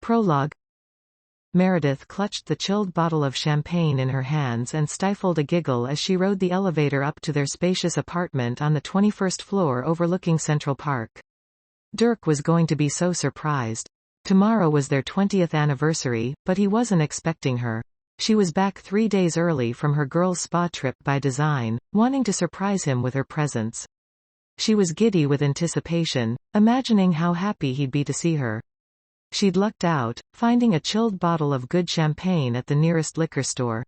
Prologue. Meredith clutched the chilled bottle of champagne in her hands and stifled a giggle as she rode the elevator up to their spacious apartment on the 21st floor overlooking Central Park. Dirk was going to be so surprised. Tomorrow was their 20th anniversary, but he wasn't expecting her. She was back 3 days early from her girls' spa trip by design, wanting to surprise him with her presence. She was giddy with anticipation, imagining how happy he'd be to see her. She'd lucked out, finding a chilled bottle of good champagne at the nearest liquor store.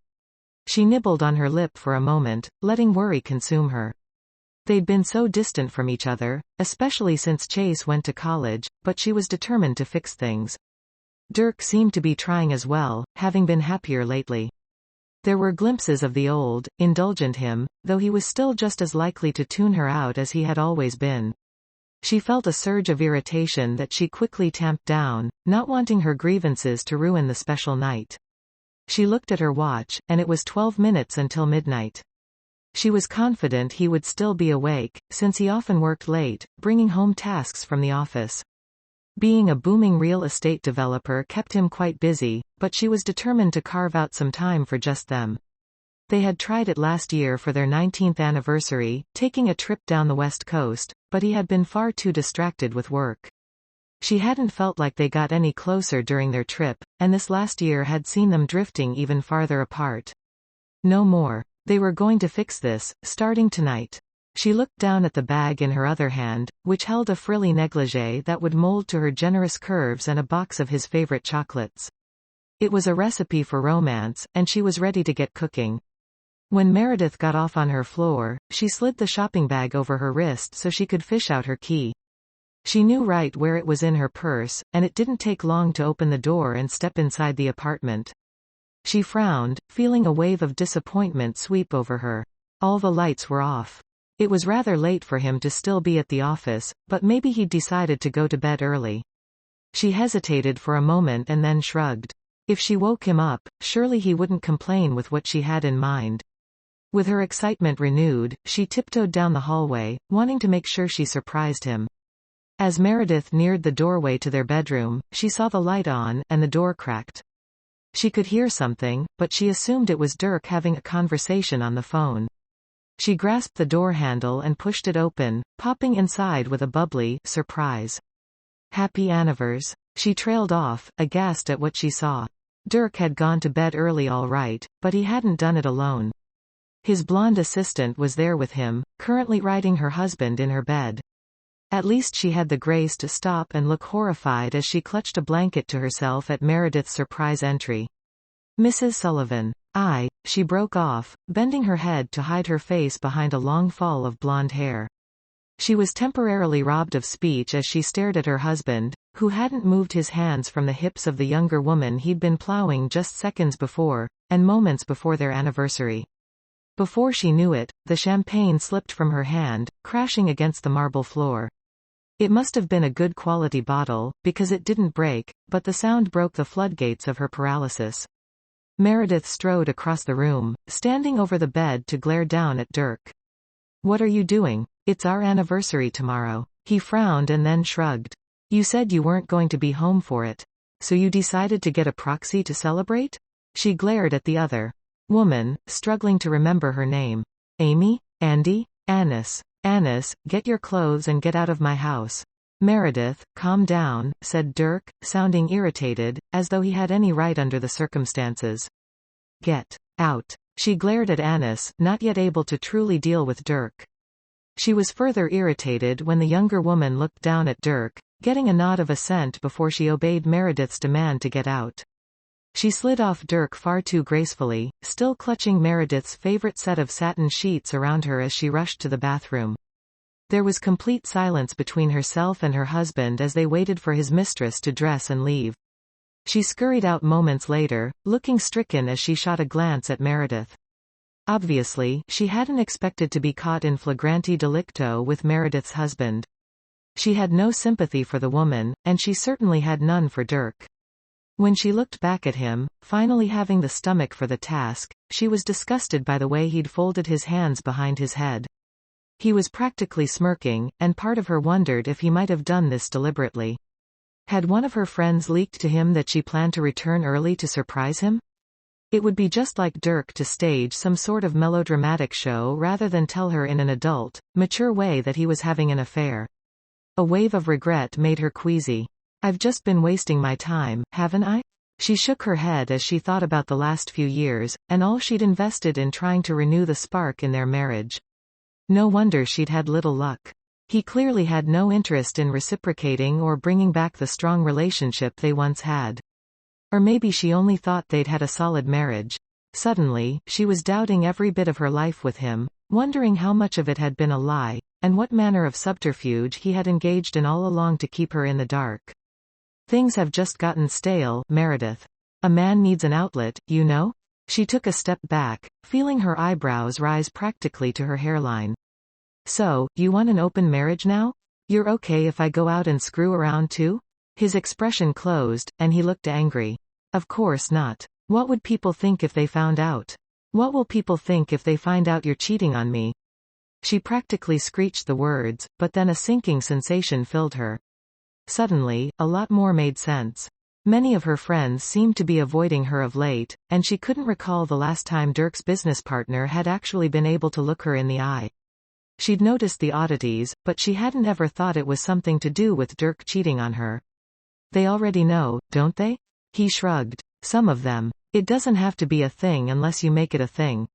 She nibbled on her lip for a moment, letting worry consume her. They'd been so distant from each other, especially since Chase went to college, but she was determined to fix things. Dirk seemed to be trying as well, having been happier lately. There were glimpses of the old, indulgent him, though he was still just as likely to tune her out as he had always been. She felt a surge of irritation that she quickly tamped down, not wanting her grievances to ruin the special night. She looked at her watch, and it was 12 minutes until midnight. She was confident he would still be awake, since he often worked late, bringing home tasks from the office. Being a booming real estate developer kept him quite busy, but she was determined to carve out some time for just them. They had tried it last year for their 19th anniversary, taking a trip down the West Coast, but he had been far too distracted with work. She hadn't felt like they got any closer during their trip, and this last year had seen them drifting even farther apart. No more. They were going to fix this, starting tonight. She looked down at the bag in her other hand, which held a frilly negligee that would mold to her generous curves and a box of his favorite chocolates. It was a recipe for romance, and she was ready to get cooking. When Meredith got off on her floor, she slid the shopping bag over her wrist so she could fish out her key. She knew right where it was in her purse, and it didn't take long to open the door and step inside the apartment. She frowned, feeling a wave of disappointment sweep over her. All the lights were off. It was rather late for him to still be at the office, but maybe he'd decided to go to bed early. She hesitated for a moment and then shrugged. If she woke him up, surely he wouldn't complain with what she had in mind. With her excitement renewed, she tiptoed down the hallway, wanting to make sure she surprised him. As Meredith neared the doorway to their bedroom, she saw the light on, and the door cracked. She could hear something, but she assumed it was Dirk having a conversation on the phone. She grasped the door handle and pushed it open, popping inside with a bubbly surprise. Happy anniversary. She trailed off, aghast at what she saw. Dirk had gone to bed early all right, but he hadn't done it alone. His blonde assistant was there with him, currently riding her husband in her bed. At least she had the grace to stop and look horrified as she clutched a blanket to herself at Meredith's surprise entry. Mrs. Sullivan. She broke off, bending her head to hide her face behind a long fall of blonde hair. She was temporarily robbed of speech as she stared at her husband, who hadn't moved his hands from the hips of the younger woman he'd been plowing just seconds before, and moments before their anniversary. Before she knew it, the champagne slipped from her hand, crashing against the marble floor. It must have been a good quality bottle, because it didn't break, but the sound broke the floodgates of her paralysis. Meredith strode across the room, standing over the bed to glare down at Dirk. What are you doing? It's our anniversary tomorrow. He frowned and then shrugged. You said you weren't going to be home for it. So you decided to get a proxy to celebrate? She glared at the other woman, struggling to remember her name. Amy? Andy? Annis. Annis, get your clothes and get out of my house. Meredith, calm down, said Dirk, sounding irritated, as though he had any right under the circumstances. Get out. She glared at Annis, not yet able to truly deal with Dirk. She was further irritated when the younger woman looked down at Dirk, getting a nod of assent before she obeyed Meredith's demand to get out. She slid off Dirk far too gracefully, still clutching Meredith's favorite set of satin sheets around her as she rushed to the bathroom. There was complete silence between herself and her husband as they waited for his mistress to dress and leave. She scurried out moments later, looking stricken as she shot a glance at Meredith. Obviously, she hadn't expected to be caught in flagrante delicto with Meredith's husband. She had no sympathy for the woman, and she certainly had none for Dirk. When she looked back at him, finally having the stomach for the task, she was disgusted by the way he'd folded his hands behind his head. He was practically smirking, and part of her wondered if he might have done this deliberately. Had one of her friends leaked to him that she planned to return early to surprise him? It would be just like Dirk to stage some sort of melodramatic show rather than tell her in an adult, mature way that he was having an affair. A wave of regret made her queasy. I've just been wasting my time, haven't I? She shook her head as she thought about the last few years, and all she'd invested in trying to renew the spark in their marriage. No wonder she'd had little luck. He clearly had no interest in reciprocating or bringing back the strong relationship they once had. Or maybe she only thought they'd had a solid marriage. Suddenly, she was doubting every bit of her life with him, wondering how much of it had been a lie, and what manner of subterfuge he had engaged in all along to keep her in the dark. Things have just gotten stale, Meredith. A man needs an outlet, you know? She took a step back, feeling her eyebrows rise practically to her hairline. So, you want an open marriage now? You're okay if I go out and screw around too? His expression closed, and he looked angry. Of course not. What would people think if they found out? What will people think if they find out you're cheating on me? She practically screeched the words, but then a sinking sensation filled her. Suddenly, a lot more made sense. Many of her friends seemed to be avoiding her of late, and she couldn't recall the last time Dirk's business partner had actually been able to look her in the eye. She'd noticed the oddities, but she hadn't ever thought it was something to do with Dirk cheating on her. They already know, don't they? He shrugged. Some of them. It doesn't have to be a thing unless you make it a thing.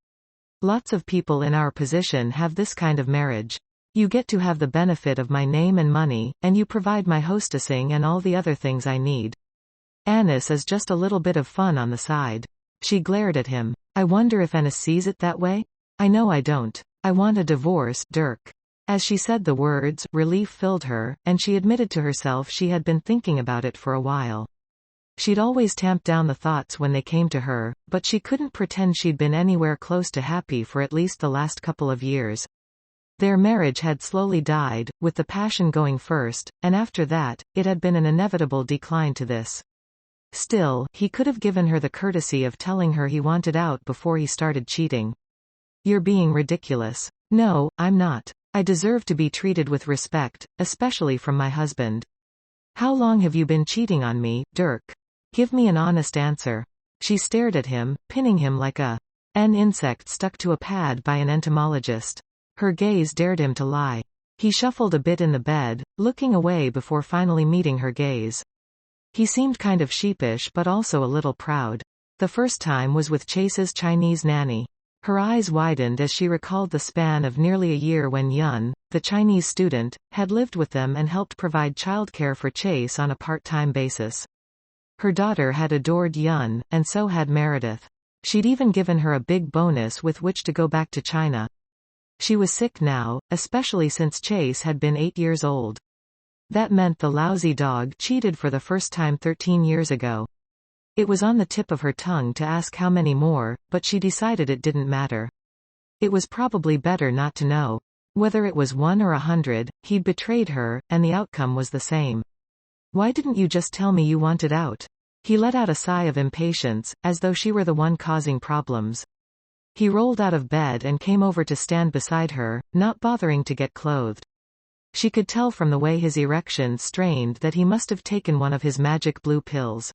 Lots of people in our position have this kind of marriage. You get to have the benefit of my name and money, and you provide my hostessing and all the other things I need. Annis is just a little bit of fun on the side. She glared at him. I wonder if Annis sees it that way? I know I don't. I want a divorce, Dirk. As she said the words, relief filled her, and she admitted to herself she had been thinking about it for a while. She'd always tamped down the thoughts when they came to her, but she couldn't pretend she'd been anywhere close to happy for at least the last couple of years. Their marriage had slowly died, with the passion going first, and after that, it had been an inevitable decline to this. Still, he could have given her the courtesy of telling her he wanted out before he started cheating. You're being ridiculous. No, I'm not. I deserve to be treated with respect, especially from my husband. How long have you been cheating on me, Dirk? Give me an honest answer. She stared at him, pinning him like an insect stuck to a pad by an entomologist. Her gaze dared him to lie. He shuffled a bit in the bed, looking away before finally meeting her gaze. He seemed kind of sheepish but also a little proud. The first time was with Chase's Chinese nanny. Her eyes widened as she recalled the span of nearly a year when Yun, the Chinese student, had lived with them and helped provide childcare for Chase on a part-time basis. Her daughter had adored Yun, and so had Meredith. She'd even given her a big bonus with which to go back to China. She was sick now, especially since Chase had been 8 years old. That meant the lousy dog cheated for the first time 13 years ago. It was on the tip of her tongue to ask how many more, but she decided it didn't matter. It was probably better not to know. Whether it was 1 or 100, he'd betrayed her, and the outcome was the same. Why didn't you just tell me you wanted out? He let out a sigh of impatience, as though she were the one causing problems. He rolled out of bed and came over to stand beside her, not bothering to get clothed. She could tell from the way his erections strained that he must have taken one of his magic blue pills.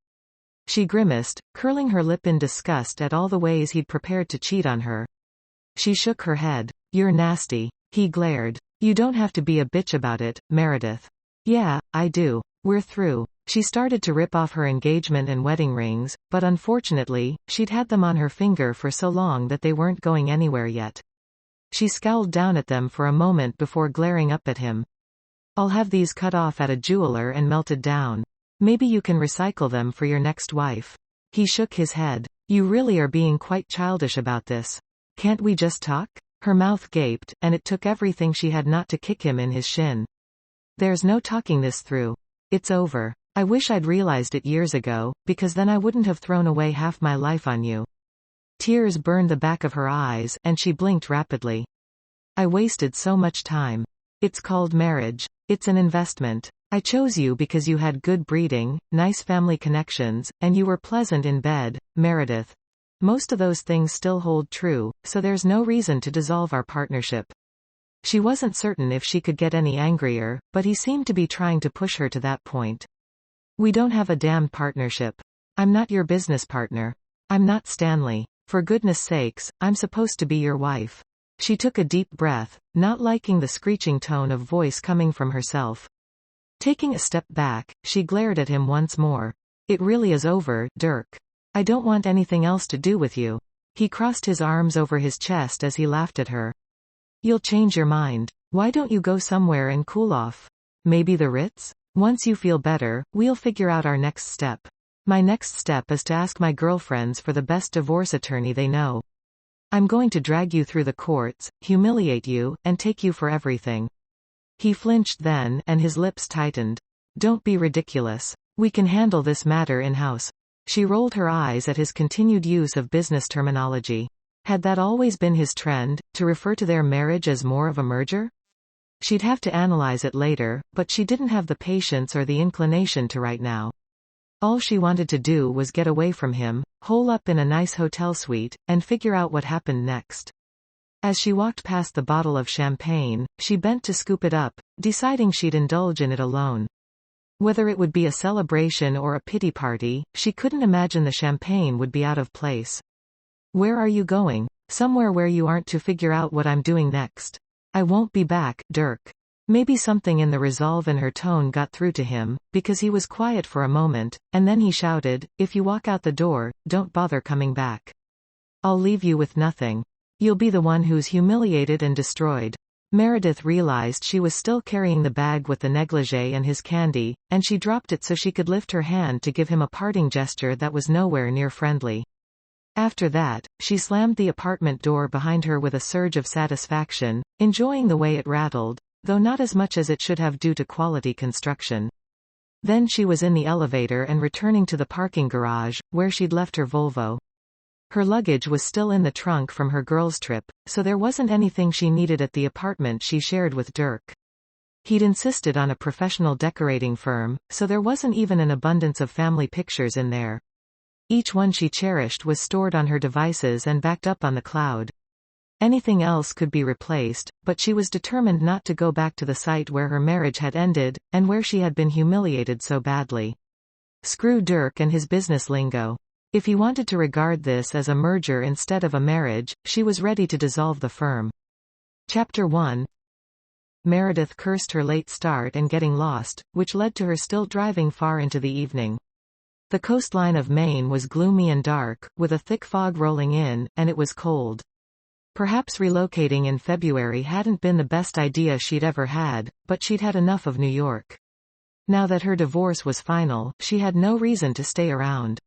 She grimaced, curling her lip in disgust at all the ways he'd prepared to cheat on her. She shook her head. You're nasty. He glared. You don't have to be a bitch about it, Meredith. Yeah, I do. We're through. She started to rip off her engagement and wedding rings, but unfortunately, she'd had them on her finger for so long that they weren't going anywhere yet. She scowled down at them for a moment before glaring up at him. I'll have these cut off at a jeweler and melted down. Maybe you can recycle them for your next wife. He shook his head. You really are being quite childish about this. Can't we just talk? Her mouth gaped, and it took everything she had not to kick him in his shin. There's no talking this through. It's over. I wish I'd realized it years ago, because then I wouldn't have thrown away half my life on you. Tears burned the back of her eyes, and she blinked rapidly. I wasted so much time. It's called marriage. It's an investment. I chose you because you had good breeding, nice family connections, and you were pleasant in bed, Meredith. Most of those things still hold true, so there's no reason to dissolve our partnership. She wasn't certain if she could get any angrier, but he seemed to be trying to push her to that point. We don't have a damned partnership. I'm not your business partner. I'm not Stanley. For goodness sakes, I'm supposed to be your wife. She took a deep breath, not liking the screeching tone of voice coming from herself. Taking a step back, she glared at him once more. It really is over, Dirk. I don't want anything else to do with you. He crossed his arms over his chest as he laughed at her. You'll change your mind. Why don't you go somewhere and cool off? Maybe the Ritz? Once you feel better, we'll figure out our next step. My next step is to ask my girlfriends for the best divorce attorney they know. I'm going to drag you through the courts, humiliate you, and take you for everything. He flinched then, and his lips tightened. Don't be ridiculous. We can handle this matter in-house. She rolled her eyes at his continued use of business terminology. Had that always been his trend, to refer to their marriage as more of a merger? She'd have to analyze it later, but she didn't have the patience or the inclination to right now. All she wanted to do was get away from him, hole up in a nice hotel suite, and figure out what happened next. As she walked past the bottle of champagne, she bent to scoop it up, deciding she'd indulge in it alone. Whether it would be a celebration or a pity party, she couldn't imagine the champagne would be out of place. Where are you going? Somewhere where you aren't to figure out what I'm doing next. I won't be back, Dirk. Maybe something in the resolve in her tone got through to him, because he was quiet for a moment, and then he shouted, if you walk out the door, don't bother coming back. I'll leave you with nothing. You'll be the one who's humiliated and destroyed. Meredith realized she was still carrying the bag with the negligee and his candy, and she dropped it so she could lift her hand to give him a parting gesture that was nowhere near friendly. After that, she slammed the apartment door behind her with a surge of satisfaction, enjoying the way it rattled, though not as much as it should have due to quality construction. Then she was in the elevator and returning to the parking garage, where she'd left her Volvo. Her luggage was still in the trunk from her girls' trip, so there wasn't anything she needed at the apartment she shared with Dirk. He'd insisted on a professional decorating firm, so there wasn't even an abundance of family pictures in there. Each one she cherished was stored on her devices and backed up on the cloud. Anything else could be replaced, but she was determined not to go back to the site where her marriage had ended, and where she had been humiliated so badly. Screw Dirk and his business lingo. If he wanted to regard this as a merger instead of a marriage, she was ready to dissolve the firm. Chapter 1. Meredith cursed her late start and getting lost, which led to her still driving far into the evening. The coastline of Maine was gloomy and dark, with a thick fog rolling in, and it was cold. Perhaps relocating in February hadn't been the best idea she'd ever had, but she'd had enough of New York. Now that her divorce was final, she had no reason to stay around.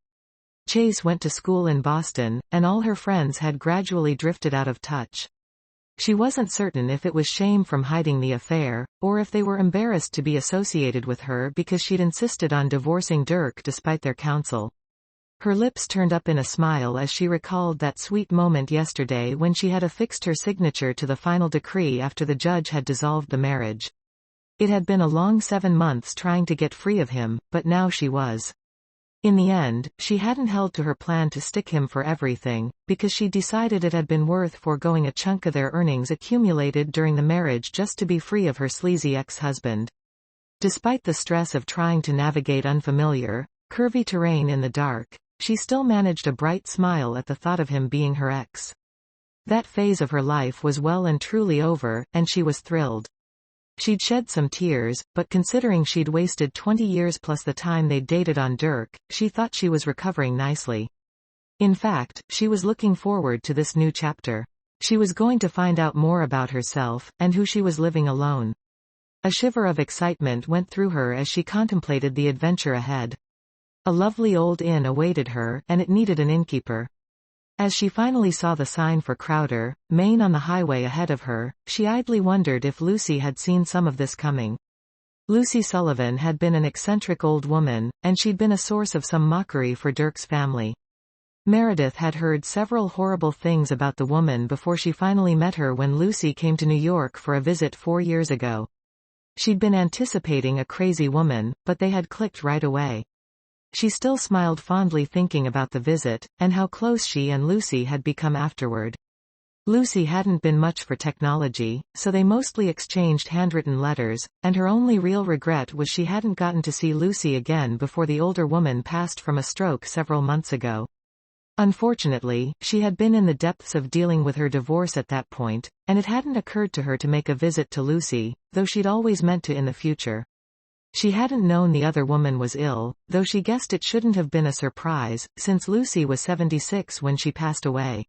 Chase went to school in Boston, and all her friends had gradually drifted out of touch. She wasn't certain if it was shame from hiding the affair, or if they were embarrassed to be associated with her because she'd insisted on divorcing Dirk despite their counsel. Her lips turned up in a smile as she recalled that sweet moment yesterday when she had affixed her signature to the final decree after the judge had dissolved the marriage. It had been a long 7 months trying to get free of him, but now she was. In the end, she hadn't held to her plan to stick him for everything, because she decided it had been worth foregoing a chunk of their earnings accumulated during the marriage just to be free of her sleazy ex-husband. Despite the stress of trying to navigate unfamiliar, curvy terrain in the dark, she still managed a bright smile at the thought of him being her ex. That phase of her life was well and truly over, and she was thrilled. She'd shed some tears, but considering she'd wasted 20 years plus the time they'd dated on Dirk, she thought she was recovering nicely. In fact, she was looking forward to this new chapter. She was going to find out more about herself, and who she was living alone. A shiver of excitement went through her as she contemplated the adventure ahead. A lovely old inn awaited her, and it needed an innkeeper. As she finally saw the sign for Crowder, Maine on the highway ahead of her, she idly wondered if Lucy had seen some of this coming. Lucy Sullivan had been an eccentric old woman, and she'd been a source of some mockery for Dirk's family. Meredith had heard several horrible things about the woman before she finally met her when Lucy came to New York for a visit 4 years ago. She'd been anticipating a crazy woman, but they had clicked right away. She still smiled fondly thinking about the visit, and how close she and Lucy had become afterward. Lucy hadn't been much for technology, so they mostly exchanged handwritten letters, and her only real regret was she hadn't gotten to see Lucy again before the older woman passed from a stroke several months ago. Unfortunately, she had been in the depths of dealing with her divorce at that point, and it hadn't occurred to her to make a visit to Lucy, though she'd always meant to in the future. She hadn't known the other woman was ill, though she guessed it shouldn't have been a surprise, since Lucy was 76 when she passed away.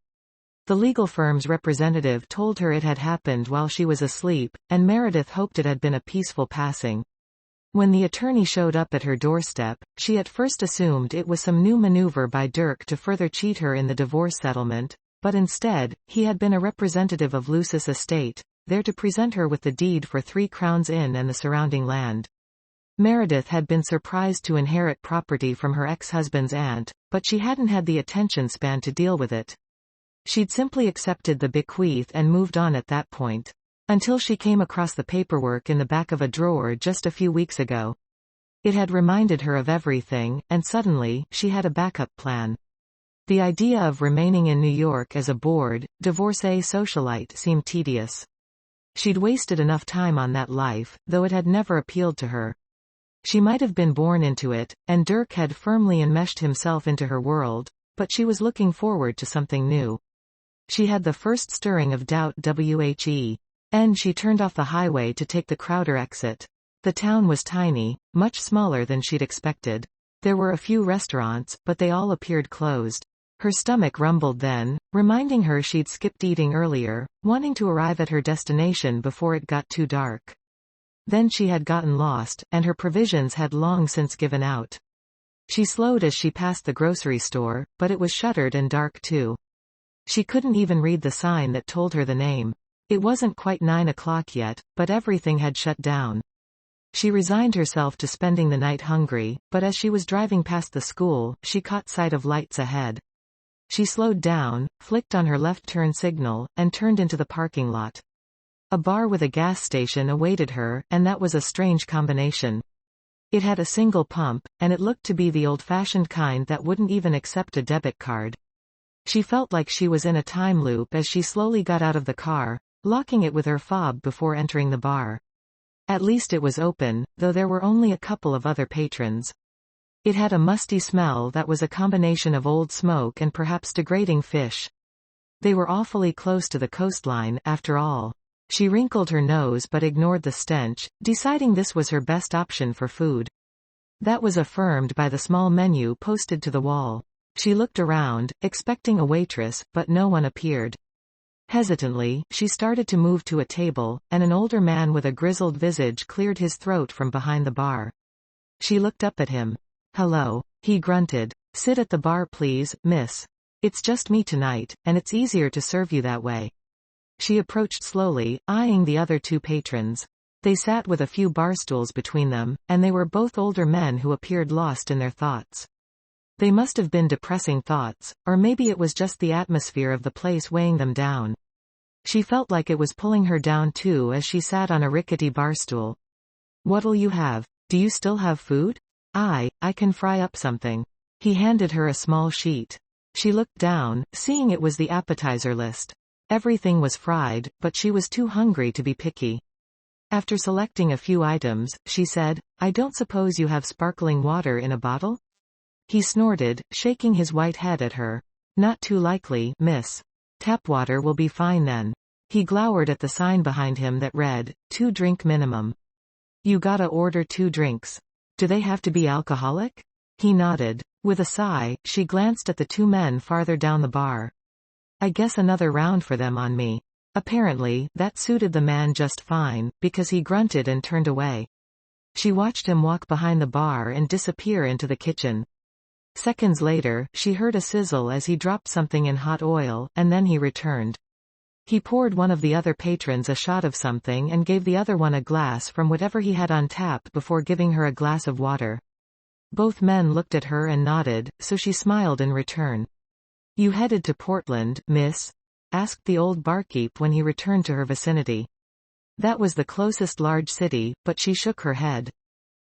The legal firm's representative told her it had happened while she was asleep, and Meredith hoped it had been a peaceful passing. When the attorney showed up at her doorstep, she at first assumed it was some new maneuver by Dirk to further cheat her in the divorce settlement, but instead, he had been a representative of Lucy's estate, there to present her with the deed for Three Crones Inn and the surrounding land. Meredith had been surprised to inherit property from her ex-husband's aunt, but she hadn't had the attention span to deal with it. She'd simply accepted the bequeath and moved on at that point. Until she came across the paperwork in the back of a drawer just a few weeks ago. It had reminded her of everything, and suddenly, she had a backup plan. The idea of remaining in New York as a bored, divorcee socialite seemed tedious. She'd wasted enough time on that life, though it had never appealed to her. She might have been born into it, and Dirk had firmly enmeshed himself into her world, but she was looking forward to something new. She had the first stirring of doubt and she turned off the highway to take the Crowder exit. The town was tiny, much smaller than she'd expected. There were a few restaurants, but they all appeared closed. Her stomach rumbled then, reminding her she'd skipped eating earlier, wanting to arrive at her destination before it got too dark. Then she had gotten lost, and her provisions had long since given out. She slowed as she passed the grocery store, but it was shuttered and dark too. She couldn't even read the sign that told her the name. It wasn't quite 9 o'clock yet, but everything had shut down. She resigned herself to spending the night hungry, but as she was driving past the school, she caught sight of lights ahead. She slowed down, flicked on her left turn signal, and turned into the parking lot. A bar with a gas station awaited her, and that was a strange combination. It had a single pump, and it looked to be the old-fashioned kind that wouldn't even accept a debit card. She felt like she was in a time loop as she slowly got out of the car, locking it with her fob before entering the bar. At least it was open, though there were only a couple of other patrons. It had a musty smell that was a combination of old smoke and perhaps degrading fish. They were awfully close to the coastline, after all. She wrinkled her nose but ignored the stench, deciding this was her best option for food. That was affirmed by the small menu posted to the wall. She looked around, expecting a waitress, but no one appeared. Hesitantly, she started to move to a table, and an older man with a grizzled visage cleared his throat from behind the bar. She looked up at him. "Hello," he grunted. "Sit at the bar please, miss. It's just me tonight, and it's easier to serve you that way." She approached slowly, eyeing the other two patrons. They sat with a few bar stools between them, and they were both older men who appeared lost in their thoughts. They must have been depressing thoughts, or maybe it was just the atmosphere of the place weighing them down. She felt like it was pulling her down too as she sat on a rickety barstool. "What'll you have? Do you still have food?" I can fry up something." He handed her a small sheet. She looked down, seeing it was the appetizer list. Everything was fried, but she was too hungry to be picky. After selecting a few items, she said, "I don't suppose you have sparkling water in a bottle?" He snorted, shaking his white head at her. "Not too likely, miss. Tap water will be fine then." He glowered at the sign behind him that read, 2-drink minimum. "You gotta order 2 drinks. Do they have to be alcoholic?" He nodded. With a sigh, she glanced at the 2 men farther down the bar. "I guess another round for them on me." Apparently, that suited the man just fine, because he grunted and turned away. She watched him walk behind the bar and disappear into the kitchen. Seconds later, she heard a sizzle as he dropped something in hot oil, and then he returned. He poured one of the other patrons a shot of something and gave the other one a glass from whatever he had on tap before giving her a glass of water. Both men looked at her and nodded, so she smiled in return. "You headed to Portland, miss?" asked the old barkeep when he returned to her vicinity. That was the closest large city, but she shook her head.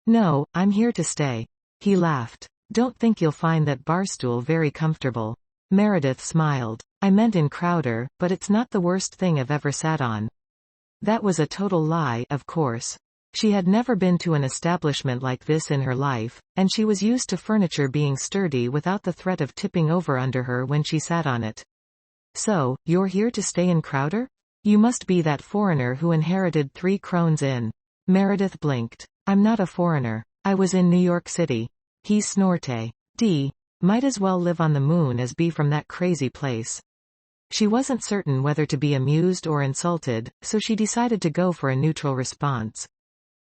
"No, I'm here to stay." He laughed. "Don't think you'll find that barstool very comfortable." Meredith smiled. I meant in Crowder, but it's not the worst thing I've ever sat on. That was a total lie, of course. She had never been to an establishment like this in her life, and she was used to furniture being sturdy without the threat of tipping over under her when she sat on it. So, you're here to stay in Crowder? You must be that foreigner who inherited Three Crones Inn. Meredith blinked. I'm not a foreigner. I was in New York City. He snorted. Might as well live on the moon as be from that crazy place. She wasn't certain whether to be amused or insulted, so she decided to go for a neutral response.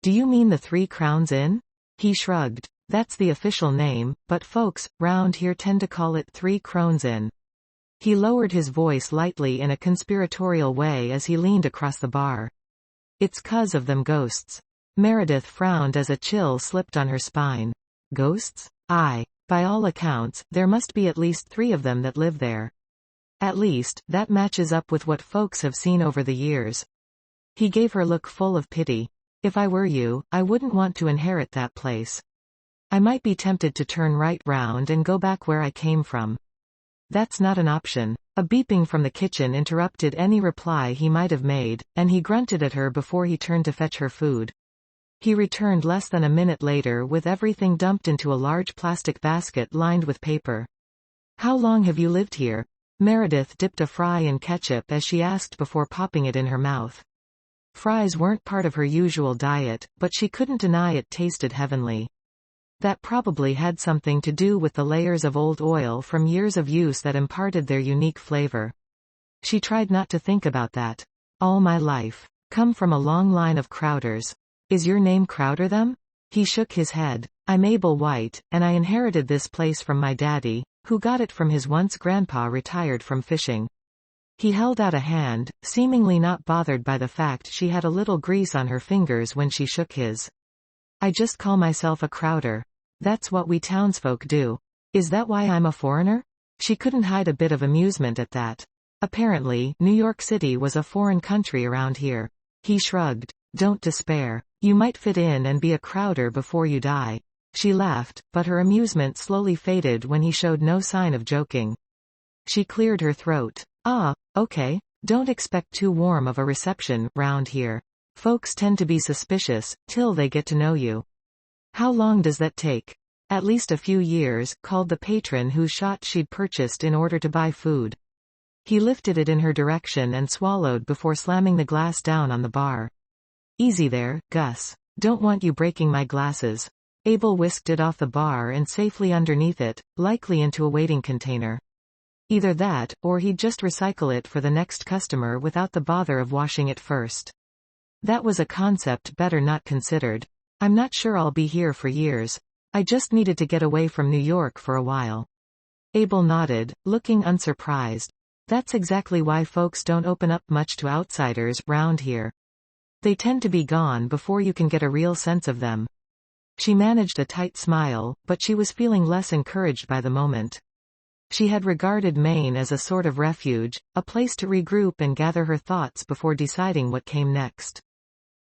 Do you mean the Three Crones Inn? He shrugged. That's the official name, but folks round here tend to call it Three Crones Inn. He lowered his voice lightly in a conspiratorial way as he leaned across the bar. It's 'cause of them ghosts. Meredith frowned as a chill slipped on her spine. Ghosts? Aye. By all accounts, there must be at least 3 of them that live there. At least, that matches up with what folks have seen over the years. He gave her a look full of pity. If I were you, I wouldn't want to inherit that place. I might be tempted to turn right round and go back where I came from. That's not an option. A beeping from the kitchen interrupted any reply he might have made, and he grunted at her before he turned to fetch her food. He returned less than a minute later with everything dumped into a large plastic basket lined with paper. How long have you lived here? Meredith dipped a fry in ketchup as she asked before popping it in her mouth. Fries weren't part of her usual diet, but she couldn't deny it tasted heavenly. That probably had something to do with the layers of old oil from years of use that imparted their unique flavor. She tried not to think about that. All my life. Come from a long line of Crowders. Is your name Crowder them? He shook his head. I'm Abel White, and I inherited this place from my daddy, who got it from his once grandpa retired from fishing. He held out a hand, seemingly not bothered by the fact she had a little grease on her fingers when she shook his. I just call myself a Crowder. That's what we townsfolk do. Is that why I'm a foreigner? She couldn't hide a bit of amusement at that. Apparently, New York City was a foreign country around here. He shrugged. Don't despair. You might fit in and be a Crowder before you die. She laughed, but her amusement slowly faded when he showed no sign of joking. She cleared her throat. Okay. Don't expect too warm of a reception round here. Folks tend to be suspicious till they get to know you. How long does that take? At least a few years, called the patron whose shot she'd purchased in order to buy food. He lifted it in her direction and swallowed before slamming the glass down on the bar. Easy there, Gus. Don't want you breaking my glasses. Abel whisked it off the bar and safely underneath it, likely into a waiting container. Either that, or he'd just recycle it for the next customer without the bother of washing it first. That was a concept better not considered. I'm not sure I'll be here for years. I just needed to get away from New York for a while. Abel nodded, looking unsurprised. That's exactly why folks don't open up much to outsiders round here. They tend to be gone before you can get a real sense of them. She managed a tight smile, but she was feeling less encouraged by the moment. She had regarded Maine as a sort of refuge, a place to regroup and gather her thoughts before deciding what came next.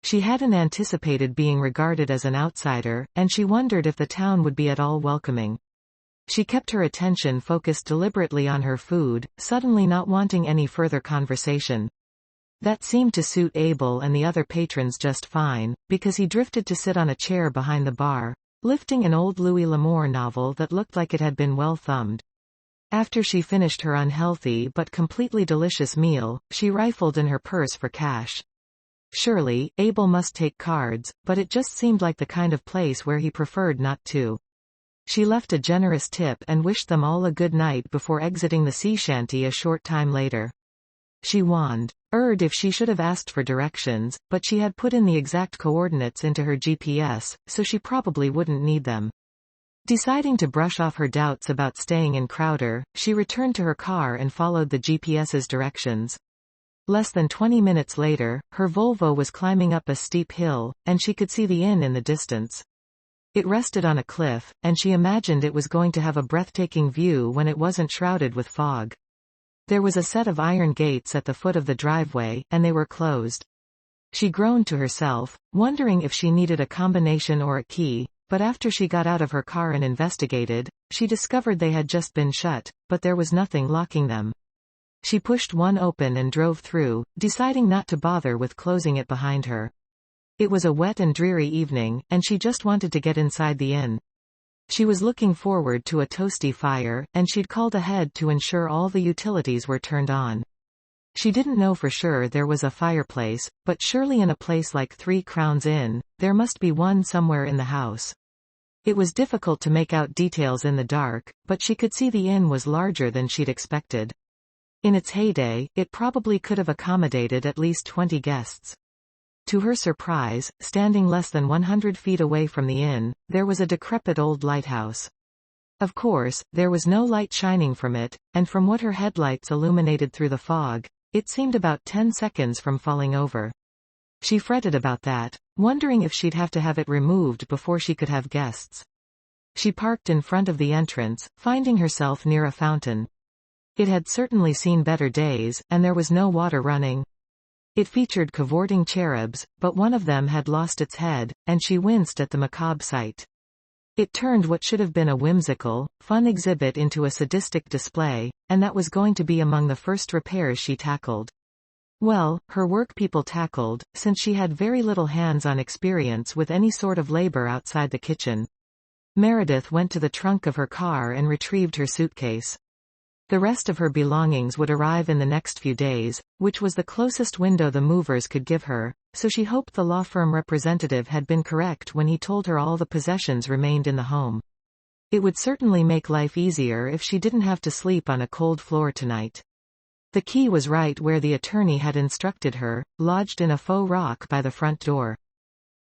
She hadn't anticipated being regarded as an outsider, and she wondered if the town would be at all welcoming. She kept her attention focused deliberately on her food, suddenly not wanting any further conversation. That seemed to suit Abel and the other patrons just fine, because he drifted to sit on a chair behind the bar, lifting an old Louis L'Amour novel that looked like it had been well thumbed. After she finished her unhealthy but completely delicious meal, she rifled in her purse for cash. Surely, Abel must take cards, but it just seemed like the kind of place where he preferred not to. She left a generous tip and wished them all a good night before exiting the sea shanty a short time later. She wondered if she should have asked for directions, but she had put in the exact coordinates into her GPS, so she probably wouldn't need them. Deciding to brush off her doubts about staying in Crowder, she returned to her car and followed the GPS's directions. Less than 20 minutes later, her Volvo was climbing up a steep hill, and she could see the inn in the distance. It rested on a cliff, and she imagined it was going to have a breathtaking view when it wasn't shrouded with fog. There was a set of iron gates at the foot of the driveway, and they were closed. She groaned to herself, wondering if she needed a combination or a key, but after she got out of her car and investigated, she discovered they had just been shut, but there was nothing locking them. She pushed one open and drove through, deciding not to bother with closing it behind her. It was a wet and dreary evening, and she just wanted to get inside the inn. She was looking forward to a toasty fire, and she'd called ahead to ensure all the utilities were turned on. She didn't know for sure there was a fireplace, but surely in a place like Three Crones Inn, there must be one somewhere in the house. It was difficult to make out details in the dark, but she could see the inn was larger than she'd expected. In its heyday, it probably could have accommodated at least 20 guests. To her surprise, standing less than 100 feet away from the inn, there was a decrepit old lighthouse. Of course, there was no light shining from it, and from what her headlights illuminated through the fog, it seemed about 10 seconds from falling over. She fretted about that, wondering if she'd have to have it removed before she could have guests. She parked in front of the entrance, finding herself near a fountain. It had certainly seen better days, and there was no water running. It featured cavorting cherubs, but one of them had lost its head, and she winced at the macabre sight. It turned what should have been a whimsical, fun exhibit into a sadistic display, and that was going to be among the first repairs she tackled. Well, her work people tackled, since she had very little hands-on experience with any sort of labor outside the kitchen. Meredith went to the trunk of her car and retrieved her suitcase. The rest of her belongings would arrive in the next few days, which was the closest window the movers could give her, so she hoped the law firm representative had been correct when he told her all the possessions remained in the home. It would certainly make life easier if she didn't have to sleep on a cold floor tonight. The key was right where the attorney had instructed her, lodged in a faux rock by the front door.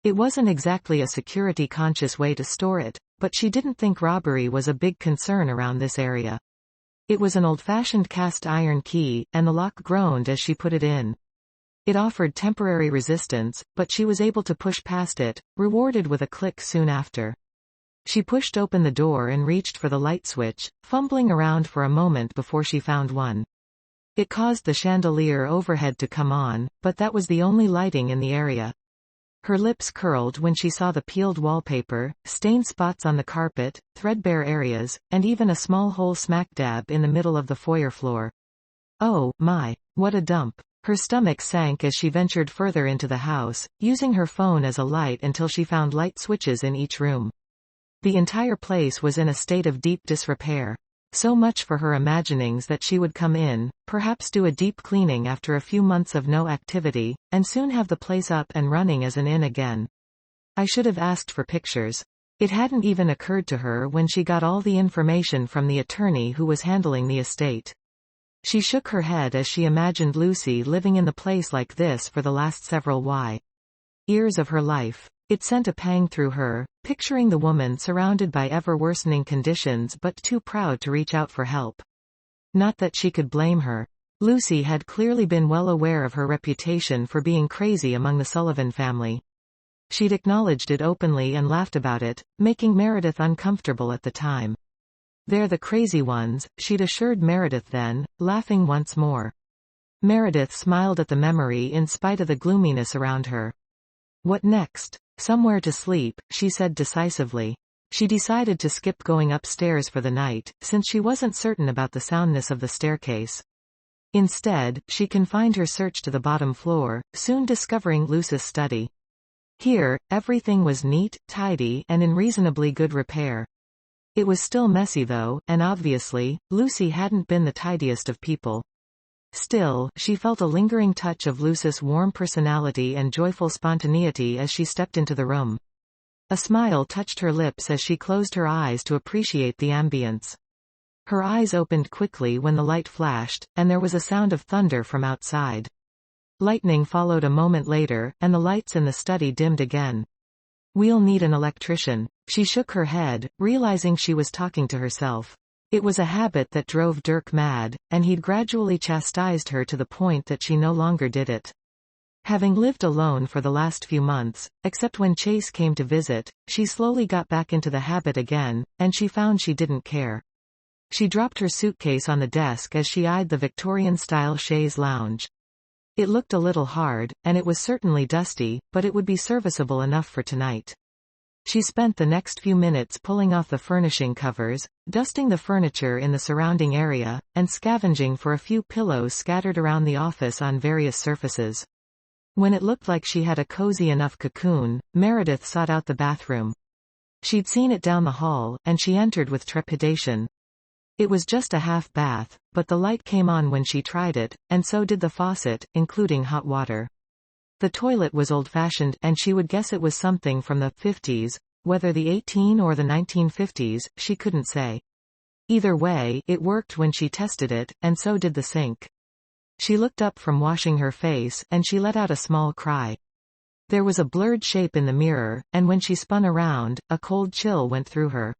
It wasn't exactly a security-conscious way to store it, but she didn't think robbery was a big concern around this area. It was an old-fashioned cast-iron key, and the lock groaned as she put it in. It offered temporary resistance, but she was able to push past it, rewarded with a click soon after. She pushed open the door and reached for the light switch, fumbling around for a moment before she found one. It caused the chandelier overhead to come on, but that was the only lighting in the area. Her lips curled when she saw the peeled wallpaper, stained spots on the carpet, threadbare areas, and even a small hole smack dab in the middle of the foyer floor. Oh, my. What a dump. Her stomach sank as she ventured further into the house, using her phone as a light until she found light switches in each room. The entire place was in a state of deep disrepair. So much for her imaginings that she would come in, perhaps do a deep cleaning after a few months of no activity, and soon have the place up and running as an inn again. I should have asked for pictures. It hadn't even occurred to her when she got all the information from the attorney who was handling the estate. She shook her head as she imagined Lucy living in the place like this for the last several years of her life. It sent a pang through her, picturing the woman surrounded by ever-worsening conditions but too proud to reach out for help. Not that she could blame her. Lucy had clearly been well aware of her reputation for being crazy among the Sullivan family. She'd acknowledged it openly and laughed about it, making Meredith uncomfortable at the time. "They're the crazy ones," she'd assured Meredith then, laughing once more. Meredith smiled at the memory in spite of the gloominess around her. What next? Somewhere to sleep, she said decisively. She decided to skip going upstairs for the night, since she wasn't certain about the soundness of the staircase. Instead, she confined her search to the bottom floor, soon discovering Lucy's study. Here, everything was neat, tidy, and in reasonably good repair. It was still messy though, and obviously, Lucy hadn't been the tidiest of people. Still, she felt a lingering touch of Lucy's warm personality and joyful spontaneity as she stepped into the room. A smile touched her lips as she closed her eyes to appreciate the ambience. Her eyes opened quickly when the light flashed, and there was a sound of thunder from outside. Lightning followed a moment later, and the lights in the study dimmed again. "We'll need an electrician." She shook her head, realizing she was talking to herself. It was a habit that drove Dirk mad, and he'd gradually chastised her to the point that she no longer did it. Having lived alone for the last few months, except when Chase came to visit, she slowly got back into the habit again, and she found she didn't care. She dropped her suitcase on the desk as she eyed the Victorian-style chaise lounge. It looked a little hard, and it was certainly dusty, but it would be serviceable enough for tonight. She spent the next few minutes pulling off the furnishing covers, dusting the furniture in the surrounding area, and scavenging for a few pillows scattered around the office on various surfaces. When it looked like she had a cozy enough cocoon, Meredith sought out the bathroom. She'd seen it down the hall, and she entered with trepidation. It was just a half bath, but the light came on when she tried it, and so did the faucet, including hot water. The toilet was old-fashioned, and she would guess it was something from the 50s, whether the 18 or the 1950s, she couldn't say. Either way, it worked when she tested it, and so did the sink. She looked up from washing her face, and she let out a small cry. There was a blurred shape in the mirror, and when she spun around, a cold chill went through her.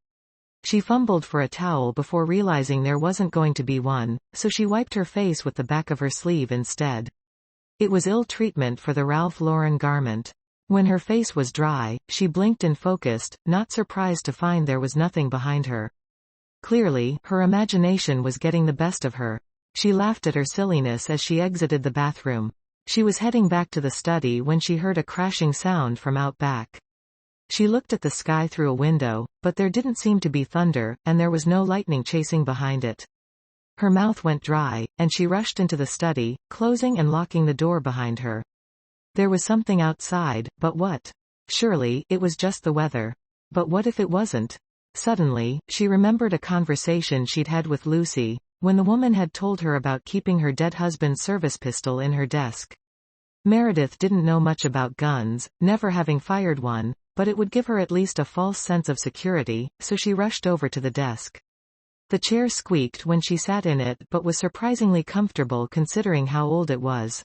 She fumbled for a towel before realizing there wasn't going to be one, so she wiped her face with the back of her sleeve instead. It was ill treatment for the Ralph Lauren garment. When her face was dry, she blinked and focused, not surprised to find there was nothing behind her. Clearly, her imagination was getting the best of her. She laughed at her silliness as she exited the bathroom. She was heading back to the study when she heard a crashing sound from out back. She looked at the sky through a window, but there didn't seem to be thunder, and there was no lightning chasing behind it. Her mouth went dry, and she rushed into the study, closing and locking the door behind her. There was something outside, but what? Surely, it was just the weather. But what if it wasn't? Suddenly, she remembered a conversation she'd had with Lucy, when the woman had told her about keeping her dead husband's service pistol in her desk. Meredith didn't know much about guns, never having fired one, but it would give her at least a false sense of security, so she rushed over to the desk. The chair squeaked when she sat in it but was surprisingly comfortable considering how old it was.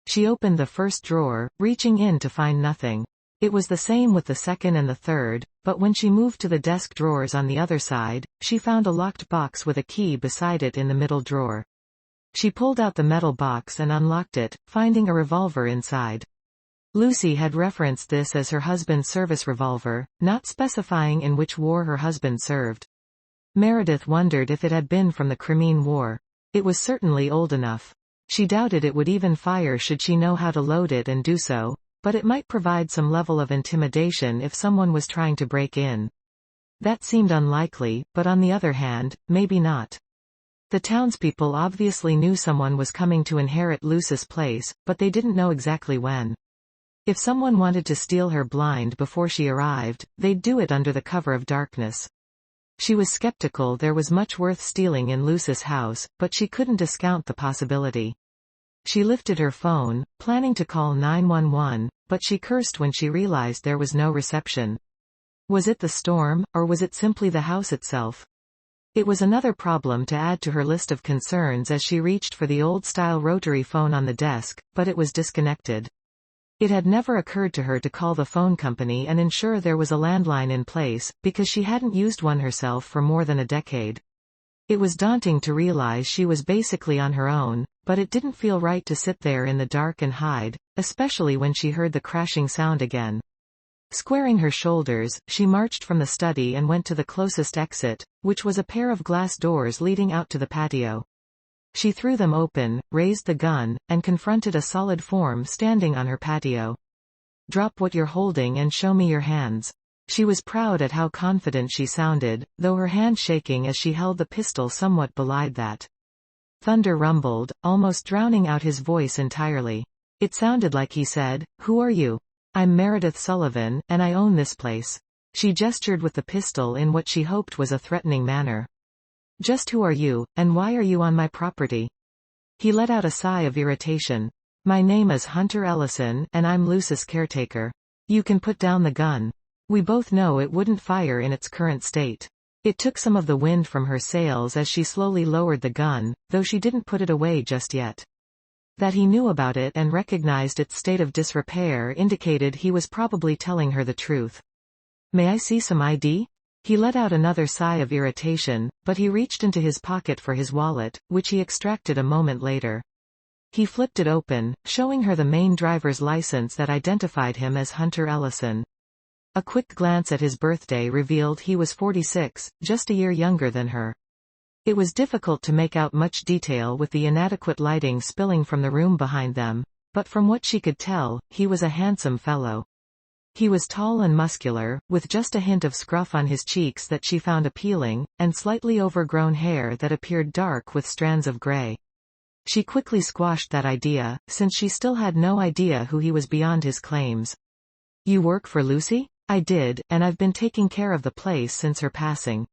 She opened the first drawer, reaching in to find nothing. It was the same with the second and the third, but when she moved to the desk drawers on the other side, she found a locked box with a key beside it in the middle drawer. She pulled out the metal box and unlocked it, finding a revolver inside. Lucy had referenced this as her husband's service revolver, not specifying in which war her husband served. Meredith wondered if it had been from the Crimean War. It was certainly old enough. She doubted it would even fire should she know how to load it and do so, but it might provide some level of intimidation if someone was trying to break in. That seemed unlikely, but on the other hand, maybe not. The townspeople obviously knew someone was coming to inherit Lucy's place, but they didn't know exactly when. If someone wanted to steal her blind before she arrived, they'd do it under the cover of darkness. She was skeptical there was much worth stealing in Lucy's house, but she couldn't discount the possibility. She lifted her phone, planning to call 911, but she cursed when she realized there was no reception. Was it the storm, or was it simply the house itself? It was another problem to add to her list of concerns as she reached for the old-style rotary phone on the desk, but it was disconnected. It had never occurred to her to call the phone company and ensure there was a landline in place, because she hadn't used one herself for more than a decade. It was daunting to realize she was basically on her own, but it didn't feel right to sit there in the dark and hide, especially when she heard the crashing sound again. Squaring her shoulders, she marched from the study and went to the closest exit, which was a pair of glass doors leading out to the patio. She threw them open, raised the gun, and confronted a solid form standing on her patio. "Drop what you're holding and show me your hands." She was proud at how confident she sounded, though her hand shaking as she held the pistol somewhat belied that. Thunder rumbled, almost drowning out his voice entirely. It sounded like he said, "Who are you?" "I'm Meredith Sullivan, and I own this place." She gestured with the pistol in what she hoped was a threatening manner. "Just who are you, and why are you on my property?" He let out a sigh of irritation. "My name is Hunter Ellison, and I'm Lucy's caretaker. You can put down the gun. We both know it wouldn't fire in its current state." It took some of the wind from her sails as she slowly lowered the gun, though she didn't put it away just yet. That he knew about it and recognized its state of disrepair indicated he was probably telling her the truth. "May I see some ID?" He let out another sigh of irritation, but he reached into his pocket for his wallet, which he extracted a moment later. He flipped it open, showing her the Maine driver's license that identified him as Hunter Ellison. A quick glance at his birthday revealed he was 46, just a year younger than her. It was difficult to make out much detail with the inadequate lighting spilling from the room behind them, but from what she could tell, he was a handsome fellow. He was tall and muscular, with just a hint of scruff on his cheeks that she found appealing, and slightly overgrown hair that appeared dark with strands of gray. She quickly squashed that idea, since she still had no idea who he was beyond his claims. "You work for Lucy?" "I did, and I've been taking care of the place since her passing.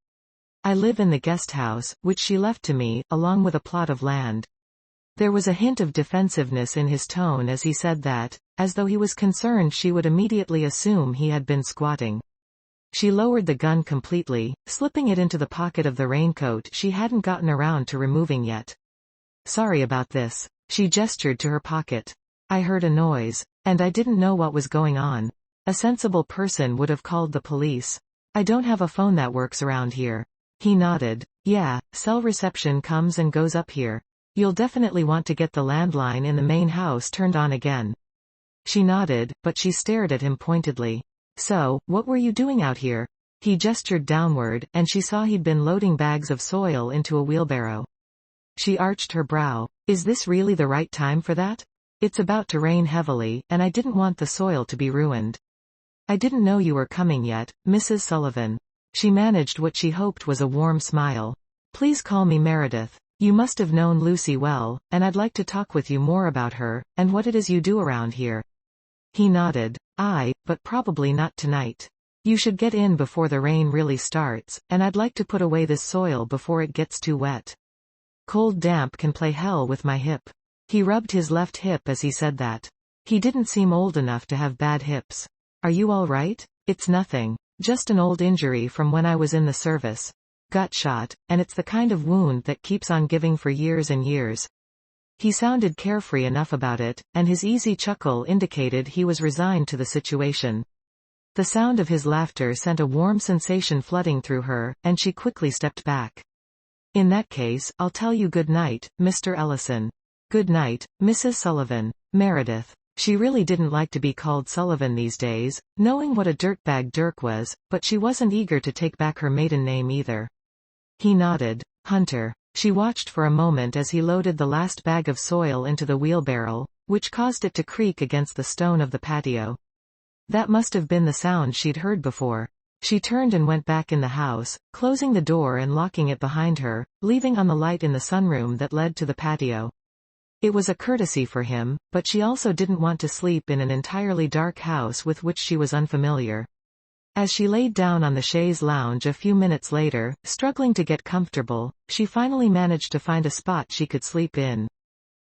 I live in the guest house, which she left to me, along with a plot of land." There was a hint of defensiveness in his tone as he said that, as though he was concerned she would immediately assume he had been squatting. She lowered the gun completely, slipping it into the pocket of the raincoat she hadn't gotten around to removing yet. "Sorry about this." She gestured to her pocket. "I heard a noise. And I didn't know what was going on. A sensible person would have called the police. I don't have a phone that works around here." He nodded. "Yeah, cell reception comes and goes up here. You'll definitely want to get the landline in the main house turned on again." She nodded, but she stared at him pointedly. "So, what were you doing out here?" He gestured downward, and she saw he'd been loading bags of soil into a wheelbarrow. She arched her brow. "Is this really the right time for that? It's about to rain heavily, and I didn't want the soil to be ruined." "I didn't know you were coming yet, Mrs. Sullivan." She managed what she hoped was a warm smile. "Please call me Meredith. You must have known Lucy well, and I'd like to talk with you more about her, and what it is you do around here." He nodded. But probably not tonight. You should get in before the rain really starts, and I'd like to put away this soil before it gets too wet. Cold damp can play hell with my hip." He rubbed his left hip as he said that. He didn't seem old enough to have bad hips. "Are you all right?" "It's nothing. Just an old injury from when I was in the service. Gut shot, and it's the kind of wound that keeps on giving for years and years." He sounded carefree enough about it, and his easy chuckle indicated he was resigned to the situation. The sound of his laughter sent a warm sensation flooding through her, and she quickly stepped back. "In that case, I'll tell you good night, Mr. Ellison." "Good night, Mrs. Sullivan." Meredith. She really didn't like to be called Sullivan these days, knowing what a dirtbag Dirk was, but she wasn't eager to take back her maiden name either. He nodded. "Hunter." She watched for a moment as he loaded the last bag of soil into the wheelbarrow, which caused it to creak against the stone of the patio. That must have been the sound she'd heard before. She turned and went back in the house, closing the door and locking it behind her, leaving on the light in the sunroom that led to the patio. It was a courtesy for him, but she also didn't want to sleep in an entirely dark house with which she was unfamiliar. As she laid down on the chaise lounge a few minutes later, struggling to get comfortable, she finally managed to find a spot she could sleep in.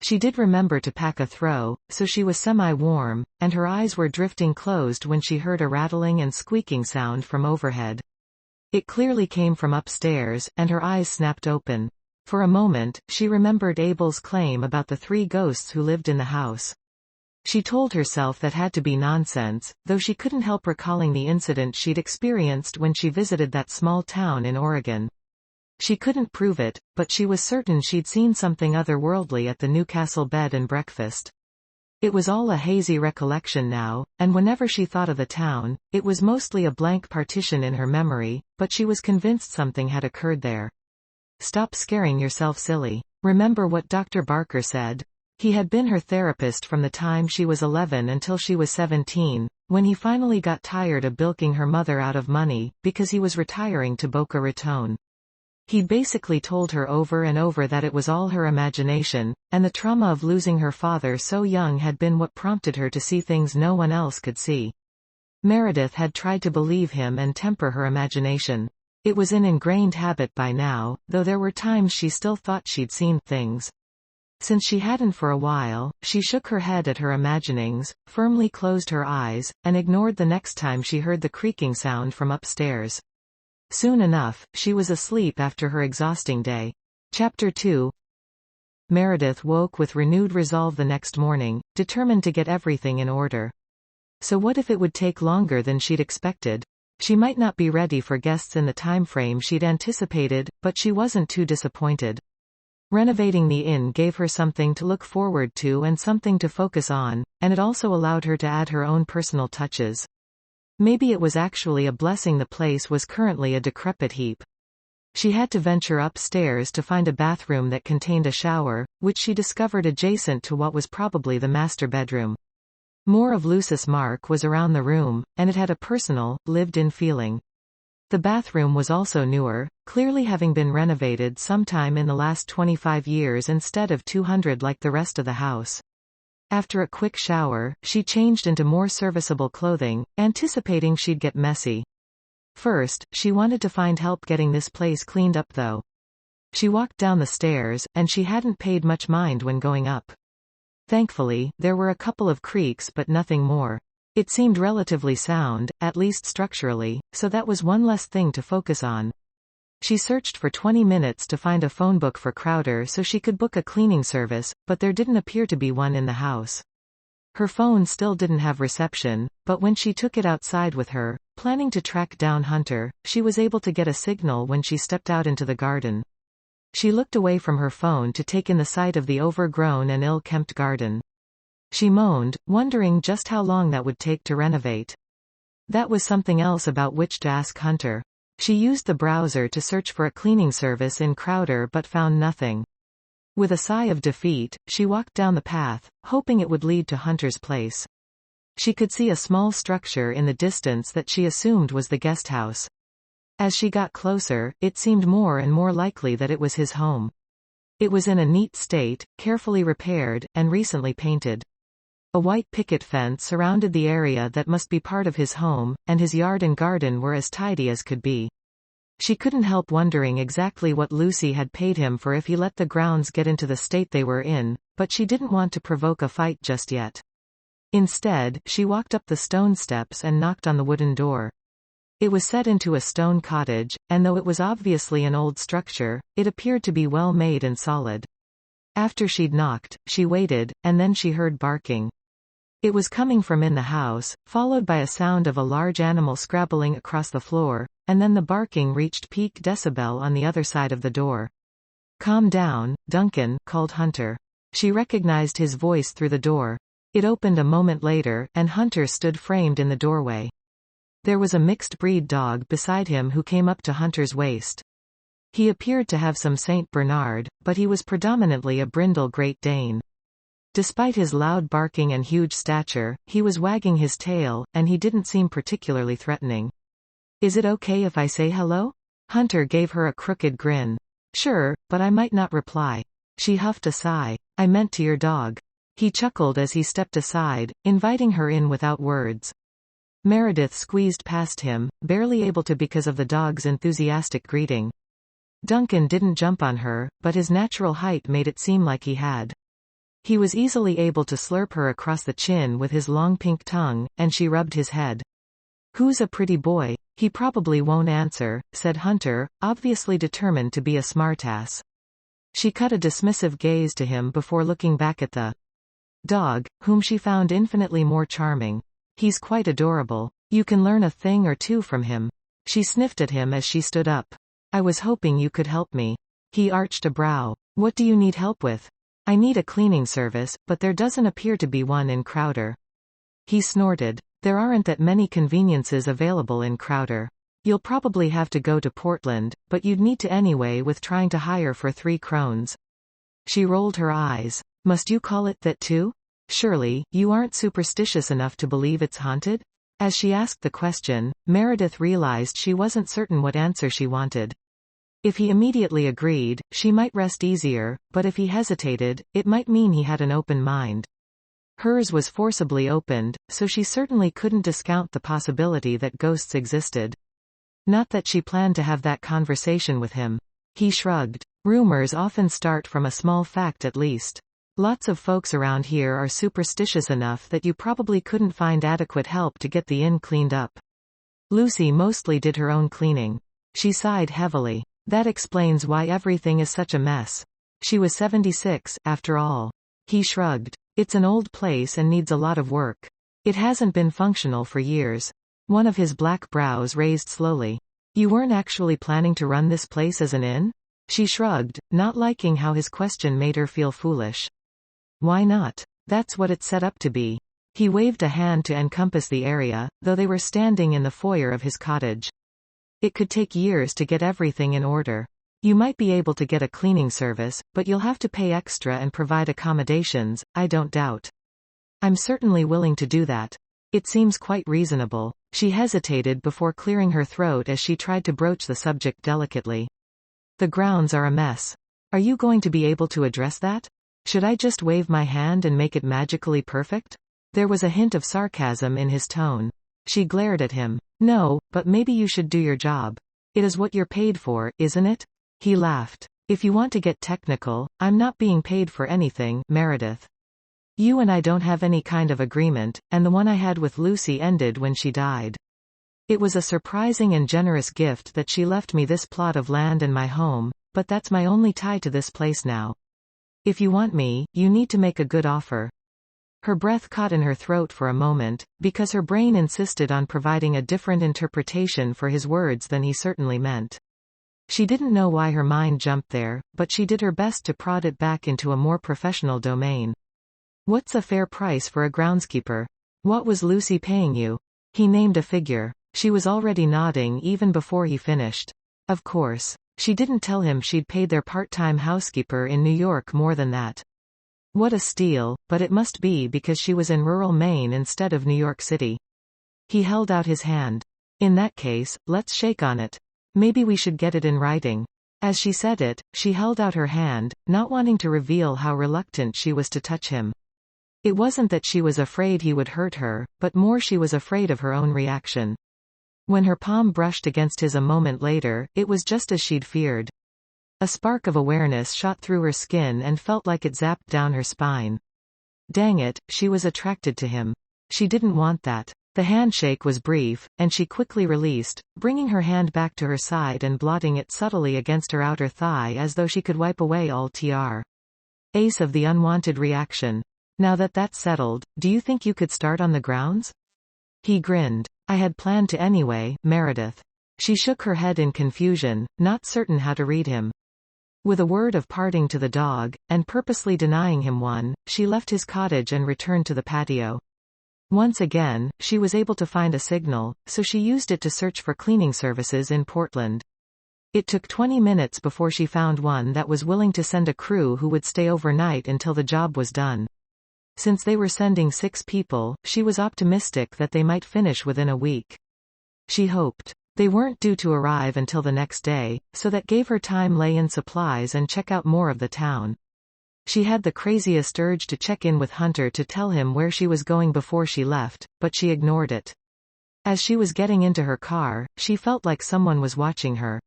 She did remember to pack a throw, so she was semi-warm, and her eyes were drifting closed when she heard a rattling and squeaking sound from overhead. It clearly came from upstairs, and her eyes snapped open. For a moment, she remembered Abel's claim about the 3 ghosts who lived in the house. She told herself that had to be nonsense, though she couldn't help recalling the incident she'd experienced when she visited that small town in Oregon. She couldn't prove it, but she was certain she'd seen something otherworldly at the Newcastle bed and breakfast. It was all a hazy recollection now, and whenever she thought of the town, it was mostly a blank partition in her memory, but she was convinced something had occurred there. "Stop scaring yourself silly. Remember what Dr. Barker said." He had been her therapist from the time she was 11 until she was 17, when he finally got tired of bilking her mother out of money, because he was retiring to Boca Raton. He'd basically told her over and over that it was all her imagination, and the trauma of losing her father so young had been what prompted her to see things no one else could see. Meredith had tried to believe him and temper her imagination. It was an ingrained habit by now, though there were times she still thought she'd seen things. Since she hadn't for a while, she shook her head at her imaginings, firmly closed her eyes, and ignored the next time she heard the creaking sound from upstairs. Soon enough, she was asleep after her exhausting day. Chapter 2. Meredith woke with renewed resolve the next morning, determined to get everything in order. So what if it would take longer than she'd expected? She might not be ready for guests in the time frame she'd anticipated, but she wasn't too disappointed. Renovating the inn gave her something to look forward to and something to focus on, and it also allowed her to add her own personal touches. Maybe it was actually a blessing the place was currently a decrepit heap. She had to venture upstairs to find a bathroom that contained a shower, which she discovered adjacent to what was probably the master bedroom. More of Lucy's mark was around the room, and it had a personal, lived-in feeling. The bathroom was also newer, clearly having been renovated sometime in the last 25 years instead of 200 like the rest of the house. After a quick shower, she changed into more serviceable clothing, anticipating she'd get messy. First, she wanted to find help getting this place cleaned up though. She walked down the stairs, and she hadn't paid much mind when going up. Thankfully, there were a couple of creaks but nothing more. It seemed relatively sound, at least structurally, so that was one less thing to focus on. She searched for 20 minutes to find a phone book for Crowder so she could book a cleaning service, but there didn't appear to be one in the house. Her phone still didn't have reception, but when she took it outside with her, planning to track down Hunter, she was able to get a signal when she stepped out into the garden. She looked away from her phone to take in the sight of the overgrown and ill-kept garden. She moaned, wondering just how long that would take to renovate. That was something else about which to ask Hunter. She used the browser to search for a cleaning service in Crowder but found nothing. With a sigh of defeat, she walked down the path, hoping it would lead to Hunter's place. She could see a small structure in the distance that she assumed was the guest house. As she got closer, it seemed more and more likely that it was his home. It was in a neat state, carefully repaired, and recently painted. A white picket fence surrounded the area that must be part of his home, and his yard and garden were as tidy as could be. She couldn't help wondering exactly what Lucy had paid him for if he let the grounds get into the state they were in, but she didn't want to provoke a fight just yet. Instead, she walked up the stone steps and knocked on the wooden door. It was set into a stone cottage, and though it was obviously an old structure, it appeared to be well made and solid. After she'd knocked, she waited, and then she heard barking. It was coming from in the house, followed by a sound of a large animal scrabbling across the floor, and then the barking reached peak decibel on the other side of the door. "Calm down, Duncan," called Hunter. She recognized his voice through the door. It opened a moment later, and Hunter stood framed in the doorway. There was a mixed-breed dog beside him who came up to Hunter's waist. He appeared to have some Saint Bernard, but he was predominantly a brindle Great Dane. Despite his loud barking and huge stature, he was wagging his tail, and he didn't seem particularly threatening. "Is it okay if I say hello?" Hunter gave her a crooked grin. "Sure, but I might not reply." She huffed a sigh. "I meant to your dog." He chuckled as he stepped aside, inviting her in without words. Meredith squeezed past him, barely able to because of the dog's enthusiastic greeting. Duncan didn't jump on her, but his natural height made it seem like he had. He was easily able to slurp her across the chin with his long pink tongue, and she rubbed his head. "Who's a pretty boy? He probably won't answer," said Hunter, obviously determined to be a smartass. She cut a dismissive gaze to him before looking back at the dog, whom she found infinitely more charming. "He's quite adorable. You can learn a thing or two from him." She sniffed at him as she stood up. "I was hoping you could help me." He arched a brow. "What do you need help with?" "I need a cleaning service, but there doesn't appear to be one in Crowder." He snorted. "There aren't that many conveniences available in Crowder. You'll probably have to go to Portland, but you'd need to anyway with trying to hire for 3 Crones. She rolled her eyes. "Must you call it that too? Surely, you aren't superstitious enough to believe it's haunted?" As she asked the question, Meredith realized she wasn't certain what answer she wanted. If he immediately agreed, she might rest easier, but if he hesitated, it might mean he had an open mind. Hers was forcibly opened, so she certainly couldn't discount the possibility that ghosts existed. Not that she planned to have that conversation with him. He shrugged. "Rumors often start from a small fact at least. Lots of folks around here are superstitious enough that you probably couldn't find adequate help to get the inn cleaned up." Lucy mostly did her own cleaning. She sighed heavily. "That explains why everything is such a mess. She was 76, after all." He shrugged. "It's an old place and needs a lot of work. It hasn't been functional for years." One of his black brows raised slowly. "You weren't actually planning to run this place as an inn?" She shrugged, not liking how his question made her feel foolish. "Why not? That's what it's set up to be." He waved a hand to encompass the area, though they were standing in the foyer of his cottage. "It could take years to get everything in order. You might be able to get a cleaning service, but you'll have to pay extra and provide accommodations, I don't doubt." I'm certainly willing to do that. It seems quite reasonable. She hesitated before clearing her throat as she tried to broach the subject delicately. The grounds are a mess. Are you going to be able to address that? Should I just wave my hand and make it magically perfect? There was a hint of sarcasm in his tone. She glared at him. No, but maybe you should do your job. It is what you're paid for, isn't it? He laughed. If you want to get technical, I'm not being paid for anything, Meredith. You and I don't have any kind of agreement, and the one I had with Lucy ended when she died. It was a surprising and generous gift that she left me this plot of land and my home, but that's my only tie to this place now. If you want me, you need to make a good offer. Her breath caught in her throat for a moment, because her brain insisted on providing a different interpretation for his words than he certainly meant. She didn't know why her mind jumped there, but she did her best to prod it back into a more professional domain. What's a fair price for a groundskeeper? What was Lucy paying you? He named a figure. She was already nodding even before he finished. Of course. She didn't tell him she'd paid their part-time housekeeper in New York more than that. What a steal, but it must be because she was in rural Maine instead of New York City. He held out his hand. In that case, let's shake on it. Maybe we should get it in writing. As she said it, she held out her hand, not wanting to reveal how reluctant she was to touch him. It wasn't that she was afraid he would hurt her, but more she was afraid of her own reaction. When her palm brushed against his a moment later, it was just as she'd feared. A spark of awareness shot through her skin and felt like it zapped down her spine. Dang it, she was attracted to him. She didn't want that. The handshake was brief, and she quickly released, bringing her hand back to her side and blotting it subtly against her outer thigh as though she could wipe away all trace of the unwanted reaction. Now that that's settled, do you think you could start on the grounds? He grinned. I had planned to anyway, Meredith. She shook her head in confusion, not certain how to read him. With a word of parting to the dog, and purposely denying him one, she left his cottage and returned to the patio. Once again, she was able to find a signal, so she used it to search for cleaning services in Portland. It took 20 minutes before she found one that was willing to send a crew who would stay overnight until the job was done. Since they were sending 6 people, she was optimistic that they might finish within a week. She hoped. They weren't due to arrive until the next day, so that gave her time lay in supplies and check out more of the town. She had the craziest urge to check in with Hunter to tell him where she was going before she left, but she ignored it. As she was getting into her car, she felt like someone was watching her.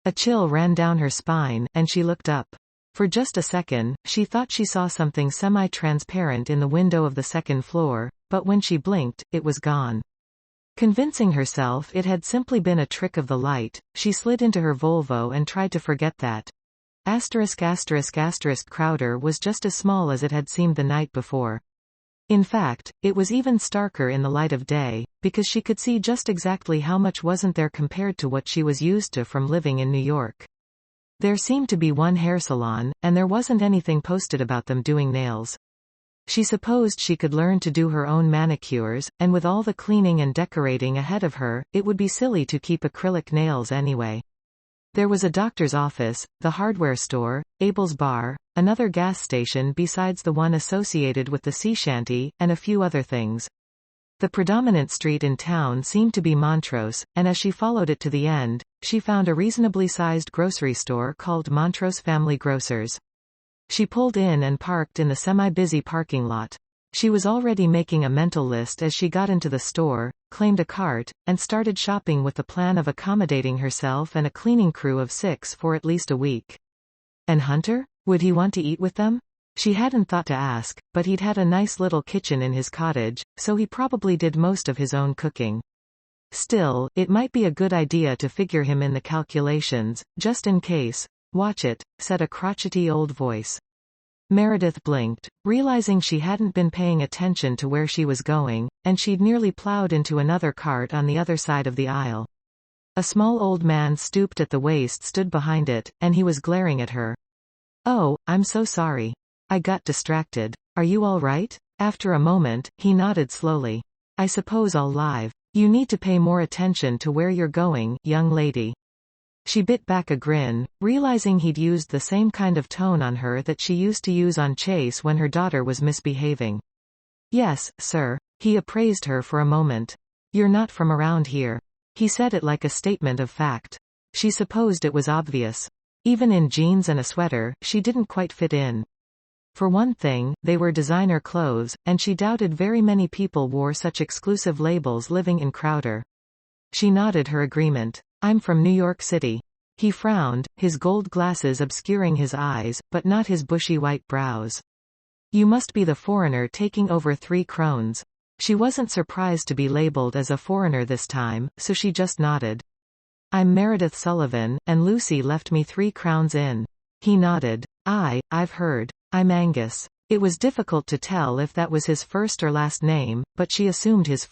A chill ran down her spine, and she looked up. For just a second, she thought she saw something semi-transparent in the window of the second floor, but when she blinked, it was gone. Convincing herself it had simply been a trick of the light, she slid into her Volvo and tried to forget that. Crowder was just as small as it had seemed the night before. In fact, it was even starker in the light of day, because she could see just exactly how much wasn't there compared to what she was used to from living in New York. There seemed to be one hair salon, and there wasn't anything posted about them doing nails. She supposed she could learn to do her own manicures, and with all the cleaning and decorating ahead of her, it would be silly to keep acrylic nails anyway. There was a doctor's office, the hardware store, Abel's bar, another gas station besides the one associated with the sea shanty, and a few other things. The predominant street in town seemed to be Montrose, and as she followed it to the end, she found a reasonably sized grocery store called Montrose Family Grocers. She pulled in and parked in the semi-busy parking lot. She was already making a mental list as she got into the store, claimed a cart, and started shopping with the plan of accommodating herself and a cleaning crew of 6 for at least a week. And Hunter? Would he want to eat with them? She hadn't thought to ask, but he'd had a nice little kitchen in his cottage, so he probably did most of his own cooking. Still, it might be a good idea to figure him in the calculations, just in case. Watch it, said a crotchety old voice. Meredith blinked, realizing she hadn't been paying attention to where she was going, and she'd nearly plowed into another cart on the other side of the aisle. A small old man stooped at the waist stood behind it, and he was glaring at her. Oh, I'm so sorry. I got distracted. Are you all right? After a moment, he nodded slowly. I suppose I'll leave. You need to pay more attention to where you're going, young lady. She bit back a grin, realizing he'd used the same kind of tone on her that she used to use on Chase when her daughter was misbehaving. Yes, sir. He appraised her for a moment. You're not from around here. He said it like a statement of fact. She supposed it was obvious. Even in jeans and a sweater, she didn't quite fit in. For one thing, they were designer clothes, and she doubted very many people wore such exclusive labels living in Crowder. She nodded her agreement. I'm from New York City. He frowned, his gold glasses obscuring his eyes, but not his bushy white brows. You must be the foreigner taking over Three Crones. She wasn't surprised to be labeled as a foreigner this time, so she just nodded. I'm Meredith Sullivan, and Lucy left me 3 Crones Inn. He nodded. I've heard. I'm Angus. It was difficult to tell if that was his first or last name, but she assumed his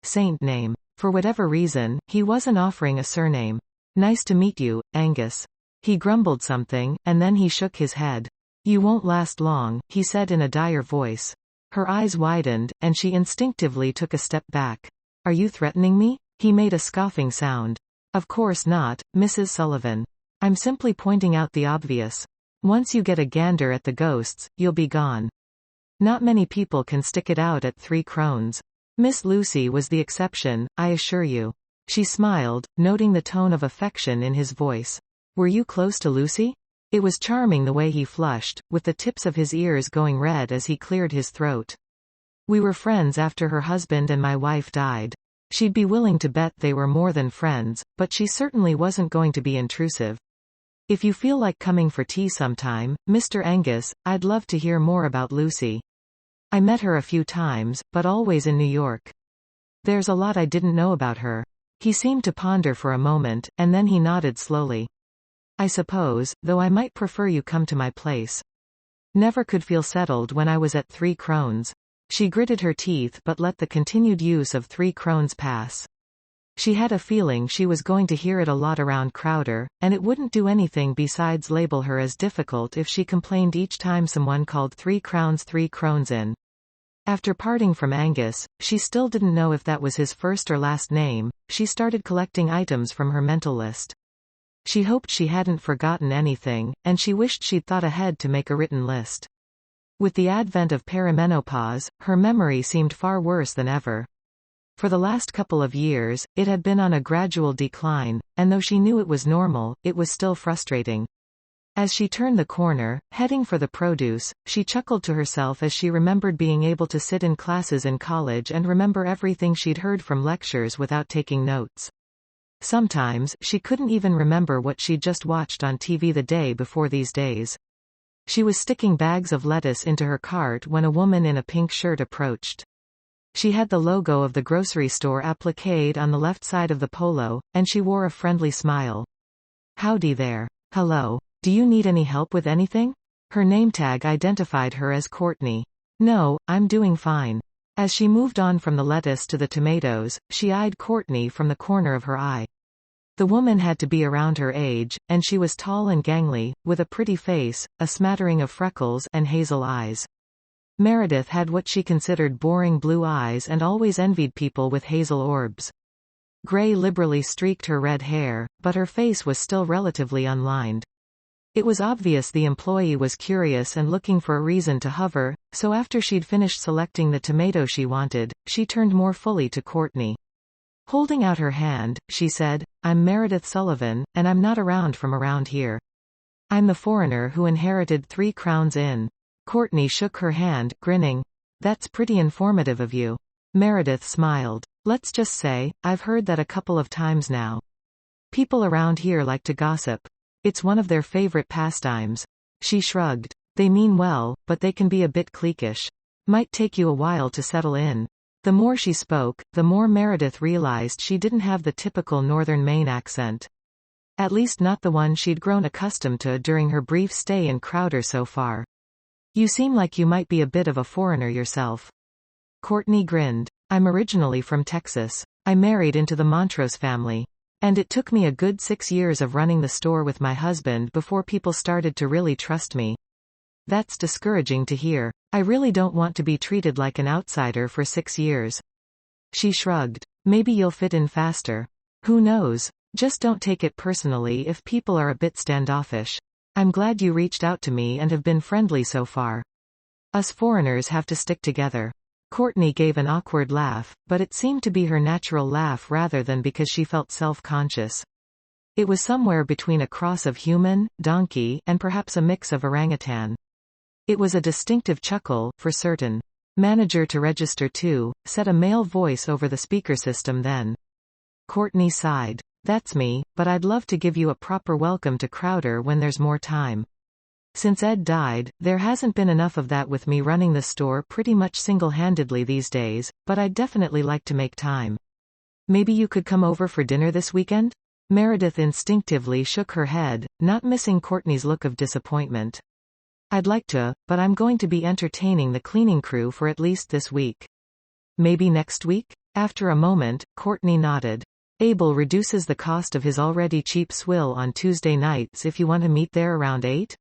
saint name. For whatever reason, he wasn't offering a surname. Nice to meet you, Angus. He grumbled something, and then he shook his head. You won't last long, he said in a dire voice. Her eyes widened, and she instinctively took a step back. Are you threatening me? He made a scoffing sound. Of course not, Mrs. Sullivan. I'm simply pointing out the obvious. Once you get a gander at the ghosts, you'll be gone. Not many people can stick it out at 3 Crones. Miss Lucy was the exception, I assure you. She smiled, noting the tone of affection in his voice. Were you close to Lucy? It was charming the way he flushed, with the tips of his ears going red as he cleared his throat. We were friends after her husband and my wife died. She'd be willing to bet they were more than friends, but she certainly wasn't going to be intrusive. If you feel like coming for tea sometime, Mr. Angus, I'd love to hear more about Lucy. I met her a few times, but always in New York. There's a lot I didn't know about her. He seemed to ponder for a moment, and then he nodded slowly. I suppose, though I might prefer you come to my place. Never could feel settled when I was at 3 Crones. She gritted her teeth but let the continued use of 3 Crones pass. She had a feeling she was going to hear it a lot around Crowder, and it wouldn't do anything besides label her as difficult if she complained each time someone called 3 Crones Inn. After parting from Angus, she still didn't know if that was his first or last name. She started collecting items from her mental list. She hoped she hadn't forgotten anything, and she wished she'd thought ahead to make a written list. With the advent of perimenopause, her memory seemed far worse than ever. For the last couple of years, it had been on a gradual decline, and though she knew it was normal, it was still frustrating. As she turned the corner, heading for the produce, she chuckled to herself as she remembered being able to sit in classes in college and remember everything she'd heard from lectures without taking notes. Sometimes, she couldn't even remember what she'd just watched on TV the day before these days. She was sticking bags of lettuce into her cart when a woman in a pink shirt approached. She had the logo of the grocery store appliqued on the left side of the polo, and she wore a friendly smile. Howdy there. Hello. Do you need any help with anything? Her name tag identified her as Courtney. No, I'm doing fine. As she moved on from the lettuce to the tomatoes, she eyed Courtney from the corner of her eye. The woman had to be around her age, and she was tall and gangly, with a pretty face, a smattering of freckles, and hazel eyes. Meredith had what she considered boring blue eyes and always envied people with hazel orbs. Gray liberally streaked her red hair, but her face was still relatively unlined. It was obvious the employee was curious and looking for a reason to hover, so after she'd finished selecting the tomato she wanted, she turned more fully to Courtney. Holding out her hand, she said, I'm Meredith Sullivan, and I'm not from around here. I'm the foreigner who inherited 3 Crones Inn. Courtney shook her hand, grinning. That's pretty informative of you. Meredith smiled. Let's just say, I've heard that a couple of times now. People around here like to gossip. It's one of their favorite pastimes. She shrugged. They mean well, but they can be a bit cliquish. Might take you a while to settle in. The more she spoke, the more Meredith realized she didn't have the typical northern Maine accent. At least not the one she'd grown accustomed to during her brief stay in Crowder so far. You seem like you might be a bit of a foreigner yourself. Courtney grinned. I'm originally from Texas. I married into the Montrose family. And it took me a good 6 years of running the store with my husband before people started to really trust me. That's discouraging to hear. I really don't want to be treated like an outsider for 6 years. She shrugged. Maybe you'll fit in faster. Who knows? Just don't take it personally if people are a bit standoffish. I'm glad you reached out to me and have been friendly so far. Us foreigners have to stick together. Courtney gave an awkward laugh, but it seemed to be her natural laugh rather than because she felt self-conscious. It was somewhere between a cross of human, donkey, and perhaps a mix of orangutan. It was a distinctive chuckle, for certain. "Manager to register too," said a male voice over the speaker system then. Courtney sighed. "That's me, but I'd love to give you a proper welcome to Crowder when there's more time. Since Ed died, there hasn't been enough of that with me running the store pretty much single-handedly these days, but I'd definitely like to make time. Maybe you could come over for dinner this weekend?" Meredith instinctively shook her head, not missing Courtney's look of disappointment. "I'd like to, but I'm going to be entertaining the cleaning crew for at least this week." "Maybe next week?" After a moment, Courtney nodded. "Abel reduces the cost of his already cheap swill on Tuesday nights if you want to meet there around 8?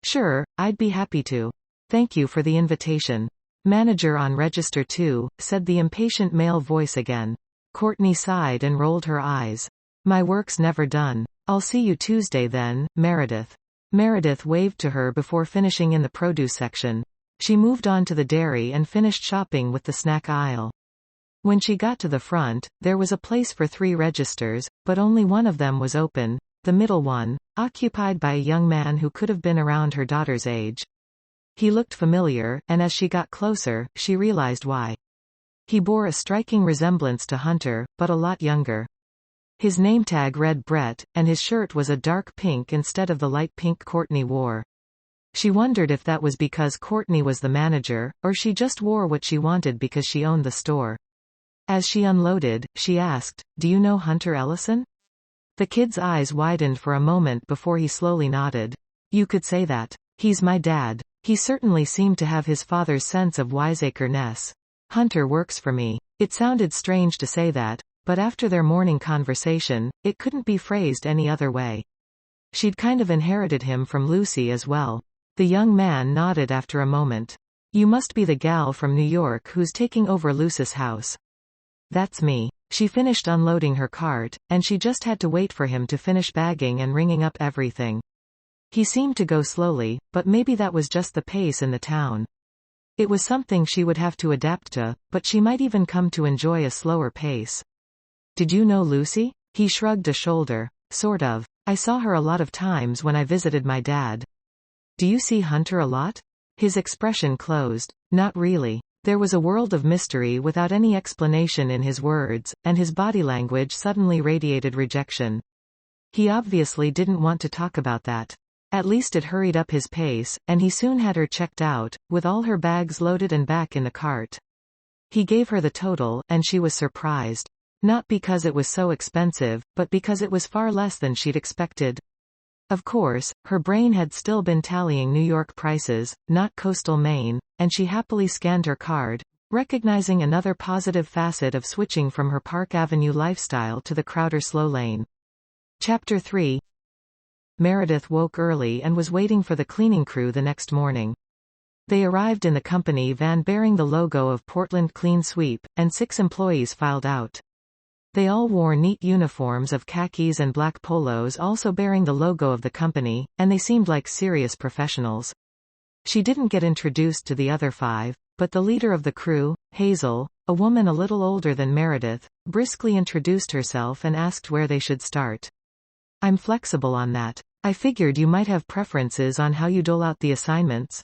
"Sure, I'd be happy to. Thank you for the invitation." "Manager on register too," said the impatient male voice again. Courtney sighed and rolled her eyes. "My work's never done. I'll see you Tuesday then, Meredith." Meredith waved to her before finishing in the produce section. She moved on to the dairy and finished shopping with the snack aisle. When she got to the front, there was a place for 3 registers, but only one of them was open, the middle one, occupied by a young man who could have been around her daughter's age. He looked familiar, and as she got closer, she realized why. He bore a striking resemblance to Hunter, but a lot younger. His name tag read Brett, and his shirt was a dark pink instead of the light pink Courtney wore. She wondered if that was because Courtney was the manager, or she just wore what she wanted because she owned the store. As she unloaded, she asked, "Do you know Hunter Ellison?" The kid's eyes widened for a moment before he slowly nodded. "You could say that. He's my dad." He certainly seemed to have his father's sense of wiseacre-ness. "Hunter works for me." It sounded strange to say that, but after their morning conversation, it couldn't be phrased any other way. She'd kind of inherited him from Lucy as well. The young man nodded after a moment. "You must be the gal from New York who's taking over Lucy's house." "That's me." She finished unloading her cart, and she just had to wait for him to finish bagging and ringing up everything. He seemed to go slowly, but maybe that was just the pace in the town. It was something she would have to adapt to, but she might even come to enjoy a slower pace. "Did you know Lucy?" He shrugged a shoulder. "Sort of. I saw her a lot of times when I visited my dad." "Do you see Hunter a lot?" His expression closed. "Not really." There was a world of mystery without any explanation in his words, and his body language suddenly radiated rejection. He obviously didn't want to talk about that. At least it hurried up his pace, and he soon had her checked out, with all her bags loaded and back in the cart. He gave her the total, and she was surprised. Not because it was so expensive, but because it was far less than she'd expected. Of course, her brain had still been tallying New York prices, not coastal Maine, and she happily scanned her card, recognizing another positive facet of switching from her Park Avenue lifestyle to the Crowder slow lane. Chapter 3. Meredith woke early and was waiting for the cleaning crew the next morning. They arrived in the company van bearing the logo of Portland Clean Sweep, and 6 employees filed out. They all wore neat uniforms of khakis and black polos also bearing the logo of the company, and they seemed like serious professionals. She didn't get introduced to the other 5, but the leader of the crew, Hazel, a woman a little older than Meredith, briskly introduced herself and asked where they should start. "I'm flexible on that. I figured you might have preferences on how you dole out the assignments."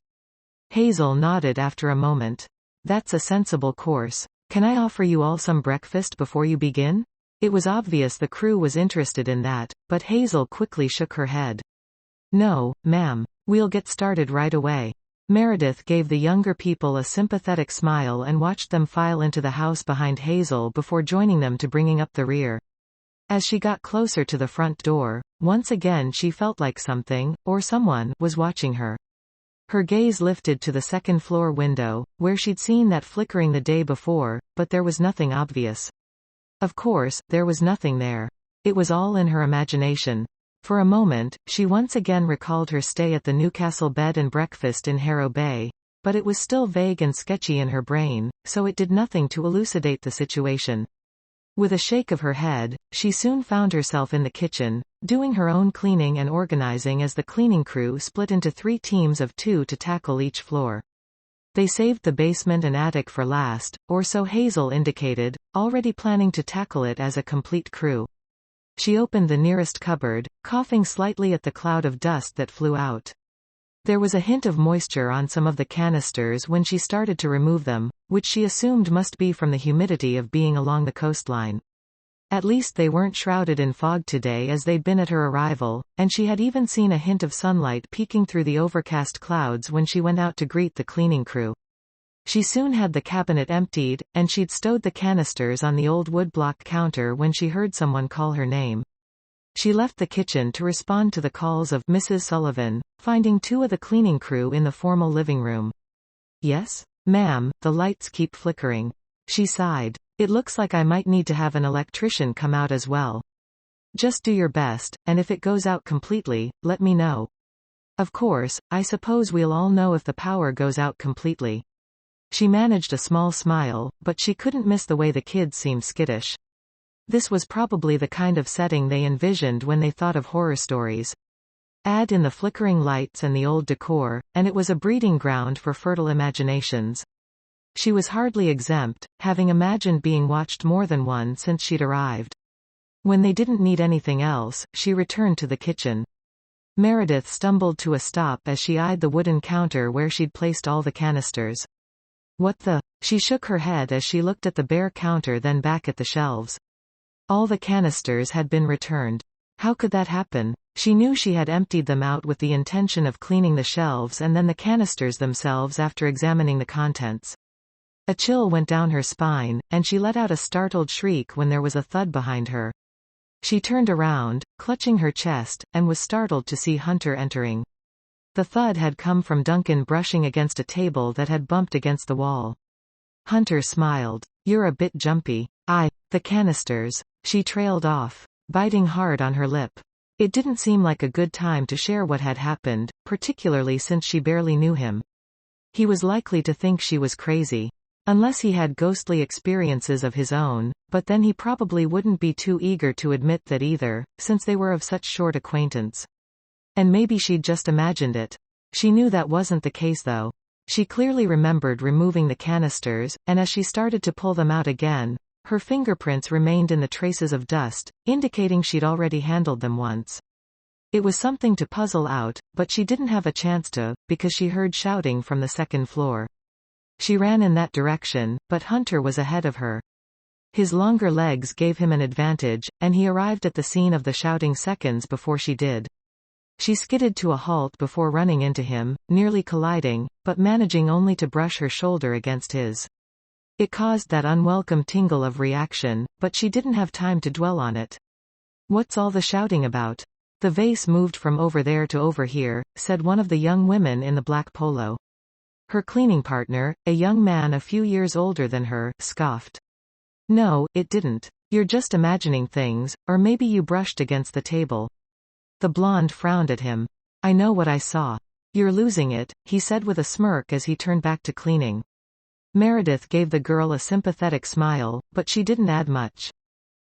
Hazel nodded after a moment. "That's a sensible course. Can I offer you all some breakfast before you begin?" It was obvious the crew was interested in that, but Hazel quickly shook her head. "No, ma'am. We'll get started right away." Meredith gave the younger people a sympathetic smile and watched them file into the house behind Hazel before joining them to bringing up the rear. As she got closer to the front door, once again she felt like something, or someone, was watching her. Her gaze lifted to the second-floor window, where she'd seen that flickering the day before, but there was nothing obvious. Of course, there was nothing there. It was all in her imagination. For a moment, she once again recalled her stay at the Newcastle Bed and Breakfast in Harrow Bay, but it was still vague and sketchy in her brain, so it did nothing to elucidate the situation. With a shake of her head, she soon found herself in the kitchen, doing her own cleaning and organizing as the cleaning crew split into 3 teams of 2 to tackle each floor. They saved the basement and attic for last, or so Hazel indicated, already planning to tackle it as a complete crew. She opened the nearest cupboard, coughing slightly at the cloud of dust that flew out. There was a hint of moisture on some of the canisters when she started to remove them, which she assumed must be from the humidity of being along the coastline. At least they weren't shrouded in fog today as they'd been at her arrival, and she had even seen a hint of sunlight peeking through the overcast clouds when she went out to greet the cleaning crew. She soon had the cabinet emptied, and she'd stowed the canisters on the old woodblock counter when she heard someone call her name. She left the kitchen to respond to the calls of Mrs. Sullivan, finding two of the cleaning crew in the formal living room. Yes? Ma'am, the lights keep flickering. She sighed. It looks like I might need to have an electrician come out as well. Just do your best, and if it goes out completely, let me know. Of course, I suppose we'll all know if the power goes out completely. She managed a small smile, but she couldn't miss the way the kids seemed skittish. This was probably the kind of setting they envisioned when they thought of horror stories. Add in the flickering lights and the old decor, and it was a breeding ground for fertile imaginations. She was hardly exempt, having imagined being watched more than once since she'd arrived. When they didn't need anything else, she returned to the kitchen. Meredith stumbled to a stop as she eyed the wooden counter where she'd placed all the canisters. What the? She shook her head as she looked at the bare counter, then back at the shelves. All the canisters had been returned. How could that happen? She knew she had emptied them out with the intention of cleaning the shelves and then the canisters themselves after examining the contents. A chill went down her spine, and she let out a startled shriek when there was a thud behind her. She turned around, clutching her chest, and was startled to see Hunter entering. The thud had come from Duncan brushing against a table that had bumped against the wall. Hunter smiled. You're a bit jumpy. The canisters. She trailed off, biting hard on her lip. It didn't seem like a good time to share what had happened, particularly since she barely knew him. He was likely to think she was crazy. Unless he had ghostly experiences of his own, but then he probably wouldn't be too eager to admit that either, since they were of such short acquaintance. And maybe she'd just imagined it. She knew that wasn't the case though. She clearly remembered removing the canisters, and as she started to pull them out again, her fingerprints remained in the traces of dust, indicating she'd already handled them once. It was something to puzzle out, but she didn't have a chance to, because she heard shouting from the second floor. She ran in that direction, but Hunter was ahead of her. His longer legs gave him an advantage, and he arrived at the scene of the shouting seconds before she did. She skidded to a halt before running into him, nearly colliding, but managing only to brush her shoulder against his. It caused that unwelcome tingle of reaction, but she didn't have time to dwell on it. What's all the shouting about? The vase moved from over there to over here, said one of the young women in the black polo. Her cleaning partner, a young man a few years older than her, scoffed. No, it didn't. You're just imagining things, or maybe you brushed against the table. The blonde frowned at him. I know what I saw. You're losing it, he said with a smirk as he turned back to cleaning. Meredith gave the girl a sympathetic smile, but she didn't add much.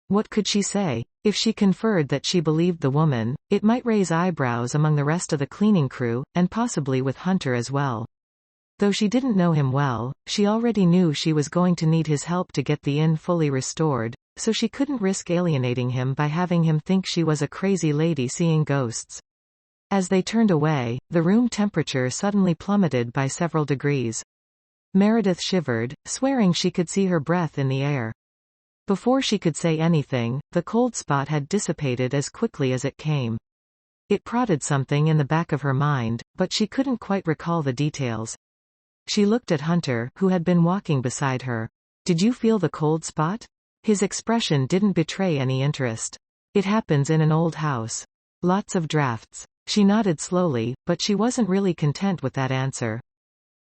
What could she say? If she conferred that she believed the woman, it might raise eyebrows among the rest of the cleaning crew, and possibly with Hunter as well. Though she didn't know him well, she already knew she was going to need his help to get the inn fully restored, so she couldn't risk alienating him by having him think she was a crazy lady seeing ghosts. As they turned away, the room temperature suddenly plummeted by several degrees. Meredith shivered, swearing she could see her breath in the air. Before she could say anything, the cold spot had dissipated as quickly as it came. It prodded something in the back of her mind, but she couldn't quite recall the details. She looked at Hunter, who had been walking beside her. Did you feel the cold spot? His expression didn't betray any interest. It happens in an old house. Lots of drafts. She nodded slowly, but she wasn't really content with that answer.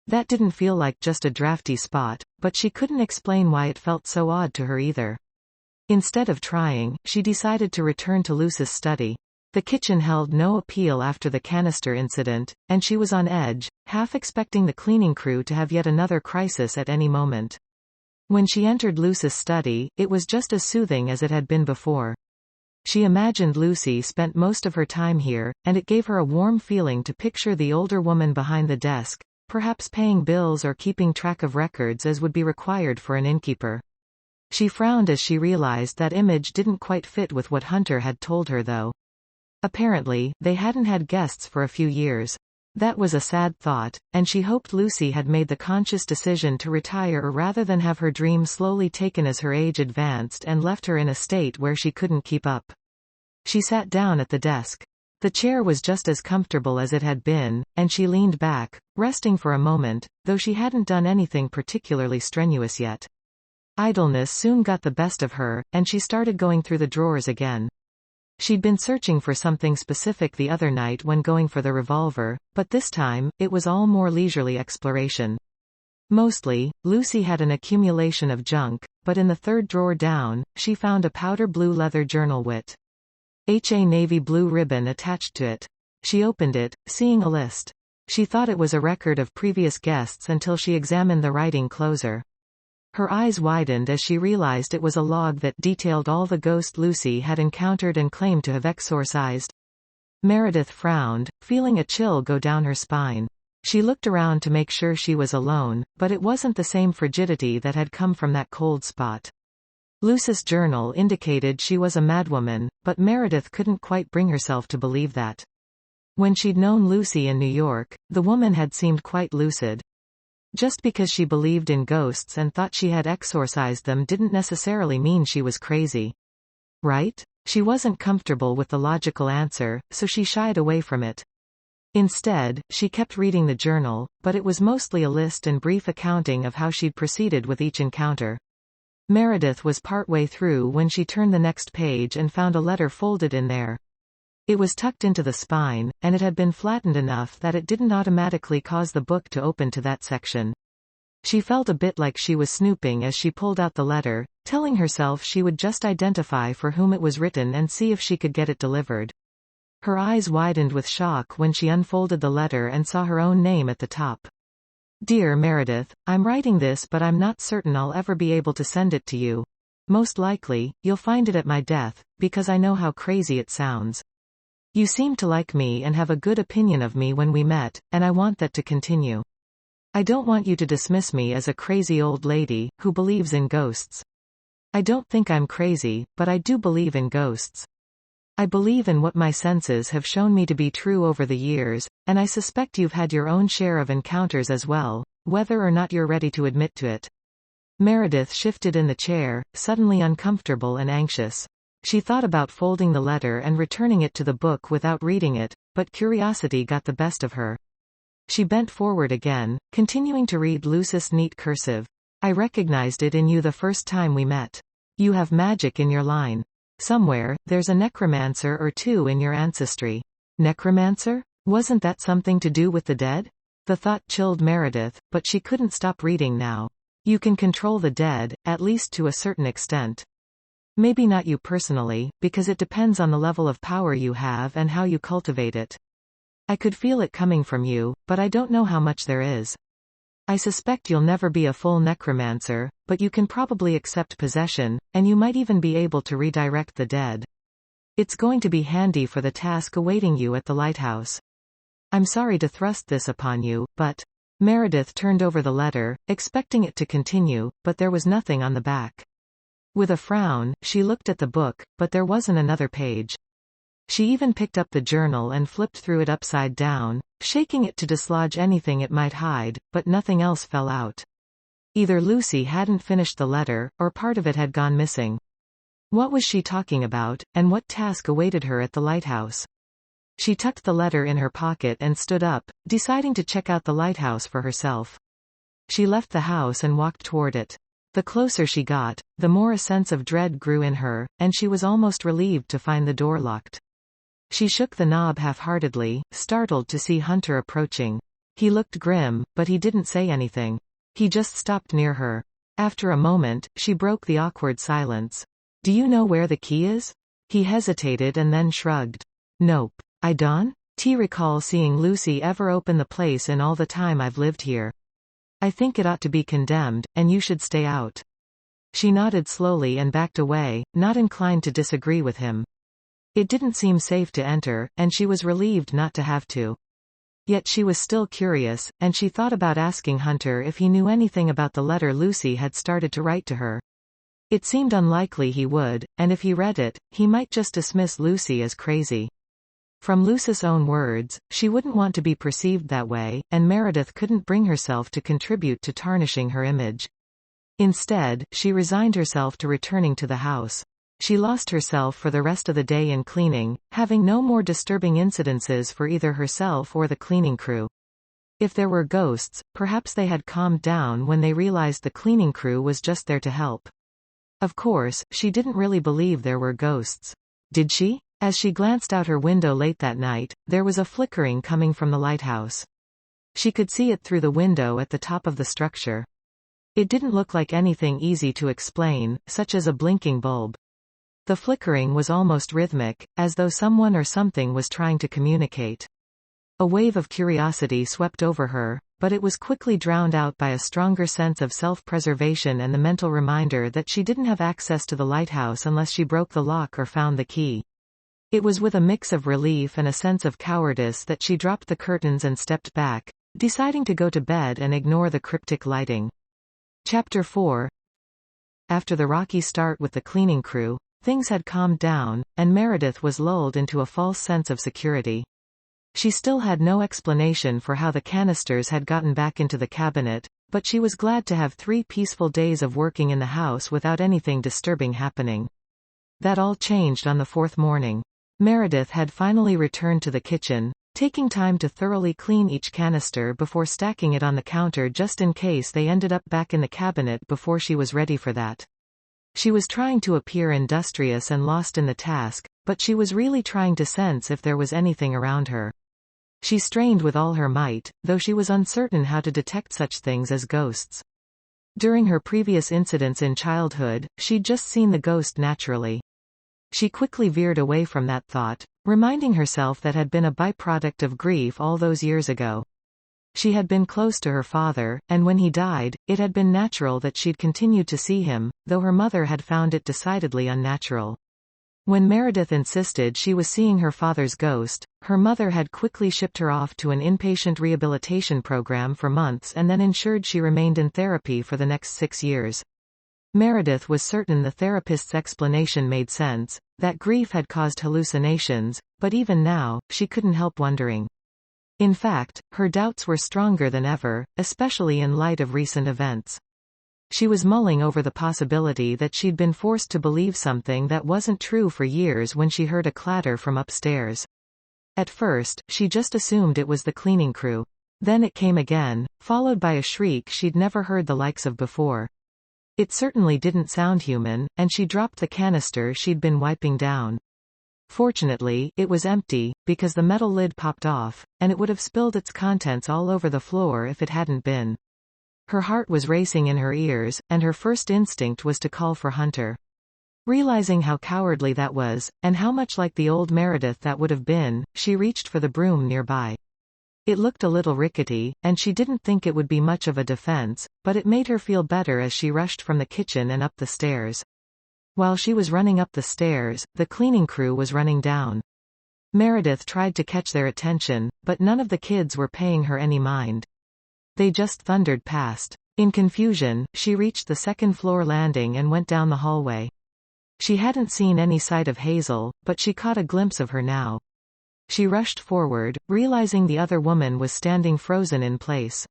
That didn't feel like just a drafty spot, but she couldn't explain why it felt so odd to her either. Instead of trying, she decided to return to Luce's study. The kitchen held no appeal after the canister incident, and she was on edge, half expecting the cleaning crew to have yet another crisis at any moment. When she entered Luce's study, it was just as soothing as it had been before. She imagined Lucy spent most of her time here, and it gave her a warm feeling to picture the older woman behind the desk, perhaps paying bills or keeping track of records as would be required for an innkeeper. She frowned as she realized that image didn't quite fit with what Hunter had told her though. Apparently, they hadn't had guests for a few years. That was a sad thought, and she hoped Lucy had made the conscious decision to retire rather than have her dream slowly taken as her age advanced and left her in a state where she couldn't keep up. She sat down at the desk. The chair was just as comfortable as it had been, and she leaned back, resting for a moment, though she hadn't done anything particularly strenuous yet. Idleness soon got the best of her, and she started going through the drawers again. She'd been searching for something specific the other night when going for the revolver, but this time, it was all more leisurely exploration. Mostly, Lucy had an accumulation of junk, but in the third drawer down, she found a powder blue leather journal with a navy blue ribbon attached to it. She opened it, seeing a list. She thought it was a record of previous guests until she examined the writing closer. Her eyes widened as she realized it was a log that detailed all the ghosts Lucy had encountered and claimed to have exorcised. Meredith frowned, feeling a chill go down her spine. She looked around to make sure she was alone, but it wasn't the same frigidity that had come from that cold spot. Lucy's journal indicated she was a madwoman, but Meredith couldn't quite bring herself to believe that. When she'd known Lucy in New York, the woman had seemed quite lucid. Just because she believed in ghosts and thought she had exorcised them didn't necessarily mean she was crazy. Right? She wasn't comfortable with the logical answer, so she shied away from it. Instead, she kept reading the journal, but it was mostly a list and brief accounting of how she'd proceeded with each encounter. Meredith was partway through when she turned the next page and found a letter folded in there. It was tucked into the spine, and it had been flattened enough that it didn't automatically cause the book to open to that section. She felt a bit like she was snooping as she pulled out the letter, telling herself she would just identify for whom it was written and see if she could get it delivered. Her eyes widened with shock when she unfolded the letter and saw her own name at the top. Dear Meredith, I'm writing this but I'm not certain I'll ever be able to send it to you. Most likely, you'll find it at my death, because I know how crazy it sounds. You seemed to like me and have a good opinion of me when we met, and I want that to continue. I don't want you to dismiss me as a crazy old lady, who believes in ghosts. I don't think I'm crazy, but I do believe in ghosts. I believe in what my senses have shown me to be true over the years, and I suspect you've had your own share of encounters as well, whether or not you're ready to admit to it. Meredith shifted in the chair, suddenly uncomfortable and anxious. She thought about folding the letter and returning it to the book without reading it, but curiosity got the best of her. She bent forward again, continuing to read Lucy's neat cursive. I recognized it in you the first time we met. You have magic in your line. Somewhere, there's a necromancer or two in your ancestry. Necromancer? Wasn't that something to do with the dead? The thought chilled Meredith, but she couldn't stop reading now. You can control the dead, at least to a certain extent. Maybe not you personally, because it depends on the level of power you have and how you cultivate it. I could feel it coming from you, but I don't know how much there is. I suspect you'll never be a full necromancer, but you can probably accept possession, and you might even be able to redirect the dead. It's going to be handy for the task awaiting you at the lighthouse. I'm sorry to thrust this upon you, but... Meredith turned over the letter, expecting it to continue, but there was nothing on the back. With a frown, she looked at the book, but there wasn't another page. She even picked up the journal and flipped through it upside down, shaking it to dislodge anything it might hide, but nothing else fell out. Either Lucy hadn't finished the letter, or part of it had gone missing. What was she talking about, and what task awaited her at the lighthouse? She tucked the letter in her pocket and stood up, deciding to check out the lighthouse for herself. She left the house and walked toward it. The closer she got, the more a sense of dread grew in her, and she was almost relieved to find the door locked. She shook the knob half-heartedly, startled to see Hunter approaching. He looked grim, but he didn't say anything. He just stopped near her. After a moment, she broke the awkward silence. Do you know where the key is? He hesitated and then shrugged. Nope. I don't recall seeing Lucy ever open the place in all the time I've lived here. I think it ought to be condemned, and you should stay out. She nodded slowly and backed away, not inclined to disagree with him. It didn't seem safe to enter, and she was relieved not to have to. Yet she was still curious, and she thought about asking Hunter if he knew anything about the letter Lucy had started to write to her. It seemed unlikely he would, and if he read it, he might just dismiss Lucy as crazy. From Lucy's own words, she wouldn't want to be perceived that way, and Meredith couldn't bring herself to contribute to tarnishing her image. Instead, she resigned herself to returning to the house. She lost herself for the rest of the day in cleaning, having no more disturbing incidences for either herself or the cleaning crew. If there were ghosts, perhaps they had calmed down when they realized the cleaning crew was just there to help. Of course, she didn't really believe there were ghosts. Did she? As she glanced out her window late that night, there was a flickering coming from the lighthouse. She could see it through the window at the top of the structure. It didn't look like anything easy to explain, such as a blinking bulb. The flickering was almost rhythmic, as though someone or something was trying to communicate. A wave of curiosity swept over her, but it was quickly drowned out by a stronger sense of self-preservation and the mental reminder that she didn't have access to the lighthouse unless she broke the lock or found the key. It was with a mix of relief and a sense of cowardice that she dropped the curtains and stepped back, deciding to go to bed and ignore the cryptic lighting. Chapter 4. After the rocky start with the cleaning crew, things had calmed down, and Meredith was lulled into a false sense of security. She still had no explanation for how the canisters had gotten back into the cabinet, but she was glad to have 3 peaceful days of working in the house without anything disturbing happening. That all changed on the 4th morning. Meredith had finally returned to the kitchen, taking time to thoroughly clean each canister before stacking it on the counter just in case they ended up back in the cabinet before she was ready for that. She was trying to appear industrious and lost in the task, but she was really trying to sense if there was anything around her. She strained with all her might, though she was uncertain how to detect such things as ghosts. During her previous incidents in childhood, she'd just seen the ghost naturally. She quickly veered away from that thought, reminding herself that had been a byproduct of grief all those years ago. She had been close to her father, and when he died, it had been natural that she'd continued to see him, though her mother had found it decidedly unnatural. When Meredith insisted she was seeing her father's ghost, her mother had quickly shipped her off to an inpatient rehabilitation program for months and then ensured she remained in therapy for the next 6 years. Meredith was certain the therapist's explanation made sense, that grief had caused hallucinations, but even now, she couldn't help wondering. In fact, her doubts were stronger than ever, especially in light of recent events. She was mulling over the possibility that she'd been forced to believe something that wasn't true for years when she heard a clatter from upstairs. At first, she just assumed it was the cleaning crew. Then it came again, followed by a shriek she'd never heard the likes of before. It certainly didn't sound human, and she dropped the canister she'd been wiping down. Fortunately, it was empty, because the metal lid popped off, and it would have spilled its contents all over the floor if it hadn't been. Her heart was racing in her ears, and her first instinct was to call for Hunter. Realizing how cowardly that was, and how much like the old Meredith that would have been, she reached for the broom nearby. It looked a little rickety, and she didn't think it would be much of a defense, but it made her feel better as she rushed from the kitchen and up the stairs. While she was running up the stairs, the cleaning crew was running down. Meredith tried to catch their attention, but none of the kids were paying her any mind. They just thundered past. In confusion, she reached the 2nd-floor landing and went down the hallway. She hadn't seen any sight of Hazel, but she caught a glimpse of her now. She rushed forward, realizing the other woman was standing frozen in place.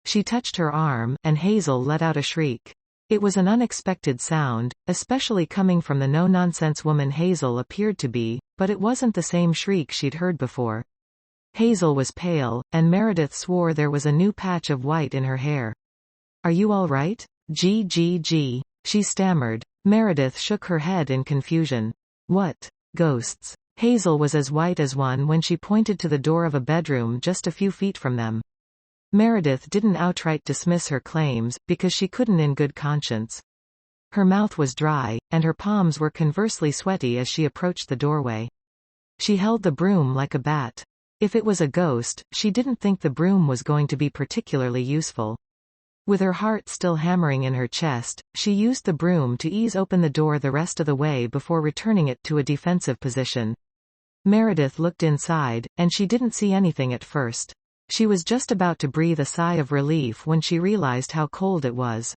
She touched her arm, and Hazel let out a shriek. It was an unexpected sound, especially coming from the no-nonsense woman Hazel appeared to be, but it wasn't the same shriek she'd heard before. Hazel was pale, and Meredith swore there was a new patch of white in her hair. "Are you all right?" Gee, she stammered. Meredith shook her head in confusion. "What? Ghosts?" Hazel was as white as one when she pointed to the door of a bedroom just a few feet from them. Meredith didn't outright dismiss her claims, because she couldn't in good conscience. Her mouth was dry, and her palms were conversely sweaty as she approached the doorway. She held the broom like a bat. If it was a ghost, she didn't think the broom was going to be particularly useful. With her heart still hammering in her chest, she used the broom to ease open the door the rest of the way before returning it to a defensive position. Meredith looked inside, and she didn't see anything at first. She was just about to breathe a sigh of relief when she realized how cold it was.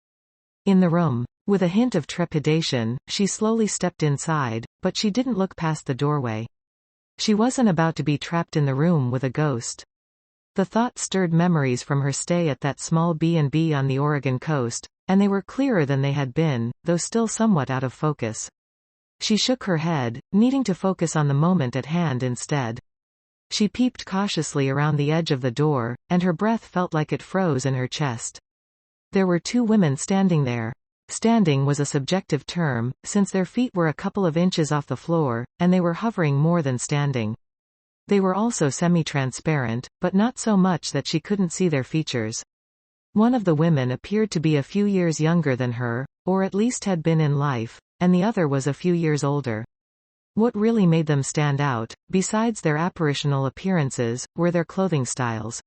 In the room. With a hint of trepidation, she slowly stepped inside, but she didn't look past the doorway. She wasn't about to be trapped in the room with a ghost. The thought stirred memories from her stay at that small B&B on the Oregon coast, and they were clearer than they had been, though still somewhat out of focus. She shook her head, needing to focus on the moment at hand instead. She peeped cautiously around the edge of the door, and her breath felt like it froze in her chest. There were two women standing there. Standing was a subjective term, since their feet were a couple of inches off the floor, and they were hovering more than standing. They were also semi-transparent, but not so much that she couldn't see their features. One of the women appeared to be a few years younger than her, or at least had been in life, and the other was a few years older. What really made them stand out, besides their apparitional appearances, were their clothing styles.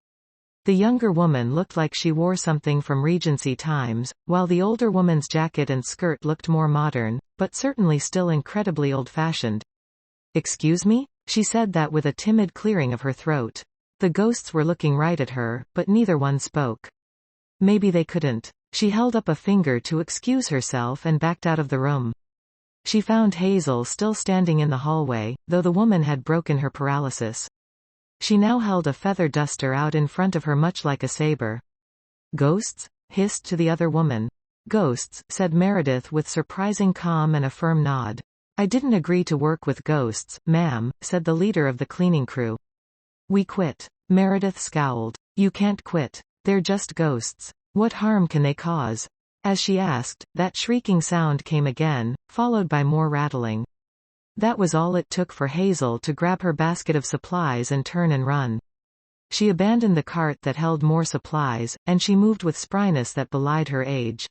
The younger woman looked like she wore something from Regency times, while the older woman's jacket and skirt looked more modern, but certainly still incredibly old-fashioned. "Excuse me?" She said that with a timid clearing of her throat. The ghosts were looking right at her, but neither one spoke. Maybe they couldn't. She held up a finger to excuse herself and backed out of the room. She found Hazel still standing in the hallway, though the woman had broken her paralysis. She now held a feather duster out in front of her much like a saber. "Ghosts?" hissed to the other woman. "Ghosts," said Meredith with surprising calm and a firm nod. "I didn't agree to work with ghosts, ma'am," said the leader of the cleaning crew. "We quit." Meredith scowled. "You can't quit. They're just ghosts. What harm can they cause?" As she asked, that shrieking sound came again, followed by more rattling. That was all it took for Hazel to grab her basket of supplies and turn and run. She abandoned the cart that held more supplies, and she moved with spryness that belied her age.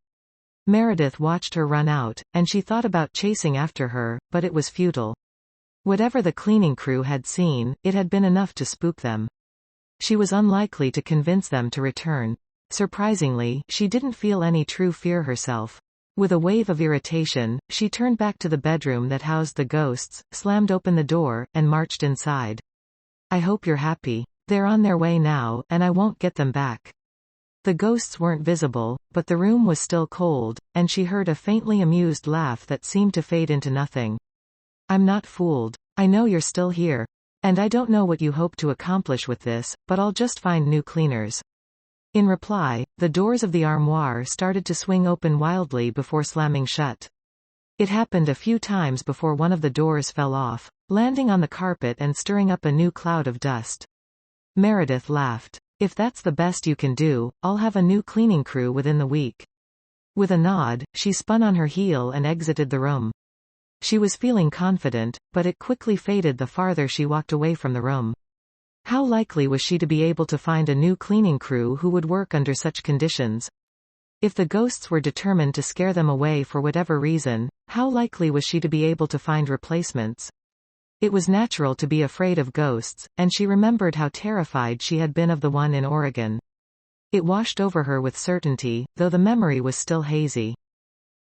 Meredith watched her run out, and she thought about chasing after her, but it was futile. Whatever the cleaning crew had seen, it had been enough to spook them. She was unlikely to convince them to return. Surprisingly, she didn't feel any true fear herself. With a wave of irritation, she turned back to the bedroom that housed the ghosts, slammed open the door, and marched inside. "I hope you're happy. They're on their way now, and I won't get them back." The ghosts weren't visible, but the room was still cold, and she heard a faintly amused laugh that seemed to fade into nothing. "I'm not fooled. I know you're still here. And I don't know what you hope to accomplish with this, but I'll just find new cleaners." In reply, the doors of the armoire started to swing open wildly before slamming shut. It happened a few times before one of the doors fell off, landing on the carpet and stirring up a new cloud of dust. Meredith laughed. "If that's the best you can do, I'll have a new cleaning crew within the week." With a nod, she spun on her heel and exited the room. She was feeling confident, but it quickly faded the farther she walked away from the room. How likely was she to be able to find a new cleaning crew who would work under such conditions? If the ghosts were determined to scare them away for whatever reason, how likely was she to be able to find replacements? It was natural to be afraid of ghosts, and she remembered how terrified she had been of the one in Oregon. It washed over her with certainty, though the memory was still hazy.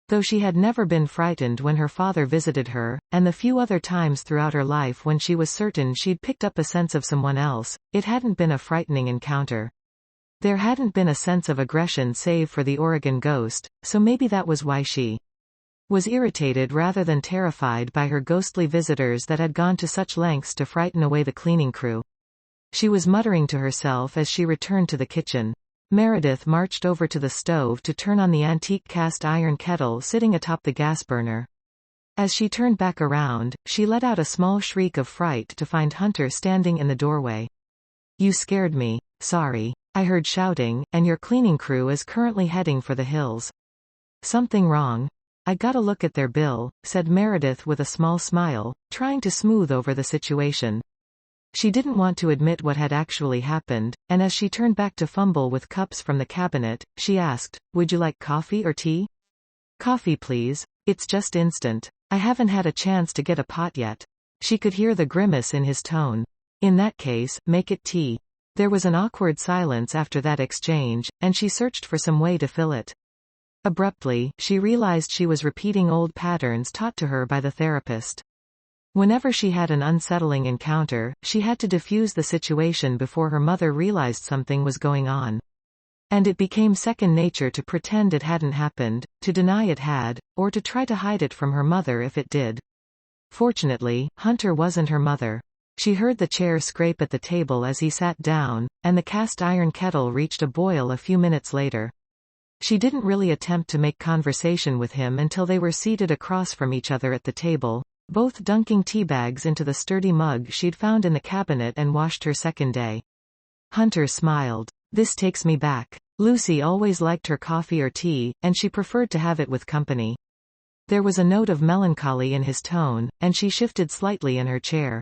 Though she had never been frightened when her father visited her, and the few other times throughout her life when she was certain she'd picked up a sense of someone else, it hadn't been a frightening encounter. There hadn't been a sense of aggression save for the Oregon ghost, so maybe that was why she was irritated rather than terrified by her ghostly visitors that had gone to such lengths to frighten away the cleaning crew. She was muttering to herself as she returned to the kitchen. Meredith marched over to the stove to turn on the antique cast iron kettle sitting atop the gas burner. As she turned back around, she let out a small shriek of fright to find Hunter standing in the doorway. "You scared me. Sorry. I heard shouting, and your cleaning crew is currently heading for the hills." "Something wrong?" "I got a look at their bill," said Meredith with a small smile, trying to smooth over the situation. She didn't want to admit what had actually happened, and as she turned back to fumble with cups from the cabinet, she asked, "Would you like coffee or tea?" "Coffee please. It's just instant. I haven't had a chance to get a pot yet." She could hear the grimace in his tone. "In that case, make it tea." There was an awkward silence after that exchange, and she searched for some way to fill it. Abruptly, she realized she was repeating old patterns taught to her by the therapist. Whenever she had an unsettling encounter, she had to defuse the situation before her mother realized something was going on. And it became second nature to pretend it hadn't happened, to deny it had, or to try to hide it from her mother if it did. Fortunately, Hunter wasn't her mother. She heard the chair scrape at the table as he sat down, and the cast-iron kettle reached a boil a few minutes later. She didn't really attempt to make conversation with him until they were seated across from each other at the table, both dunking teabags into the sturdy mug she'd found in the cabinet and washed her second day. Hunter smiled. "This takes me back. Lucy always liked her coffee or tea, and she preferred to have it with company." There was a note of melancholy in his tone, and she shifted slightly in her chair.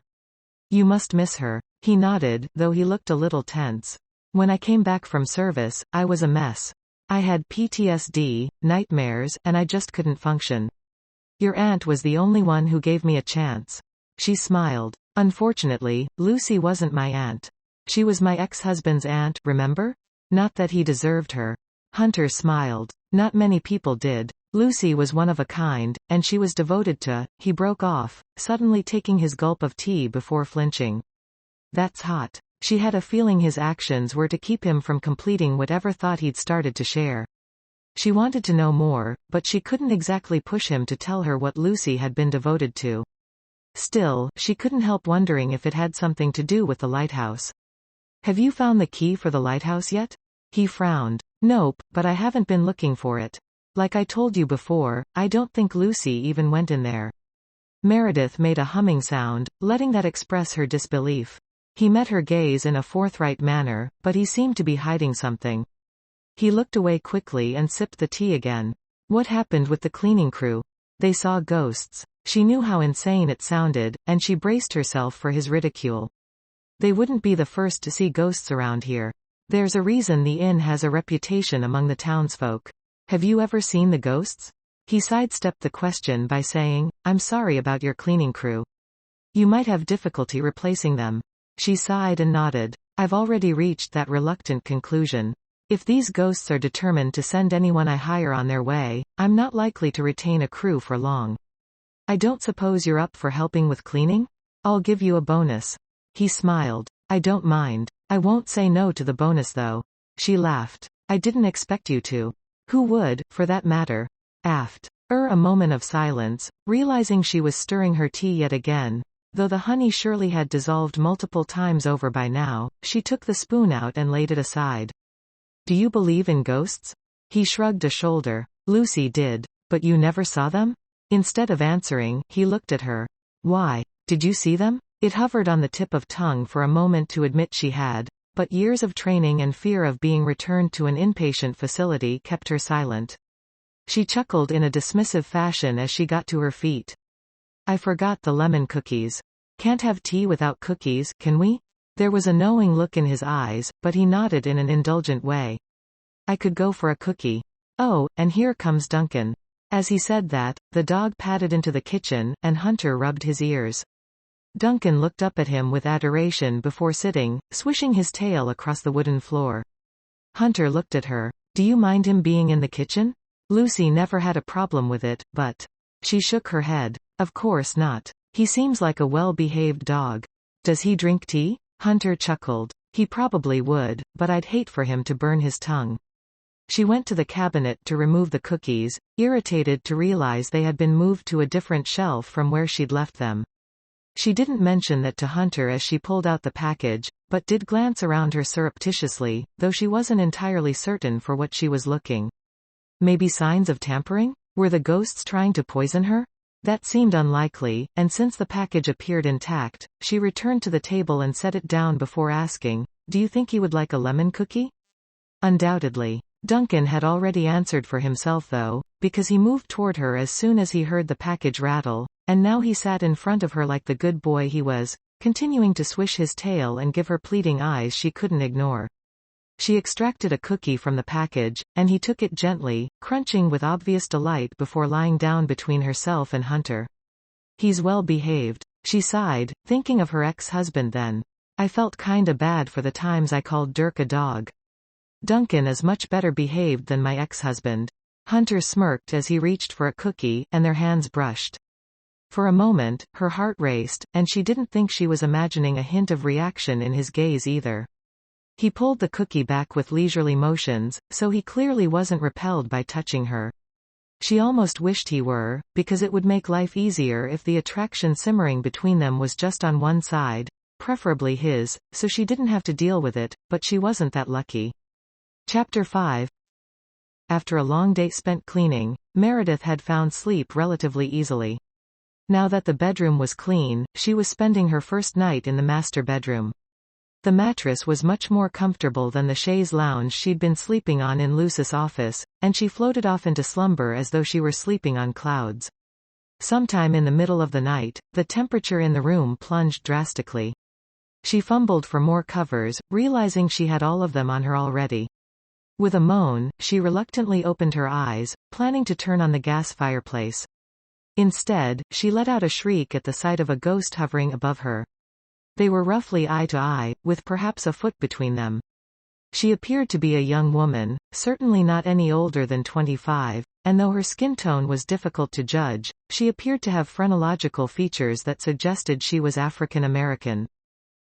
"You must miss her." He nodded, though he looked a little tense. "When I came back from service, I was a mess. I had PTSD, nightmares, and I just couldn't function. Your aunt was the only one who gave me a chance." She smiled. "Unfortunately, Lucy wasn't my aunt. She was my ex-husband's aunt, remember? Not that he deserved her." Hunter smiled. "Not many people did. Lucy was one of a kind, and she was devoted to—" He broke off, suddenly taking his gulp of tea before flinching. "That's hot." She had a feeling his actions were to keep him from completing whatever thought he'd started to share. She wanted to know more, but she couldn't exactly push him to tell her what Lucy had been devoted to. Still, she couldn't help wondering if it had something to do with the lighthouse. "Have you found the key for the lighthouse yet?" He frowned. "Nope, but I haven't been looking for it. Like I told you before, I don't think Lucy even went in there." Meredith made a humming sound, letting that express her disbelief. He met her gaze in a forthright manner, but he seemed to be hiding something. He looked away quickly and sipped the tea again. "What happened with the cleaning crew?" "They saw ghosts." She knew how insane it sounded, and she braced herself for his ridicule. "They wouldn't be the first to see ghosts around here. There's a reason the inn has a reputation among the townsfolk. Have you ever seen the ghosts?" He sidestepped the question by saying, "I'm sorry about your cleaning crew. You might have difficulty replacing them." She sighed and nodded. "I've already reached that reluctant conclusion. If these ghosts are determined to send anyone I hire on their way, I'm not likely to retain a crew for long. I don't suppose you're up for helping with cleaning? I'll give you a bonus." He smiled. "I don't mind. I won't say no to the bonus though." She laughed. "I didn't expect you to. Who would, for that matter?" A moment of silence, realizing she was stirring her tea yet again. Though the honey surely had dissolved multiple times over by now, she took the spoon out and laid it aside. "Do you believe in ghosts?" He shrugged a shoulder. "Lucy did. But you never saw them?" Instead of answering, he looked at her. "Why? Did you see them?" It hovered on the tip of tongue for a moment to admit she had, but years of training and fear of being returned to an inpatient facility kept her silent. She chuckled in a dismissive fashion as she got to her feet. "I forgot the lemon cookies. Can't have tea without cookies, can we?" There was a knowing look in his eyes, but he nodded in an indulgent way. "I could go for a cookie. Oh, and here comes Duncan." As he said that, the dog padded into the kitchen, and Hunter rubbed his ears. Duncan looked up at him with adoration before sitting, swishing his tail across the wooden floor. Hunter looked at her. "Do you mind him being in the kitchen?" Lucy never had a problem with it, but... She shook her head. "Of course not. He seems like a well-behaved dog." "Does he drink tea?" Hunter chuckled. "He probably would, but I'd hate for him to burn his tongue." She went to the cabinet to remove the cookies, irritated to realize they had been moved to a different shelf from where she'd left them. She didn't mention that to Hunter as she pulled out the package, but did glance around her surreptitiously, though she wasn't entirely certain for what she was looking. Maybe signs of tampering? Were the ghosts trying to poison her? That seemed unlikely, and since the package appeared intact, she returned to the table and set it down before asking, "Do you think you would like a lemon cookie?" "Undoubtedly." Duncan had already answered for himself though, because he moved toward her as soon as he heard the package rattle, and now he sat in front of her like the good boy he was, continuing to swish his tail and give her pleading eyes she couldn't ignore. She extracted a cookie from the package, and he took it gently, crunching with obvious delight before lying down between herself and Hunter. "He's well behaved." She sighed, thinking of her ex-husband then. "I felt kinda bad for the times I called Dirk a dog. Duncan is much better behaved than my ex-husband." Hunter smirked as he reached for a cookie, and their hands brushed. For a moment, her heart raced, and she didn't think she was imagining a hint of reaction in his gaze either. He pulled the cookie back with leisurely motions, so he clearly wasn't repelled by touching her. She almost wished he were, because it would make life easier if the attraction simmering between them was just on one side, preferably his, so she didn't have to deal with it, but she wasn't that lucky. Chapter 5. After a long day spent cleaning, Meredith had found sleep relatively easily. Now that the bedroom was clean, she was spending her first night in the master bedroom. The mattress was much more comfortable than the chaise lounge she'd been sleeping on in Lucy's office, and she floated off into slumber as though she were sleeping on clouds. Sometime in the middle of the night, the temperature in the room plunged drastically. She fumbled for more covers, realizing she had all of them on her already. With a moan, she reluctantly opened her eyes, planning to turn on the gas fireplace. Instead, she let out a shriek at the sight of a ghost hovering above her. They were roughly eye to eye, with perhaps a foot between them. She appeared to be a young woman, certainly not any older than 25, and though her skin tone was difficult to judge, she appeared to have phrenological features that suggested she was African American.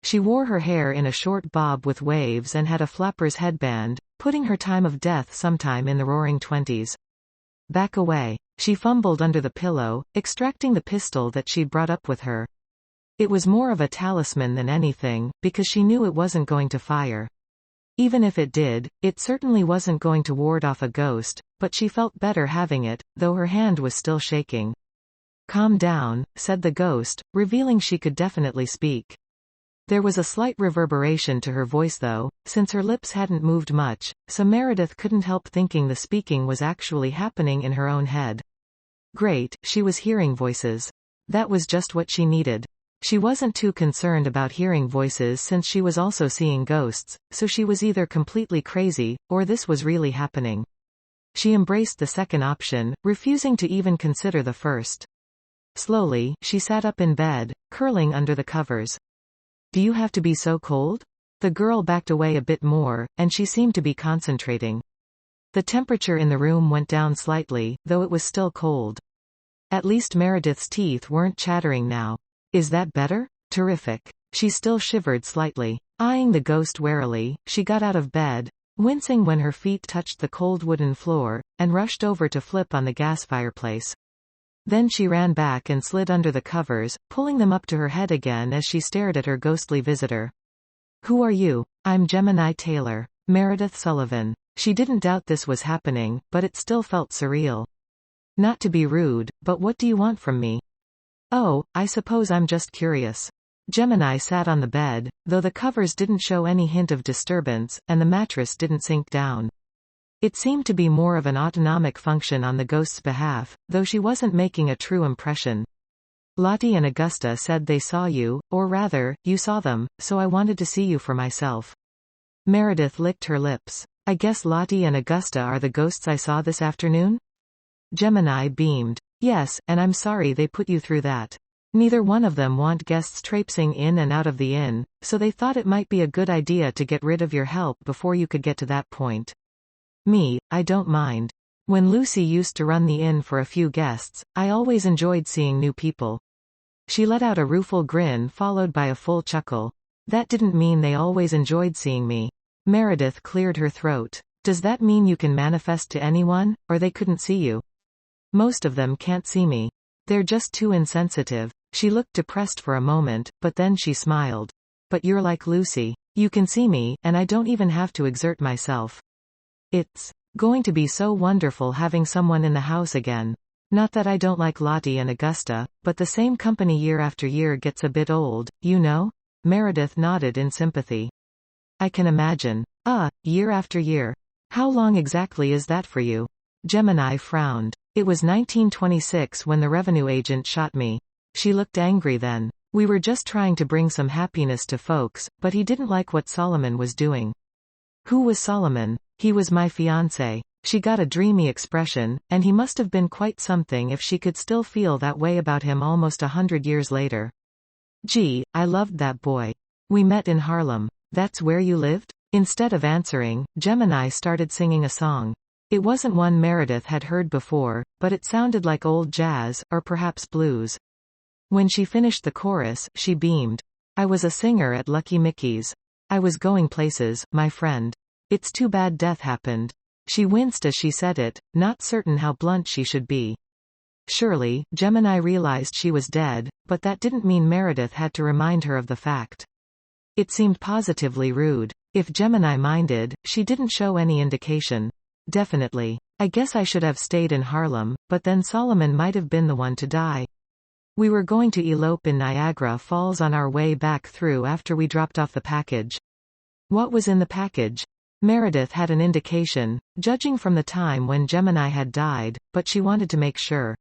She wore her hair in a short bob with waves and had a flapper's headband, putting her time of death sometime in the roaring 20s. Back away. She fumbled under the pillow, extracting the pistol that she'd brought up with her. It was more of a talisman than anything, because she knew it wasn't going to fire. Even if it did, it certainly wasn't going to ward off a ghost, but she felt better having it, though her hand was still shaking. "Calm down," said the ghost, revealing she could definitely speak. There was a slight reverberation to her voice though, since her lips hadn't moved much, so Meredith couldn't help thinking the speaking was actually happening in her own head. Great, she was hearing voices. That was just what she needed. She wasn't too concerned about hearing voices since she was also seeing ghosts, so she was either completely crazy, or this was really happening. She embraced the second option, refusing to even consider the first. Slowly, she sat up in bed, curling under the covers. "Do you have to be so cold?" The girl backed away a bit more, and she seemed to be concentrating. The temperature in the room went down slightly, though it was still cold. At least Meredith's teeth weren't chattering now. "Is that better?" "Terrific." She still shivered slightly. Eyeing the ghost warily, she got out of bed, wincing when her feet touched the cold wooden floor, and rushed over to flip on the gas fireplace. Then she ran back and slid under the covers, pulling them up to her head again as she stared at her ghostly visitor. "Who are you?" "I'm Gemini Taylor. Meredith Sullivan." She didn't doubt this was happening, but it still felt surreal. "Not to be rude, but what do you want from me?" "Oh, I suppose I'm just curious." Gemini sat on the bed, though the covers didn't show any hint of disturbance, and the mattress didn't sink down. It seemed to be more of an autonomic function on the ghost's behalf, though she wasn't making a true impression. "Lottie and Augusta said they saw you, or rather, you saw them, so I wanted to see you for myself." Meredith licked her lips. "I guess Lottie and Augusta are the ghosts I saw this afternoon?" Gemini beamed. "Yes, and I'm sorry they put you through that. Neither one of them want guests traipsing in and out of the inn, so they thought it might be a good idea to get rid of your help before you could get to that point. Me, I don't mind. When Lucy used to run the inn for a few guests, I always enjoyed seeing new people." She let out a rueful grin followed by a full chuckle. "That didn't mean they always enjoyed seeing me." Meredith cleared her throat. "Does that mean you can manifest to anyone, or they couldn't see you?" "Most of them can't see me. They're just too insensitive." She looked depressed for a moment, but then she smiled. "But you're like Lucy. You can see me, and I don't even have to exert myself. It's going to be so wonderful having someone in the house again. Not that I don't like Lottie and Augusta, but the same company year after year gets a bit old, you know?" Meredith nodded in sympathy. "I can imagine. Year after year. How long exactly is that for you?" Gemini frowned. "It was 1926 when the revenue agent shot me." She looked angry then. "We were just trying to bring some happiness to folks, but he didn't like what Solomon was doing." "Who was Solomon?" "He was my fiancé." She got a dreamy expression, and he must have been quite something if she could still feel that way about him almost 100 years later. "Gee, I loved that boy. We met in Harlem." "That's where you lived?" Instead of answering, Gemini started singing a song. It wasn't one Meredith had heard before, but it sounded like old jazz, or perhaps blues. When she finished the chorus, she beamed. I was a singer at Lucky Mickey's. I was going places, my friend. It's too bad death happened. She winced as she said it, not certain how blunt she should be. Surely, Gemini realized she was dead, but that didn't mean Meredith had to remind her of the fact. It seemed positively rude. If Gemini minded, she didn't show any indication. Definitely. I guess I should have stayed in Harlem, but then Solomon might have been the one to die. We were going to elope in Niagara Falls on our way back through after we dropped off the package. What was in the package? Meredith had an indication, judging from the time when Gemini had died, but she wanted to make sure.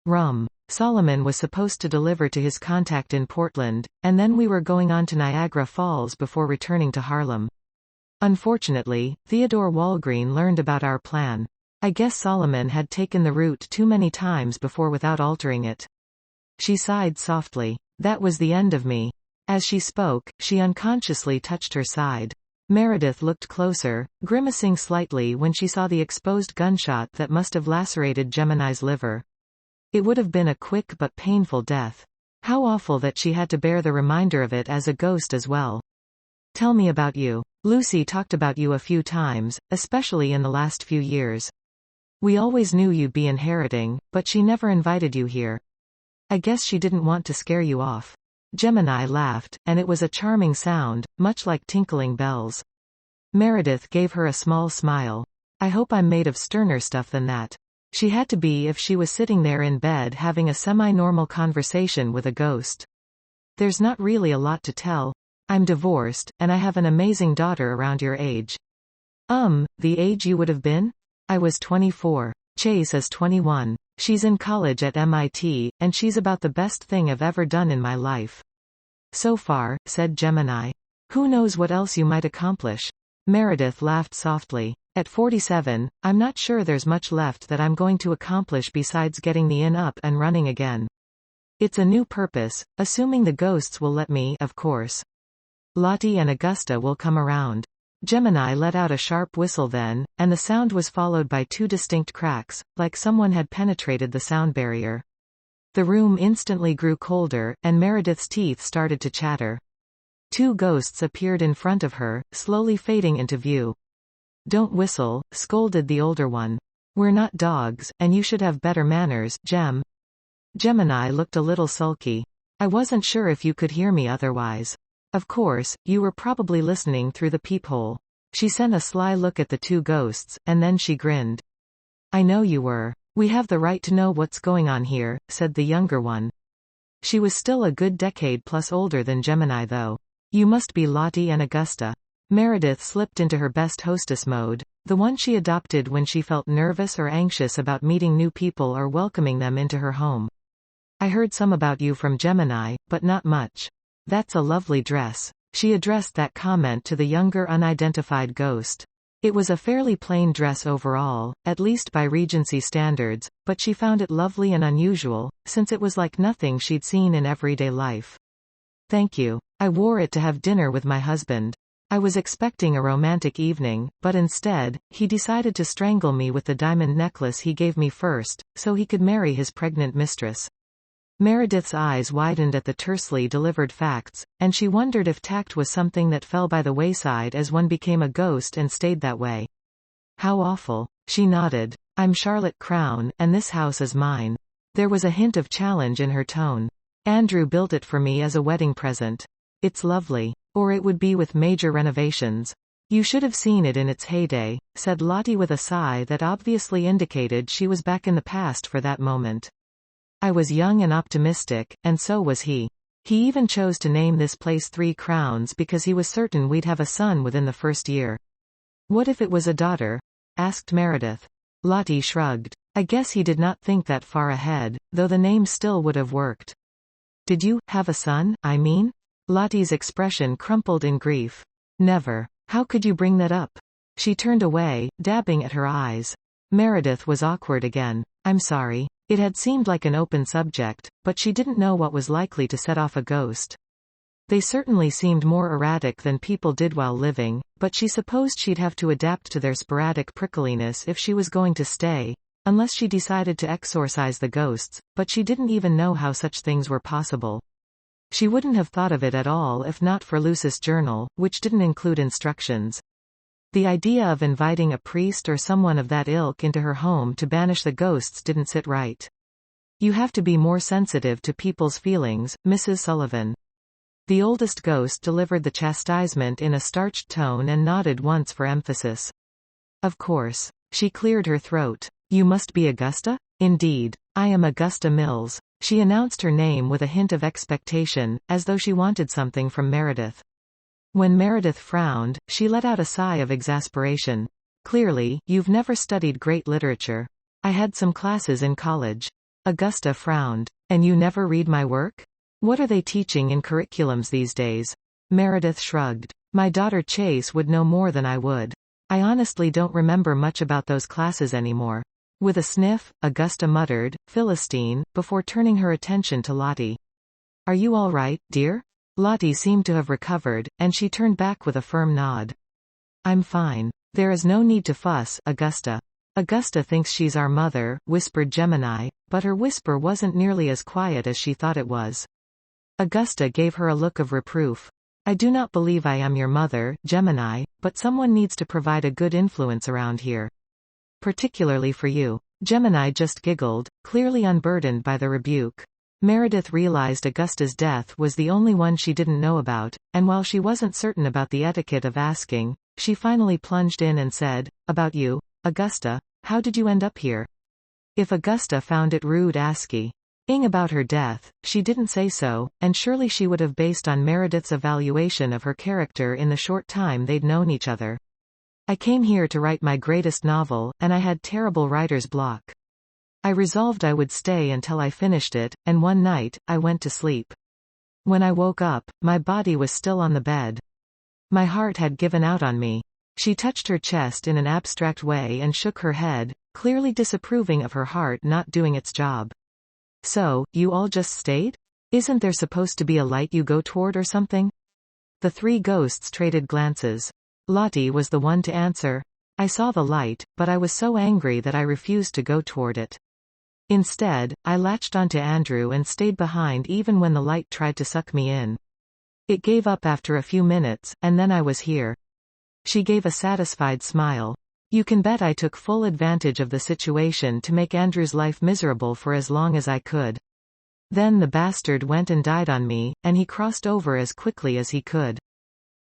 Rum. Solomon was supposed to deliver to his contact in Portland, and then we were going on to Niagara Falls before returning to Harlem. Unfortunately, Theodore Walgreen learned about our plan. I guess Solomon had taken the route too many times before without altering it. She sighed softly. That was the end of me. As she spoke, she unconsciously touched her side. Meredith looked closer, grimacing slightly when she saw the exposed gunshot that must have lacerated Gemini's liver. It would have been a quick but painful death. How awful that she had to bear the reminder of it as a ghost as well. Tell me about you. Lucy talked about you a few times, especially in the last few years. We always knew you'd be inheriting, but she never invited you here. I guess she didn't want to scare you off. Gemini laughed, and it was a charming sound, much like tinkling bells. Meredith gave her a small smile. I hope I'm made of sterner stuff than that. She had to be if she was sitting there in bed having a semi-normal conversation with a ghost. There's not really a lot to tell. I'm divorced, and I have an amazing daughter around your age. The age you would have been? I was 24. Chase is 21. She's in college at MIT, and she's about the best thing I've ever done in my life. So far, said Gemini. Who knows what else you might accomplish? Meredith laughed softly. At 47, I'm not sure there's much left that I'm going to accomplish besides getting the inn up and running again. It's a new purpose, assuming the ghosts will let me, of course. Lottie and Augusta will come around. Gemini let out a sharp whistle then, and the sound was followed by two distinct cracks, like someone had penetrated the sound barrier. The room instantly grew colder, and Meredith's teeth started to chatter. Two ghosts appeared in front of her, slowly fading into view. Don't whistle, scolded the older one. We're not dogs, and you should have better manners, Gem. Gemini looked a little sulky. I wasn't sure if you could hear me otherwise. Of course, you were probably listening through the peephole. She sent a sly look at the two ghosts, and then she grinned. I know you were. We have the right to know what's going on here, said the younger one. She was still a good decade plus older than Gemini though. You must be Lottie and Augusta. Meredith slipped into her best hostess mode, the one she adopted when she felt nervous or anxious about meeting new people or welcoming them into her home. I heard some about you from Gemini, but not much. That's a lovely dress. She addressed that comment to the younger unidentified ghost. It was a fairly plain dress overall, at least by Regency standards, but she found it lovely and unusual, since it was like nothing she'd seen in everyday life. Thank you. I wore it to have dinner with my husband. I was expecting a romantic evening, but instead, he decided to strangle me with the diamond necklace he gave me first, so he could marry his pregnant mistress. Meredith's eyes widened at the tersely delivered facts, and she wondered if tact was something that fell by the wayside as one became a ghost and stayed that way. How awful. She nodded. I'm Charlotte Crown, and this house is mine. There was a hint of challenge in her tone. Andrew built it for me as a wedding present. It's lovely. Or it would be with major renovations. You should have seen it in its heyday, said Lottie with a sigh that obviously indicated she was back in the past for that moment. I was young and optimistic, and so was he. He even chose to name this place Three Crowns because he was certain we'd have a son within the first year. What if it was a daughter? Asked Meredith. Lottie shrugged. I guess he did not think that far ahead, though the name still would have worked. Did you have a son, I mean? Lottie's expression crumpled in grief. Never. How could you bring that up? She turned away, dabbing at her eyes. Meredith was awkward again. I'm sorry. It had seemed like an open subject, but she didn't know what was likely to set off a ghost. They certainly seemed more erratic than people did while living, but she supposed she'd have to adapt to their sporadic prickliness if she was going to stay. unless she decided to exorcise the ghosts, but she didn't even know how such things were possible. She wouldn't have thought of it at all if not for Lucy's journal, which didn't include instructions. The idea of inviting a priest or someone of that ilk into her home to banish the ghosts didn't sit right. You have to be more sensitive to people's feelings, Mrs. Sullivan. The oldest ghost delivered the chastisement in a starched tone and nodded once for emphasis. Of course. She cleared her throat. You must be Augusta? Indeed. I am Augusta Mills. She announced her name with a hint of expectation, as though she wanted something from Meredith. When Meredith frowned, she let out a sigh of exasperation. Clearly, you've never studied great literature. I had some classes in college. Augusta frowned. And you never read my work? What are they teaching in curriculums these days? Meredith shrugged. My daughter Chase would know more than I would. I honestly don't remember much about those classes anymore. With a sniff, Augusta muttered, Philistine, before turning her attention to Lottie. Are you all right, dear? Lottie seemed to have recovered, and she turned back with a firm nod. I'm fine. There is no need to fuss, Augusta. Augusta thinks she's our mother, whispered Gemini, but her whisper wasn't nearly as quiet as she thought it was. Augusta gave her a look of reproof. I do not believe I am your mother, Gemini, but someone needs to provide a good influence around here. Particularly for you. Gemini just giggled, clearly unburdened by the rebuke. Meredith realized Augusta's death was the only one she didn't know about, and while she wasn't certain about the etiquette of asking, she finally plunged in and said, About you, Augusta, how did you end up here? If Augusta found it rude asking about her death, she didn't say so, and surely she would have based on Meredith's evaluation of her character in the short time they'd known each other. I came here to write my greatest novel, and I had terrible writer's block. I resolved I would stay until I finished it, and one night, I went to sleep. When I woke up, my body was still on the bed. My heart had given out on me. She touched her chest in an abstract way and shook her head, clearly disapproving of her heart not doing its job. So, you all just stayed? Isn't there supposed to be a light you go toward or something? The three ghosts traded glances. Lottie was the one to answer. I saw the light, but I was so angry that I refused to go toward it. Instead, I latched onto Andrew and stayed behind even when the light tried to suck me in. It gave up after a few minutes, and then I was here. She gave a satisfied smile. You can bet I took full advantage of the situation to make Andrew's life miserable for as long as I could. Then the bastard went and died on me, and he crossed over as quickly as he could.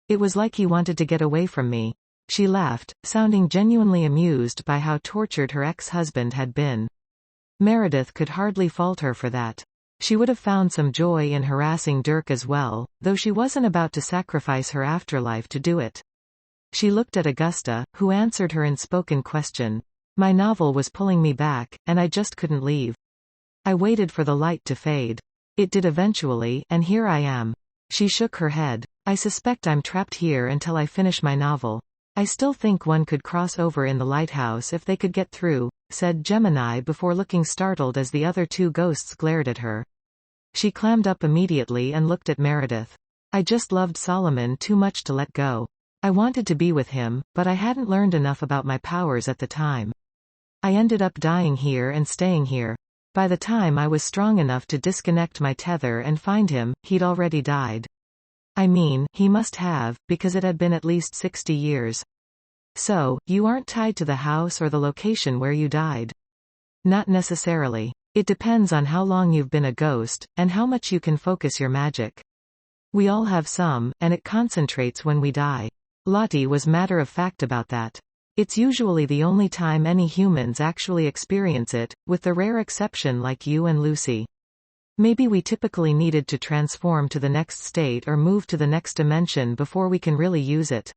It was like he wanted to get away from me. She laughed, sounding genuinely amused by how tortured her ex-husband had been. Meredith could hardly fault her for that. She would have found some joy in harassing Dirk as well, though she wasn't about to sacrifice her afterlife to do it. She looked at Augusta, who answered her unspoken question. My novel was pulling me back, and I just couldn't leave. I waited for the light to fade. It did eventually, and here I am. She shook her head. I suspect I'm trapped here until I finish my novel. I still think one could cross over in the lighthouse if they could get through, said Gemini before looking startled as the other two ghosts glared at her. She clammed up immediately and looked at Meredith. I just loved Solomon too much to let go. I wanted to be with him, but I hadn't learned enough about my powers at the time. I ended up dying here and staying here. By the time I was strong enough to disconnect my tether and find him, he'd already died. I mean, he must have, because it had been at least 60 years. So, you aren't tied to the house or the location where you died? Not necessarily. It depends on how long you've been a ghost, and how much you can focus your magic. We all have some, and it concentrates when we die. Lottie was matter-of-fact about that. It's usually the only time any humans actually experience it, with the rare exception like you and Lucy. Maybe we typically needed to transform to the next state or move to the next dimension before we can really use it.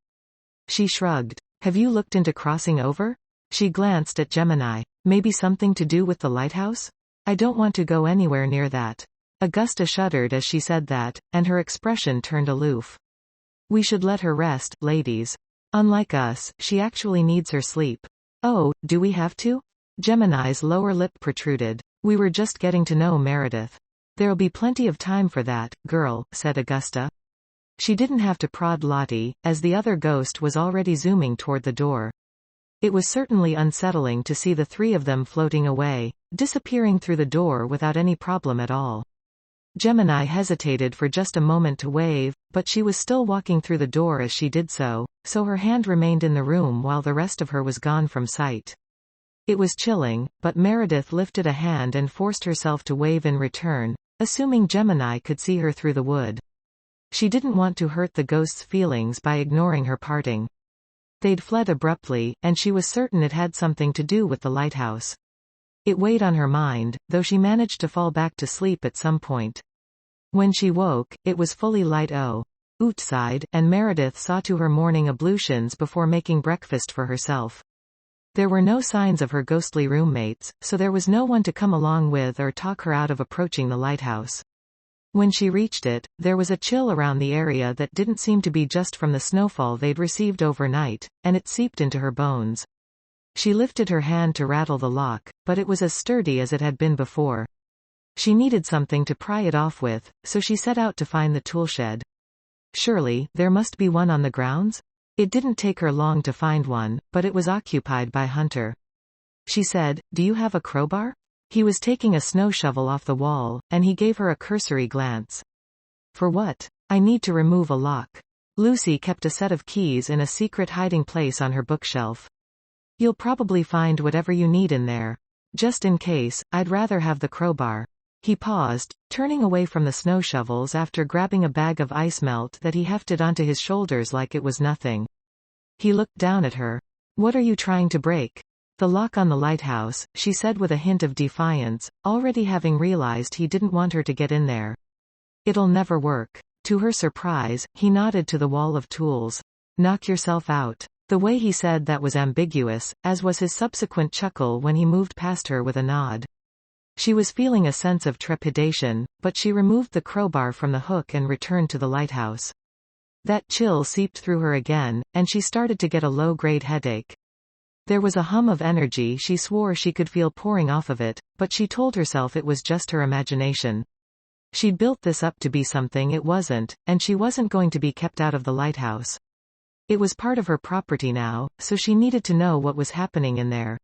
She shrugged. Have you looked into crossing over? She glanced at Gemini. Maybe something to do with the lighthouse? I don't want to go anywhere near that. Augusta shuddered as she said that, and her expression turned aloof. We should let her rest, ladies. Unlike us, she actually needs her sleep. Oh, do we have to? Gemini's lower lip protruded. We were just getting to know Meredith. There'll be plenty of time for that, girl, said Augusta. She didn't have to prod Lottie, as the other ghost was already zooming toward the door. It was certainly unsettling to see the three of them floating away, disappearing through the door without any problem at all. Gemini hesitated for just a moment to wave, but she was still walking through the door as she did so her hand remained in the room while the rest of her was gone from sight. It was chilling, but Meredith lifted a hand and forced herself to wave in return, assuming Gemini could see her through the wood. She didn't want to hurt the ghost's feelings by ignoring her parting. They'd fled abruptly, and she was certain it had something to do with the lighthouse. It weighed on her mind, though she managed to fall back to sleep at some point. When she woke, it was fully light outside, and Meredith saw to her morning ablutions before making breakfast for herself. There were no signs of her ghostly roommates, so there was no one to come along with or talk her out of approaching the lighthouse. When she reached it, there was a chill around the area that didn't seem to be just from the snowfall they'd received overnight, and it seeped into her bones. She lifted her hand to rattle the lock, but it was as sturdy as it had been before. She needed something to pry it off with, so she set out to find the toolshed. Surely, there must be one on the grounds? It didn't take her long to find one, but it was occupied by Hunter. She said, "Do you have a crowbar?" He was taking a snow shovel off the wall, and he gave her a cursory glance. "For what?" "I need to remove a lock." Lucy kept a set of keys in a secret hiding place on her bookshelf. "You'll probably find whatever you need in there. Just in case, I'd rather have the crowbar." He paused, turning away from the snow shovels after grabbing a bag of ice melt that he hefted onto his shoulders like it was nothing. He looked down at her. "What are you trying to break?" "The lock on the lighthouse," she said with a hint of defiance, already having realized he didn't want her to get in there. "It'll never work." To her surprise, he nodded to the wall of tools. "Knock yourself out." The way he said that was ambiguous, as was his subsequent chuckle when he moved past her with a nod. She was feeling a sense of trepidation, but she removed the crowbar from the hook and returned to the lighthouse. That chill seeped through her again, and she started to get a low-grade headache. There was a hum of energy she swore she could feel pouring off of it, but she told herself it was just her imagination. She'd built this up to be something it wasn't, and she wasn't going to be kept out of the lighthouse. It was part of her property now, so she needed to know what was happening in there.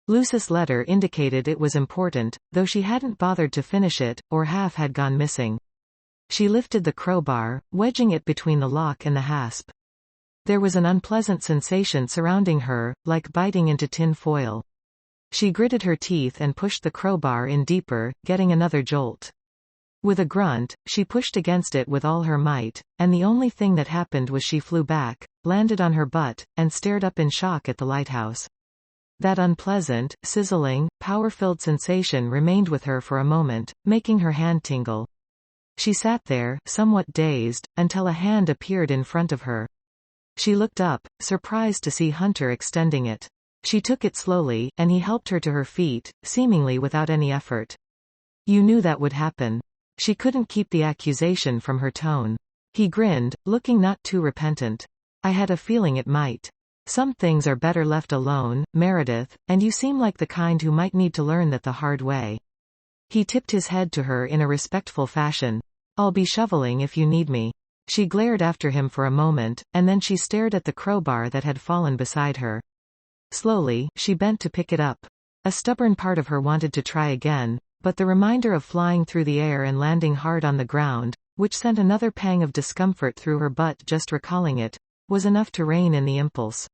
Lucy's letter indicated it was important, though she hadn't bothered to finish it, or half had gone missing. She lifted the crowbar, wedging it between the lock and the hasp. There was an unpleasant sensation surrounding her, like biting into tin foil. She gritted her teeth and pushed the crowbar in deeper, getting another jolt. With a grunt, she pushed against it with all her might, and the only thing that happened was she flew back, landed on her butt, and stared up in shock at the lighthouse. That unpleasant, sizzling, power-filled sensation remained with her for a moment, making her hand tingle. She sat there, somewhat dazed, until a hand appeared in front of her. She looked up, surprised to see Hunter extending it. She took it slowly, and he helped her to her feet, seemingly without any effort. "You knew that would happen." She couldn't keep the accusation from her tone. He grinned, looking not too repentant. "I had a feeling it might. Some things are better left alone, Meredith, and you seem like the kind who might need to learn that the hard way." He tipped his head to her in a respectful fashion. "I'll be shoveling if you need me." She glared after him for a moment, and then she stared at the crowbar that had fallen beside her. Slowly, she bent to pick it up. A stubborn part of her wanted to try again, but the reminder of flying through the air and landing hard on the ground, which sent another pang of discomfort through her butt just recalling it, was enough to rein in the impulse.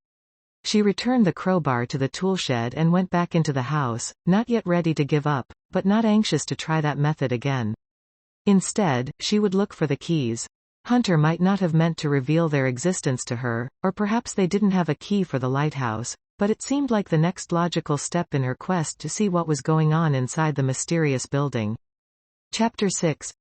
She returned the crowbar to the toolshed and went back into the house, not yet ready to give up, but not anxious to try that method again. Instead, she would look for the keys. Hunter might not have meant to reveal their existence to her, or perhaps they didn't have a key for the lighthouse, but it seemed like the next logical step in her quest to see what was going on inside the mysterious building. Chapter 6.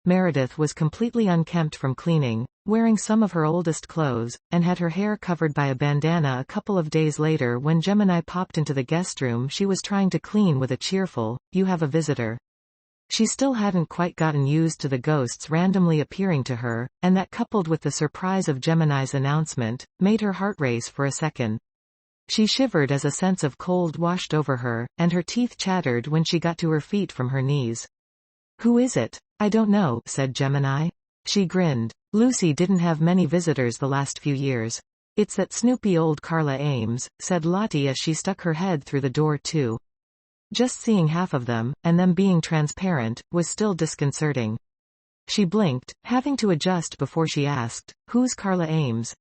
Meredith was completely unkempt from cleaning, wearing some of her oldest clothes, and had her hair covered by a bandana a couple of days later when Gemini popped into the guest room she was trying to clean with a cheerful, "You have a visitor." She still hadn't quite gotten used to the ghosts randomly appearing to her, and that coupled with the surprise of Gemini's announcement, made her heart race for a second. She shivered as a sense of cold washed over her, and her teeth chattered when she got to her feet from her knees. "Who is it?" "I don't know," said Gemini. She grinned. Lucy didn't have many visitors the last few years. "It's that snoopy old Carla Ames," said Lottie as she stuck her head through the door too. Just seeing half of them, and them being transparent, was still disconcerting. She blinked, having to adjust before she asked, "Who's Carla Ames?"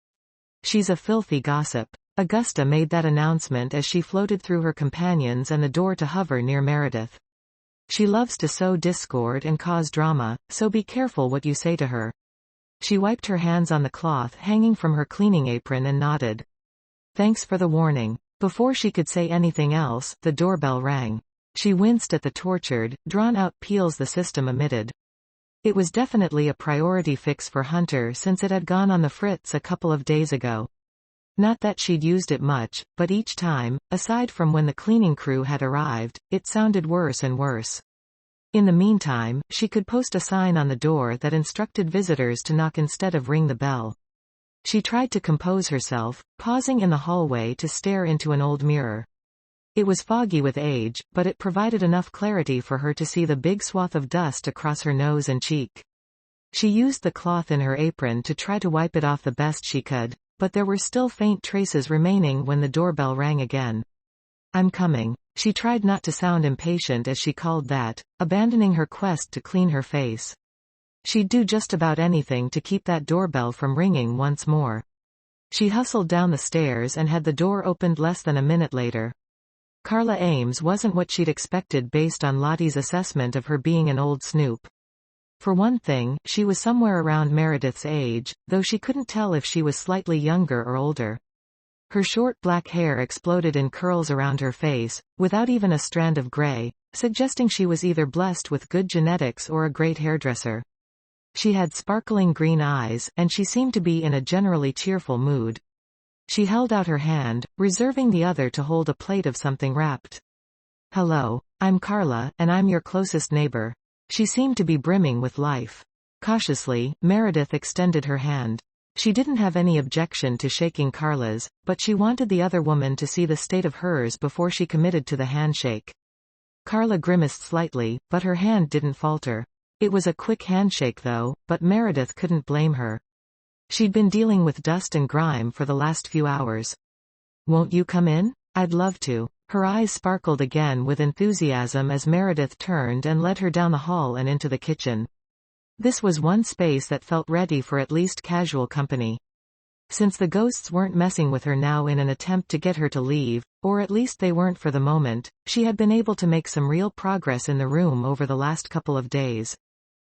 "She's a filthy gossip." Augusta made that announcement as she floated through her companions and the door to hover near Meredith. "She loves to sow discord and cause drama, so be careful what you say to her." She wiped her hands on the cloth hanging from her cleaning apron and nodded. "Thanks for the warning." Before she could say anything else, the doorbell rang. She winced at the tortured, drawn-out peals the system emitted. It was definitely a priority fix for Hunter since it had gone on the fritz a couple of days ago. Not that she'd used it much, but each time, aside from when the cleaning crew had arrived, it sounded worse and worse. In the meantime, she could post a sign on the door that instructed visitors to knock instead of ring the bell. She tried to compose herself, pausing in the hallway to stare into an old mirror. It was foggy with age, but it provided enough clarity for her to see the big swath of dust across her nose and cheek. She used the cloth in her apron to try to wipe it off the best she could, but there were still faint traces remaining when the doorbell rang again. "I'm coming." She tried not to sound impatient as she called that, abandoning her quest to clean her face. She'd do just about anything to keep that doorbell from ringing once more. She hustled down the stairs and had the door opened less than a minute later. Carla Ames wasn't what she'd expected based on Lottie's assessment of her being an old snoop. For one thing, she was somewhere around Meredith's age, though she couldn't tell if she was slightly younger or older. Her short black hair exploded in curls around her face, without even a strand of gray, suggesting she was either blessed with good genetics or a great hairdresser. She had sparkling green eyes, and she seemed to be in a generally cheerful mood. She held out her hand, reserving the other to hold a plate of something wrapped. "Hello. I'm Carla, and I'm your closest neighbor." She seemed to be brimming with life. Cautiously, Meredith extended her hand. She didn't have any objection to shaking Carla's, but she wanted the other woman to see the state of hers before she committed to the handshake. Carla grimaced slightly, but her hand didn't falter. It was a quick handshake though, but Meredith couldn't blame her. She'd been dealing with dust and grime for the last few hours. "Won't you come in?" "I'd love to." Her eyes sparkled again with enthusiasm as Meredith turned and led her down the hall and into the kitchen. This was one space that felt ready for at least casual company. Since the ghosts weren't messing with her now in an attempt to get her to leave, or at least they weren't for the moment, she had been able to make some real progress in the room over the last couple of days.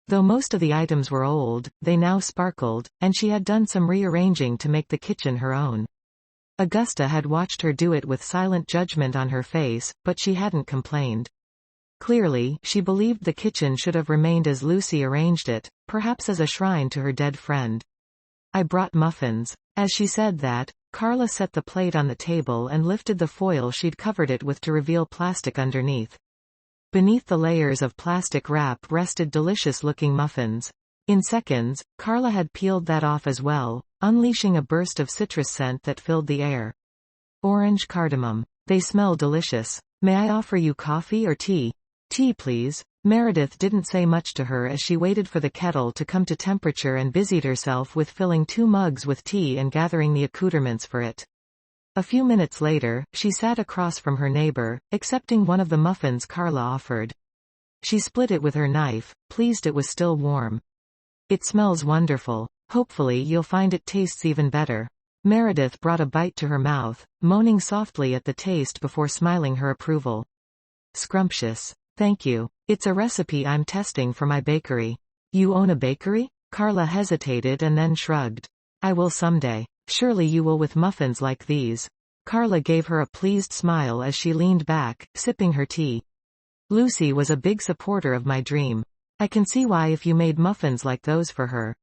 Though most of the items were old, they now sparkled, and she had done some rearranging to make the kitchen her own. Augusta had watched her do it with silent judgment on her face, but she hadn't complained. Clearly, she believed the kitchen should have remained as Lucy arranged it, perhaps as a shrine to her dead friend. "I brought muffins." As she said that, Carla set the plate on the table and lifted the foil she'd covered it with to reveal plastic underneath. Beneath the layers of plastic wrap rested delicious-looking muffins. In seconds, Carla had peeled that off as well, unleashing a burst of citrus scent that filled the air. "Orange cardamom. They smell delicious. May I offer you coffee or tea?" "Tea please." Meredith didn't say much to her as she waited for the kettle to come to temperature and busied herself with filling 2 mugs with tea and gathering the accoutrements for it. A few minutes later, she sat across from her neighbor, accepting one of the muffins Carla offered. She split it with her knife, pleased it was still warm. "It smells wonderful. Hopefully you'll find it tastes even better." Meredith brought a bite to her mouth, moaning softly at the taste before smiling her approval. "Scrumptious. Thank you. It's a recipe I'm testing for my bakery." "You own a bakery?" Carla hesitated and then shrugged. "I will someday. Surely you will with muffins like these." Carla gave her a pleased smile as she leaned back, sipping her tea. "Lucy was a big supporter of my dream. I can see why if you made muffins like those for her."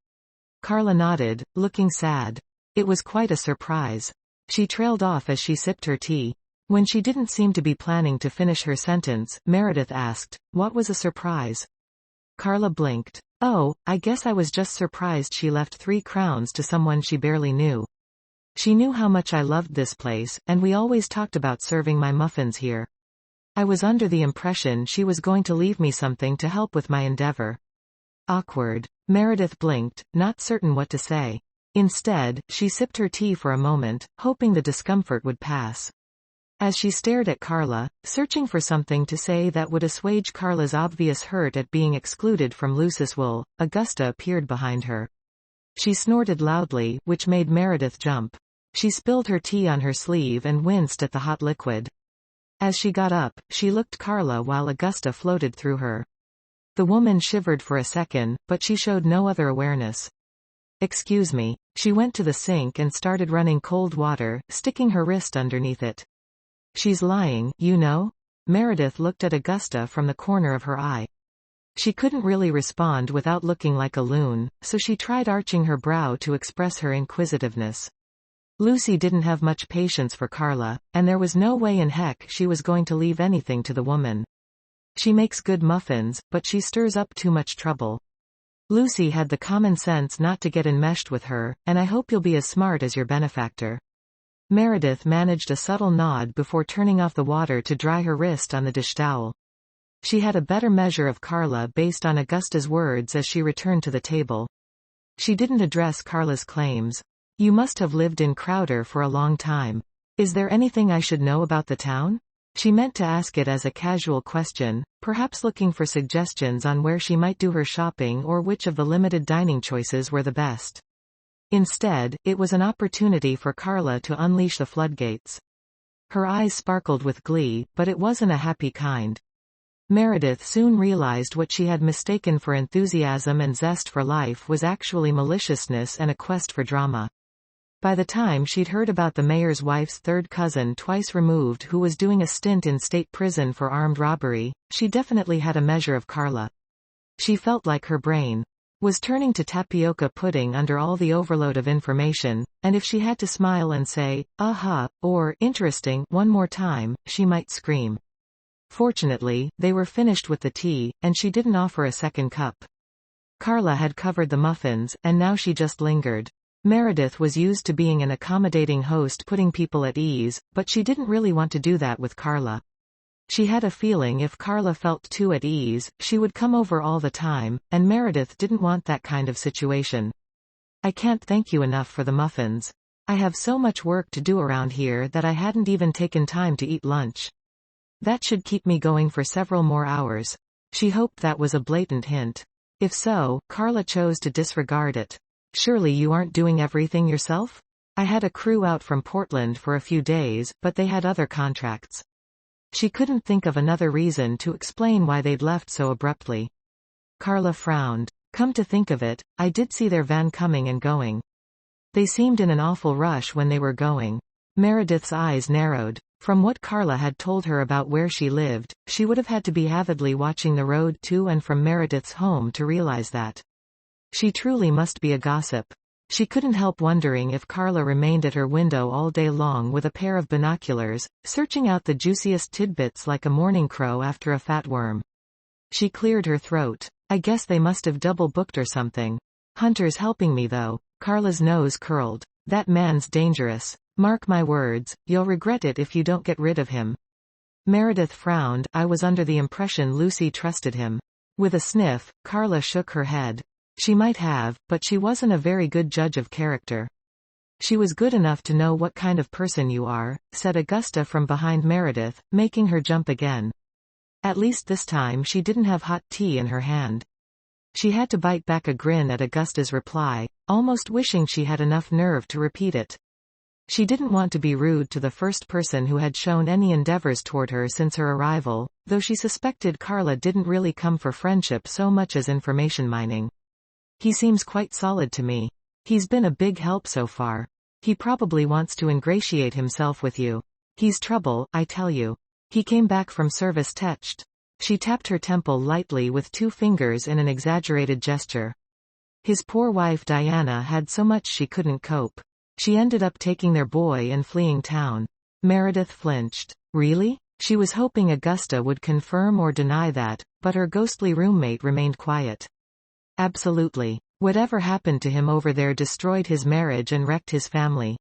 Carla nodded, looking sad. It was quite a surprise. She trailed off as she sipped her tea. When she didn't seem to be planning to finish her sentence, Meredith asked, "What was a surprise?" Carla blinked. "Oh, I guess I was just surprised she left 3 crowns to someone she barely knew. She knew how much I loved this place, and we always talked about serving my muffins here. I was under the impression she was going to leave me something to help with my endeavor." Awkward. Meredith blinked, not certain what to say. Instead, she sipped her tea for a moment, hoping the discomfort would pass. As she stared at Carla, searching for something to say that would assuage Carla's obvious hurt at being excluded from Lucis Wool, Augusta appeared behind her. She snorted loudly, which made Meredith jump. She spilled her tea on her sleeve and winced at the hot liquid. As she got up, she looked Carla while Augusta floated through her. The woman shivered for a second, but she showed no other awareness. "Excuse me." She went to the sink and started running cold water, sticking her wrist underneath it. "She's lying, you know?" Meredith looked at Augusta from the corner of her eye. She couldn't really respond without looking like a loon, so she tried arching her brow to express her inquisitiveness. Lucy didn't have much patience for Carla, and there was no way in heck she was going to leave anything to the woman. "She makes good muffins, but she stirs up too much trouble. Lucy had the common sense not to get enmeshed with her, and I hope you'll be as smart as your benefactor." Meredith managed a subtle nod before turning off the water to dry her wrist on the dish towel. She had a better measure of Carla based on Augusta's words as she returned to the table. She didn't address Carla's claims. "You must have lived in Crowder for a long time. Is there anything I should know about the town?" She meant to ask it as a casual question, perhaps looking for suggestions on where she might do her shopping or which of the limited dining choices were the best. Instead, it was an opportunity for Carla to unleash the floodgates. Her eyes sparkled with glee, but it wasn't a happy kind. Meredith soon realized what she had mistaken for enthusiasm and zest for life was actually maliciousness and a quest for drama. By the time she'd heard about the mayor's wife's third cousin twice removed who was doing a stint in state prison for armed robbery, she definitely had a measure of Carla. She felt like her brain was turning to tapioca pudding under all the overload of information, and if she had to smile and say, "Aha," or "interesting," one more time, she might scream. Fortunately, they were finished with the tea, and she didn't offer a second cup. Carla had covered the muffins, and now she just lingered. Meredith was used to being an accommodating host putting people at ease, but she didn't really want to do that with Carla. She had a feeling if Carla felt too at ease, she would come over all the time, and Meredith didn't want that kind of situation. "I can't thank you enough for the muffins. I have so much work to do around here that I hadn't even taken time to eat lunch. That should keep me going for several more hours." She hoped that was a blatant hint. If so, Carla chose to disregard it. "Surely you aren't doing everything yourself? I had a crew out from Portland for a few days, but they had other contracts." She couldn't think of another reason to explain why they'd left so abruptly. Carla frowned. "Come to think of it, I did see their van coming and going. They seemed in an awful rush when they were going." Meredith's eyes narrowed. From what Carla had told her about where she lived, she would have had to be avidly watching the road to and from Meredith's home to realize that. She truly must be a gossip. She couldn't help wondering if Carla remained at her window all day long with a pair of binoculars, searching out the juiciest tidbits like a morning crow after a fat worm. She cleared her throat. "I guess they must have double booked or something. Hunter's helping me though." Carla's nose curled. "That man's dangerous. Mark my words, you'll regret it if you don't get rid of him." Meredith frowned. "I was under the impression Lucy trusted him." With a sniff, Carla shook her head. She might have, but she wasn't a very good judge of character. "She was good enough to know what kind of person you are," said Augusta from behind Meredith, making her jump again. At least this time she didn't have hot tea in her hand. She had to bite back a grin at Augusta's reply, almost wishing she had enough nerve to repeat it. She didn't want to be rude to the first person who had shown any endeavors toward her since her arrival, though she suspected Carla didn't really come for friendship so much as information mining. "He seems quite solid to me. He's been a big help so far. He probably wants to ingratiate himself with you. He's trouble, I tell you." He came back from service touched. She tapped her temple lightly with 2 fingers in an exaggerated gesture. His poor wife Diana had so much she couldn't cope. She ended up taking their boy and fleeing town. Meredith flinched. Really? She was hoping Augusta would confirm or deny that, but her ghostly roommate remained quiet. Absolutely. Whatever happened to him over there destroyed his marriage and wrecked his family.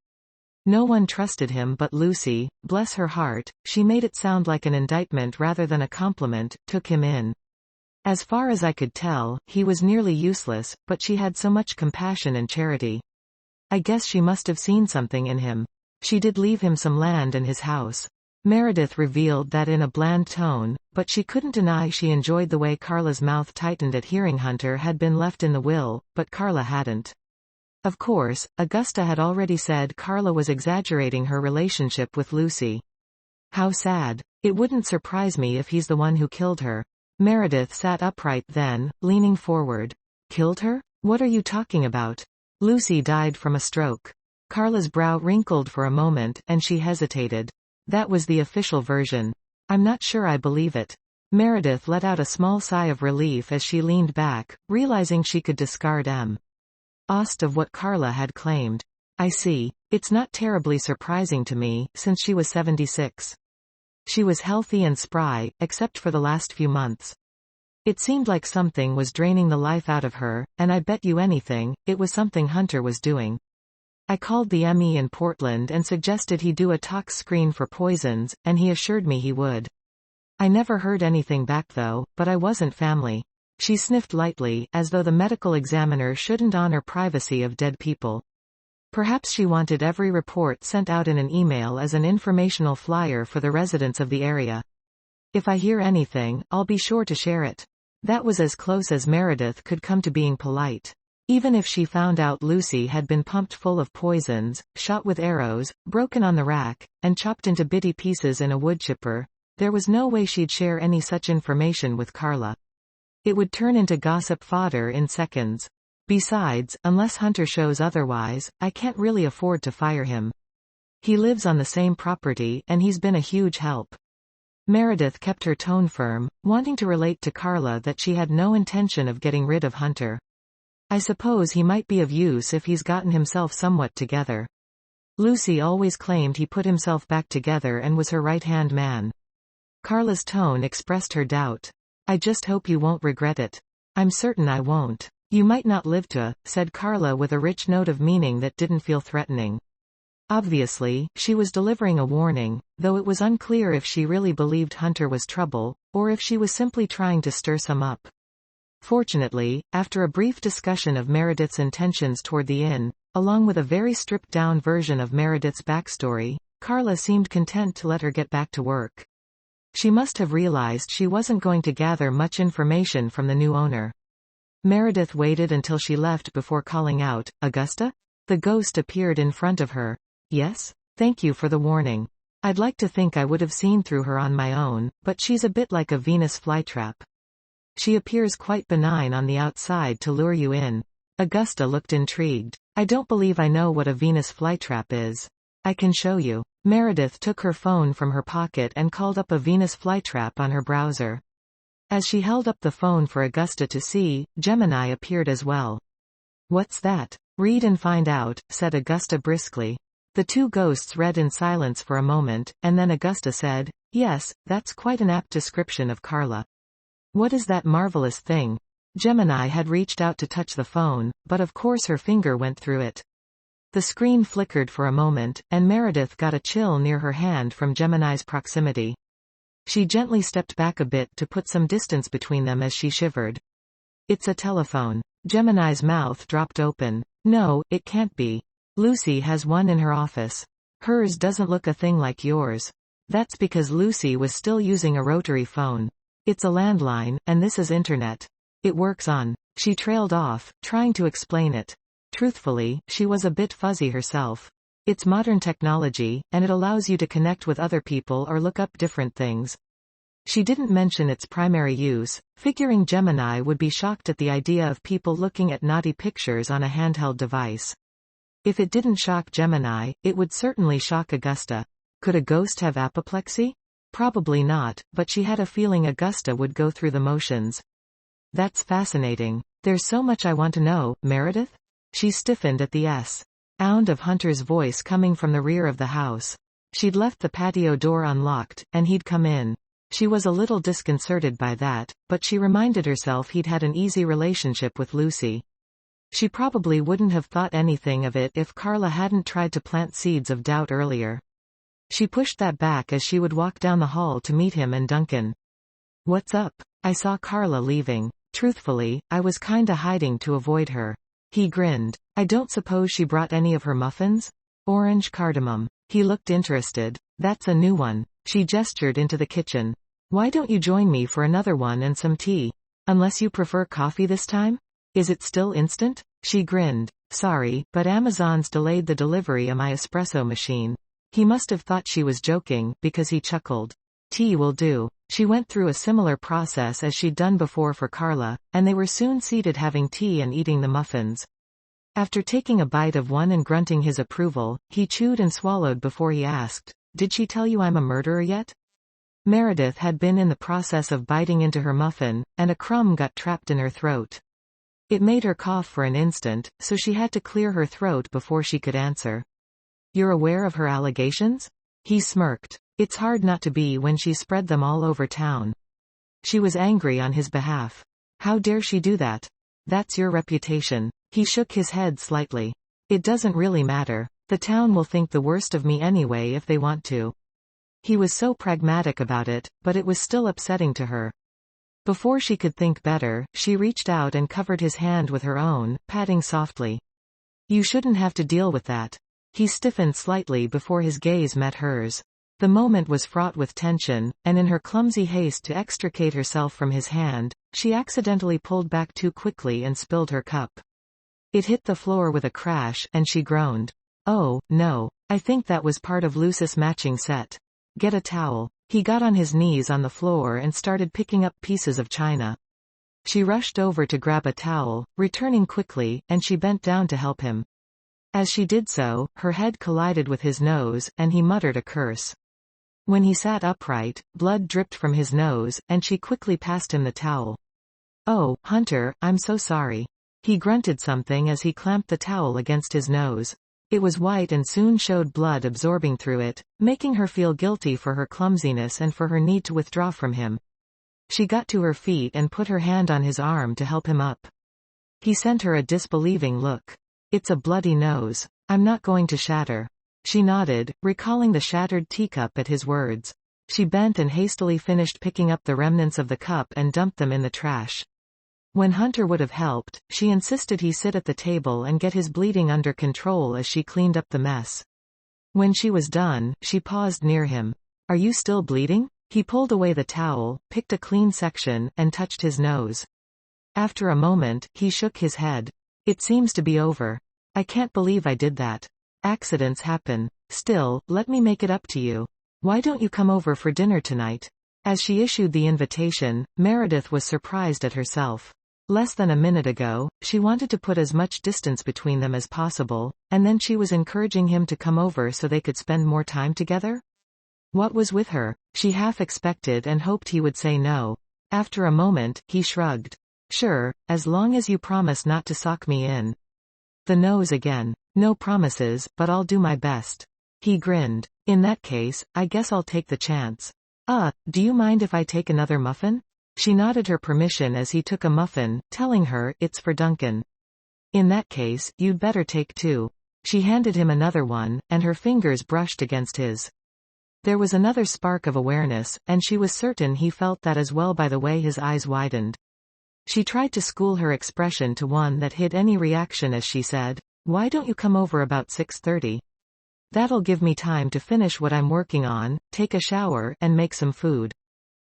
No one trusted him but Lucy, bless her heart. She made it sound like an indictment rather than a compliment, took him in. As far as I could tell, he was nearly useless, but she had so much compassion and charity. I guess she must have seen something in him. She did leave him some land and his house. Meredith revealed that in a bland tone, but she couldn't deny she enjoyed the way Carla's mouth tightened at hearing Hunter had been left in the will, but Carla hadn't. Of course, Augusta had already said Carla was exaggerating her relationship with Lucy. How sad. It wouldn't surprise me if he's the one who killed her. Meredith sat upright then, leaning forward. Killed her? What are you talking about? Lucy died from a stroke. Carla's brow wrinkled for a moment, and she hesitated. That was the official version. I'm not sure I believe it. Meredith let out a small sigh of relief as she leaned back, realizing she could discard most of what Carla had claimed. I see. It's not terribly surprising to me, since she was 76. She was healthy and spry, except for the last few months. It seemed like something was draining the life out of her, and I bet you anything, it was something Hunter was doing. I called the ME in Portland and suggested he do a tox screen for poisons, and he assured me he would. I never heard anything back though, but I wasn't family. She sniffed lightly, as though the medical examiner shouldn't honor privacy of dead people. Perhaps she wanted every report sent out in an email as an informational flyer for the residents of the area. If I hear anything, I'll be sure to share it. That was as close as Meredith could come to being polite. Even if she found out Lucy had been pumped full of poisons, shot with arrows, broken on the rack, and chopped into bitty pieces in a wood chipper, there was no way she'd share any such information with Carla. It would turn into gossip fodder in seconds. Besides, unless Hunter shows otherwise, I can't really afford to fire him. He lives on the same property, and he's been a huge help. Meredith kept her tone firm, wanting to relate to Carla that she had no intention of getting rid of Hunter. I suppose he might be of use if he's gotten himself somewhat together. Lucy always claimed he put himself back together and was her right-hand man. Carla's tone expressed her doubt. I just hope you won't regret it. I'm certain I won't. You might not live to, said Carla with a rich note of meaning that didn't feel threatening. Obviously, she was delivering a warning, though it was unclear if she really believed Hunter was trouble, or if she was simply trying to stir some up. Fortunately, after a brief discussion of Meredith's intentions toward the inn, along with a very stripped-down version of Meredith's backstory, Carla seemed content to let her get back to work. She must have realized she wasn't going to gather much information from the new owner. Meredith waited until she left before calling out, Augusta? The ghost appeared in front of her. Yes? Thank you for the warning. I'd like to think I would have seen through her on my own, but she's a bit like a Venus flytrap. She appears quite benign on the outside to lure you in. Augusta looked intrigued. I don't believe I know what a Venus flytrap is. I can show you. Meredith took her phone from her pocket and called up a Venus flytrap on her browser. As she held up the phone for Augusta to see, Gemini appeared as well. What's that? Read and find out, said Augusta briskly. The two ghosts read in silence for a moment, and then Augusta said, Yes, that's quite an apt description of Carla. What is that marvelous thing? Gemini had reached out to touch the phone, but of course her finger went through it. The screen flickered for a moment, and Meredith got a chill near her hand from Gemini's proximity. She gently stepped back a bit to put some distance between them as she shivered. It's a telephone. Gemini's mouth dropped open. No, it can't be. Lucy has one in her office. Hers doesn't look a thing like yours. That's because Lucy was still using a rotary phone. It's a landline, and this is internet. It works on. She trailed off, trying to explain it. Truthfully, she was a bit fuzzy herself. It's modern technology, and it allows you to connect with other people or look up different things. She didn't mention its primary use, figuring Gemini would be shocked at the idea of people looking at naughty pictures on a handheld device. If it didn't shock Gemini, it would certainly shock Augusta. Could a ghost have apoplexy? Probably not, but she had a feeling Augusta would go through the motions. That's fascinating. There's so much I want to know, Meredith? She stiffened at the sound of Hunter's voice coming from the rear of the house. She'd left the patio door unlocked, and he'd come in. She was a little disconcerted by that, but she reminded herself he'd had an easy relationship with Lucy. She probably wouldn't have thought anything of it if Carla hadn't tried to plant seeds of doubt earlier. She pushed that back as she would walk down the hall to meet him and Duncan. What's up? I saw Carla leaving. Truthfully, I was kinda hiding to avoid her. He grinned. I don't suppose she brought any of her muffins? Orange cardamom. He looked interested. That's a new one. She gestured into the kitchen. Why don't you join me for another one and some tea? Unless you prefer coffee this time? Is it still instant? She grinned. Sorry, but Amazon's delayed the delivery of my espresso machine. He must have thought she was joking, because he chuckled. Tea will do. She went through a similar process as she'd done before for Carla, and they were soon seated having tea and eating the muffins. After taking a bite of one and grunting his approval, he chewed and swallowed before he asked, Did she tell you I'm a murderer yet? Meredith had been in the process of biting into her muffin, and a crumb got trapped in her throat. It made her cough for an instant, so she had to clear her throat before she could answer. You're aware of her allegations? He smirked. It's hard not to be when she spread them all over town. She was angry on his behalf. How dare she do that? That's your reputation. He shook his head slightly. It doesn't really matter. The town will think the worst of me anyway if they want to. He was so pragmatic about it, but it was still upsetting to her. Before she could think better, she reached out and covered his hand with her own, patting softly. You shouldn't have to deal with that. He stiffened slightly before his gaze met hers. The moment was fraught with tension, and in her clumsy haste to extricate herself from his hand, she accidentally pulled back too quickly and spilled her cup. It hit the floor with a crash, and she groaned. Oh, no. I think that was part of Lucy's matching set. Get a towel. He got on his knees on the floor and started picking up pieces of china. She rushed over to grab a towel, returning quickly, and she bent down to help him. As she did so, her head collided with his nose, and he muttered a curse. When he sat upright, blood dripped from his nose, and she quickly passed him the towel. Oh, Hunter, I'm so sorry. He grunted something as he clamped the towel against his nose. It was white and soon showed blood absorbing through it, making her feel guilty for her clumsiness and for her need to withdraw from him. She got to her feet and put her hand on his arm to help him up. He sent her a disbelieving look. It's a bloody nose. I'm not going to shatter. She nodded, recalling the shattered teacup at his words. She bent and hastily finished picking up the remnants of the cup and dumped them in the trash. When Hunter would have helped, she insisted he sit at the table and get his bleeding under control as she cleaned up the mess. When she was done, she paused near him. Are you still bleeding? He pulled away the towel, picked a clean section, and touched his nose. After a moment, he shook his head. It seems to be over. I can't believe I did that. Accidents happen. Still, let me make it up to you. Why don't you come over for dinner tonight? As she issued the invitation, Meredith was surprised at herself. Less than a minute ago, she wanted to put as much distance between them as possible, and then she was encouraging him to come over so they could spend more time together? What was with her? She half expected and hoped he would say no. After a moment, he shrugged. Sure, as long as you promise not to sock me in. The nose again. No promises, but I'll do my best. He grinned. In that case, I guess I'll take the chance. Do you mind if I take another muffin? She nodded her permission as he took a muffin, telling her, it's for Duncan. In that case, you'd better take two. She handed him another one, and her fingers brushed against his. There was another spark of awareness, and she was certain he felt that as well by the way his eyes widened. She tried to school her expression to one that hid any reaction as she said, Why don't you come over about 6:30? That'll give me time to finish what I'm working on, take a shower, and make some food.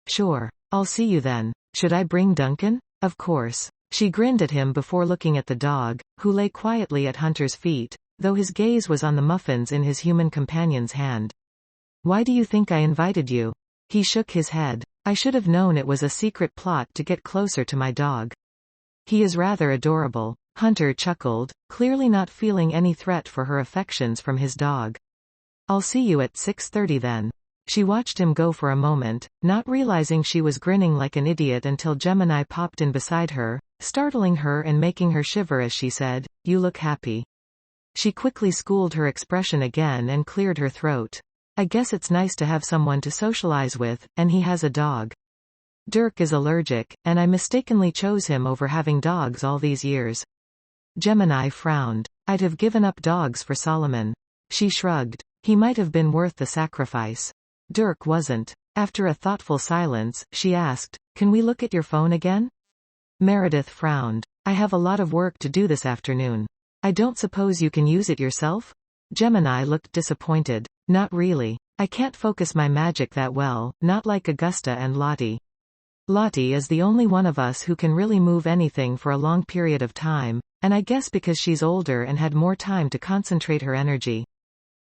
Sure. I'll see you then. Should I bring Duncan? Of course. She grinned at him before looking at the dog, who lay quietly at Hunter's feet, though his gaze was on the muffins in his human companion's hand. Why do you think I invited you? He shook his head. I should have known it was a secret plot to get closer to my dog. He is rather adorable. Hunter chuckled, clearly not feeling any threat for her affections from his dog. I'll see you at 6:30 then. She watched him go for a moment, not realizing she was grinning like an idiot until Gemini popped in beside her, startling her and making her shiver as she said, You look happy. She quickly schooled her expression again and cleared her throat. I guess it's nice to have someone to socialize with, and he has a dog. Dirk is allergic, and I mistakenly chose him over having dogs all these years. Gemini frowned. I'd have given up dogs for Solomon. She shrugged. He might have been worth the sacrifice. Dirk wasn't. After a thoughtful silence, she asked, Can we look at your phone again? Meredith frowned. I have a lot of work to do this afternoon. I don't suppose you can use it yourself? Gemini looked disappointed. Not really. I can't focus my magic that well, not like Augusta and Lottie. Lottie is the only one of us who can really move anything for a long period of time, and I guess because she's older and had more time to concentrate her energy.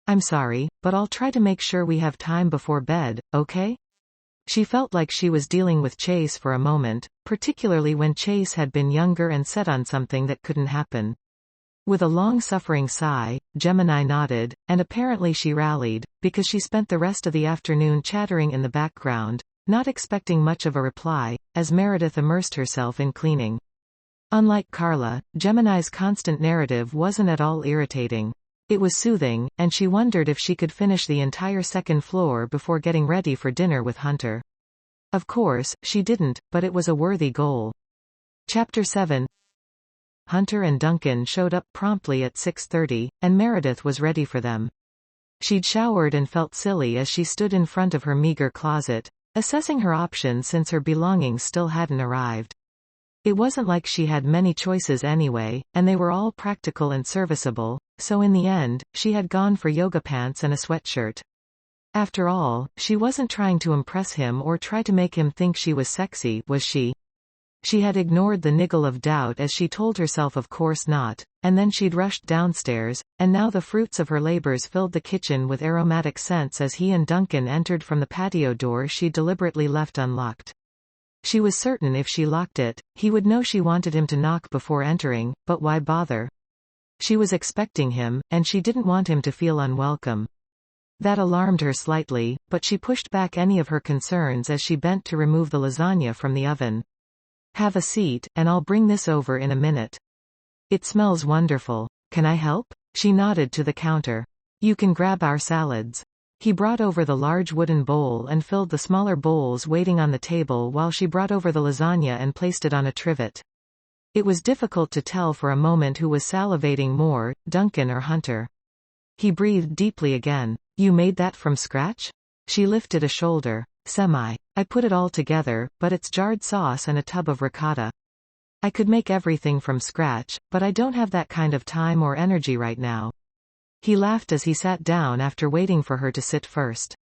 I'm sorry, but I'll try to make sure we have time before bed, okay? She felt like she was dealing with Chase for a moment, particularly when Chase had been younger and set on something that couldn't happen. With a long-suffering sigh, Gemini nodded, and apparently she rallied, because she spent the rest of the afternoon chattering in the background, not expecting much of a reply, as Meredith immersed herself in cleaning. Unlike Carla, Gemini's constant narrative wasn't at all irritating. It was soothing, and she wondered if she could finish the entire second floor before getting ready for dinner with Hunter. Of course, she didn't, but it was a worthy goal. Chapter 7. Hunter and Duncan showed up promptly at 6:30, and Meredith was ready for them. She'd showered and felt silly as she stood in front of her meager closet, assessing her options since her belongings still hadn't arrived. It wasn't like she had many choices anyway, and they were all practical and serviceable, so in the end, she had gone for yoga pants and a sweatshirt. After all, she wasn't trying to impress him or try to make him think she was sexy, was she? She had ignored the niggle of doubt as she told herself of course not, and then she'd rushed downstairs, and now the fruits of her labors filled the kitchen with aromatic scents as he and Duncan entered from the patio door she'd deliberately left unlocked. She was certain if she locked it, he would know she wanted him to knock before entering, but why bother? She was expecting him, and she didn't want him to feel unwelcome. That alarmed her slightly, but she pushed back any of her concerns as she bent to remove the lasagna from the oven. Have a seat, and I'll bring this over in a minute. It smells wonderful. Can I help? She nodded to the counter. You can grab our salads. He brought over the large wooden bowl and filled the smaller bowls waiting on the table while she brought over the lasagna and placed it on a trivet. It was difficult to tell for a moment who was salivating more, Duncan or Hunter. He breathed deeply again. You made that from scratch? She lifted a shoulder. Semi. I put it all together, but it's jarred sauce and a tub of ricotta. I could make everything from scratch, but I don't have that kind of time or energy right now. He laughed as he sat down after waiting for her to sit first.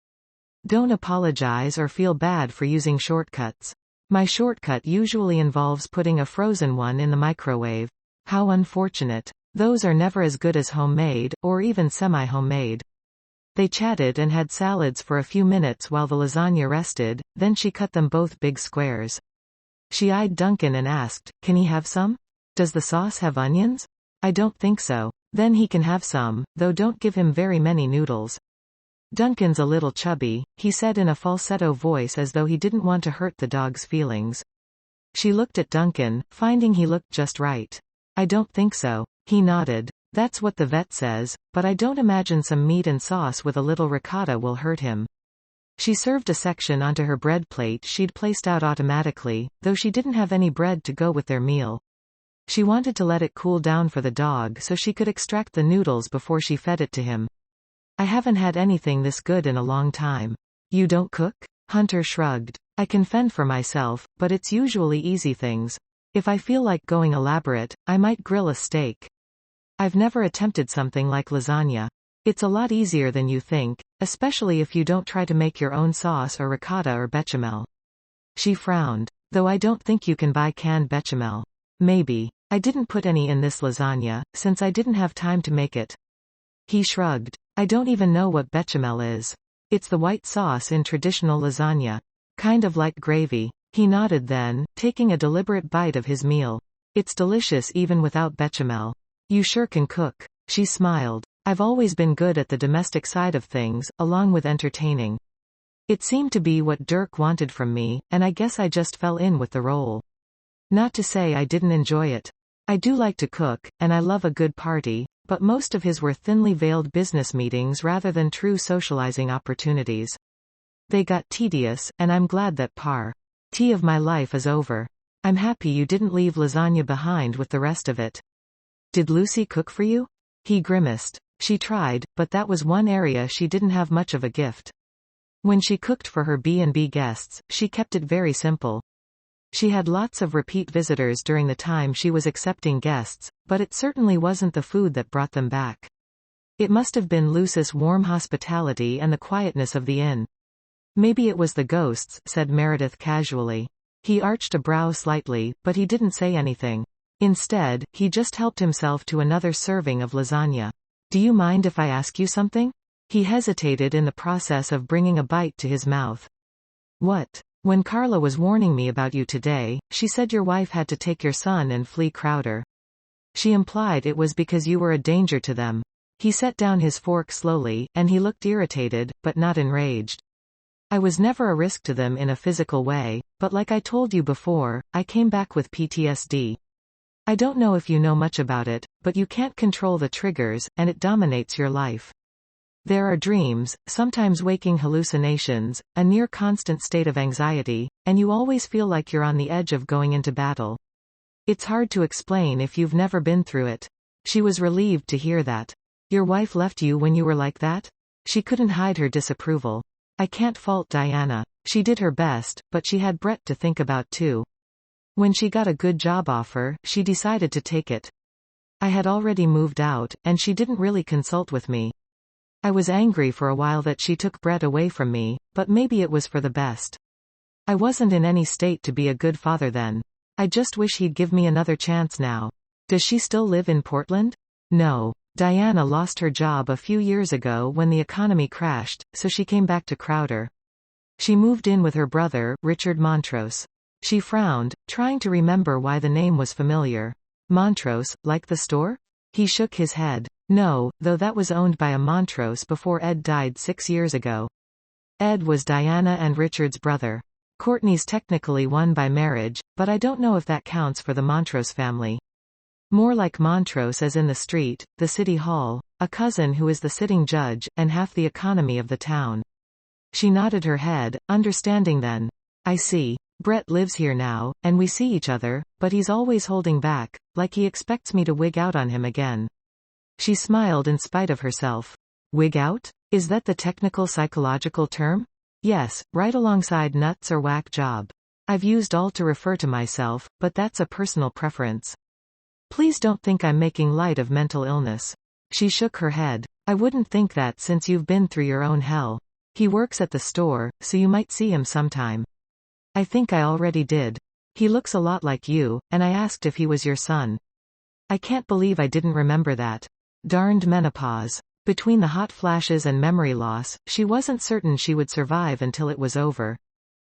Don't apologize or feel bad for using shortcuts. My shortcut usually involves putting a frozen one in the microwave. How unfortunate. Those are never as good as homemade, or even semi-homemade. They chatted and had salads for a few minutes while the lasagna rested, then she cut them both big squares. She eyed Duncan and asked, Can he have some? Does the sauce have onions? I don't think so. Then he can have some, though don't give him very many noodles. Duncan's a little chubby, he said in a falsetto voice as though he didn't want to hurt the dog's feelings. She looked at Duncan, finding he looked just right. I don't think so. He nodded. That's what the vet says, but I don't imagine some meat and sauce with a little ricotta will hurt him. She served a section onto her bread plate she'd placed out automatically, though she didn't have any bread to go with their meal. She wanted to let it cool down for the dog so she could extract the noodles before she fed it to him. I haven't had anything this good in a long time. You don't cook? Hunter shrugged. I can fend for myself, but it's usually easy things. If I feel like going elaborate, I might grill a steak. I've never attempted something like lasagna. It's a lot easier than you think, especially if you don't try to make your own sauce or ricotta or bechamel. She frowned. Though I don't think you can buy canned bechamel. Maybe. I didn't put any in this lasagna, since I didn't have time to make it. He shrugged. I don't even know what bechamel is. It's the white sauce in traditional lasagna. Kind of like gravy. He nodded then, taking a deliberate bite of his meal. It's delicious even without bechamel. You sure can cook. She smiled. I've always been good at the domestic side of things, along with entertaining. It seemed to be what Dirk wanted from me, and I guess I just fell in with the role. Not to say I didn't enjoy it. I do like to cook, and I love a good party, but most of his were thinly veiled business meetings rather than true socializing opportunities. They got tedious, and I'm glad that tea of my life is over. I'm happy you didn't leave lasagna behind with the rest of it. Did Lucy cook for you? He grimaced. She tried, but that was one area she didn't have much of a gift. When she cooked for her B&B guests, she kept it very simple. She had lots of repeat visitors during the time she was accepting guests, but it certainly wasn't the food that brought them back. It must have been Lucis' warm hospitality and the quietness of the inn. Maybe it was the ghosts, said Meredith casually. He arched a brow slightly, but he didn't say anything. Instead, he just helped himself to another serving of lasagna. Do you mind if I ask you something? He hesitated in the process of bringing a bite to his mouth. What? When Carla was warning me about you today, she said your wife had to take your son and flee Crowder. She implied it was because you were a danger to them. He set down his fork slowly, and he looked irritated, but not enraged. I was never a risk to them in a physical way, but like I told you before, I came back with PTSD. I don't know if you know much about it, but you can't control the triggers, and it dominates your life. There are dreams, sometimes waking hallucinations, a near constant state of anxiety, and you always feel like you're on the edge of going into battle. It's hard to explain if you've never been through it. She was relieved to hear that. Your wife left you when you were like that? She couldn't hide her disapproval. I can't fault Diana. She did her best, but she had Brett to think about too. When she got a good job offer, she decided to take it. I had already moved out, and she didn't really consult with me. I was angry for a while that she took Brett away from me, but maybe it was for the best. I wasn't in any state to be a good father then. I just wish he'd give me another chance now. Does she still live in Portland? No. Diana lost her job a few years ago when the economy crashed, so she came back to Crowder. She moved in with her brother, Richard Montrose. She frowned, trying to remember why the name was familiar. Montrose, like the store? He shook his head. No, though that was owned by a Montrose before Ed died 6 years ago. Ed was Diana and Richard's brother. Courtney's technically one by marriage, but I don't know if that counts for the Montrose family. More like Montrose as in the street, the city hall, a cousin who is the sitting judge, and half the economy of the town. She nodded her head, understanding then. I see. Brett lives here now, and we see each other, but he's always holding back, like he expects me to wig out on him again. She smiled in spite of herself. Wig out? Is that the technical psychological term? Yes, right alongside nuts or whack job. I've used all to refer to myself, but that's a personal preference. Please don't think I'm making light of mental illness. She shook her head. I wouldn't think that since you've been through your own hell. He works at the store, so you might see him sometime. I think I already did. He looks a lot like you, and I asked if he was your son. I can't believe I didn't remember that. Darned menopause. Between the hot flashes and memory loss, she wasn't certain she would survive until it was over.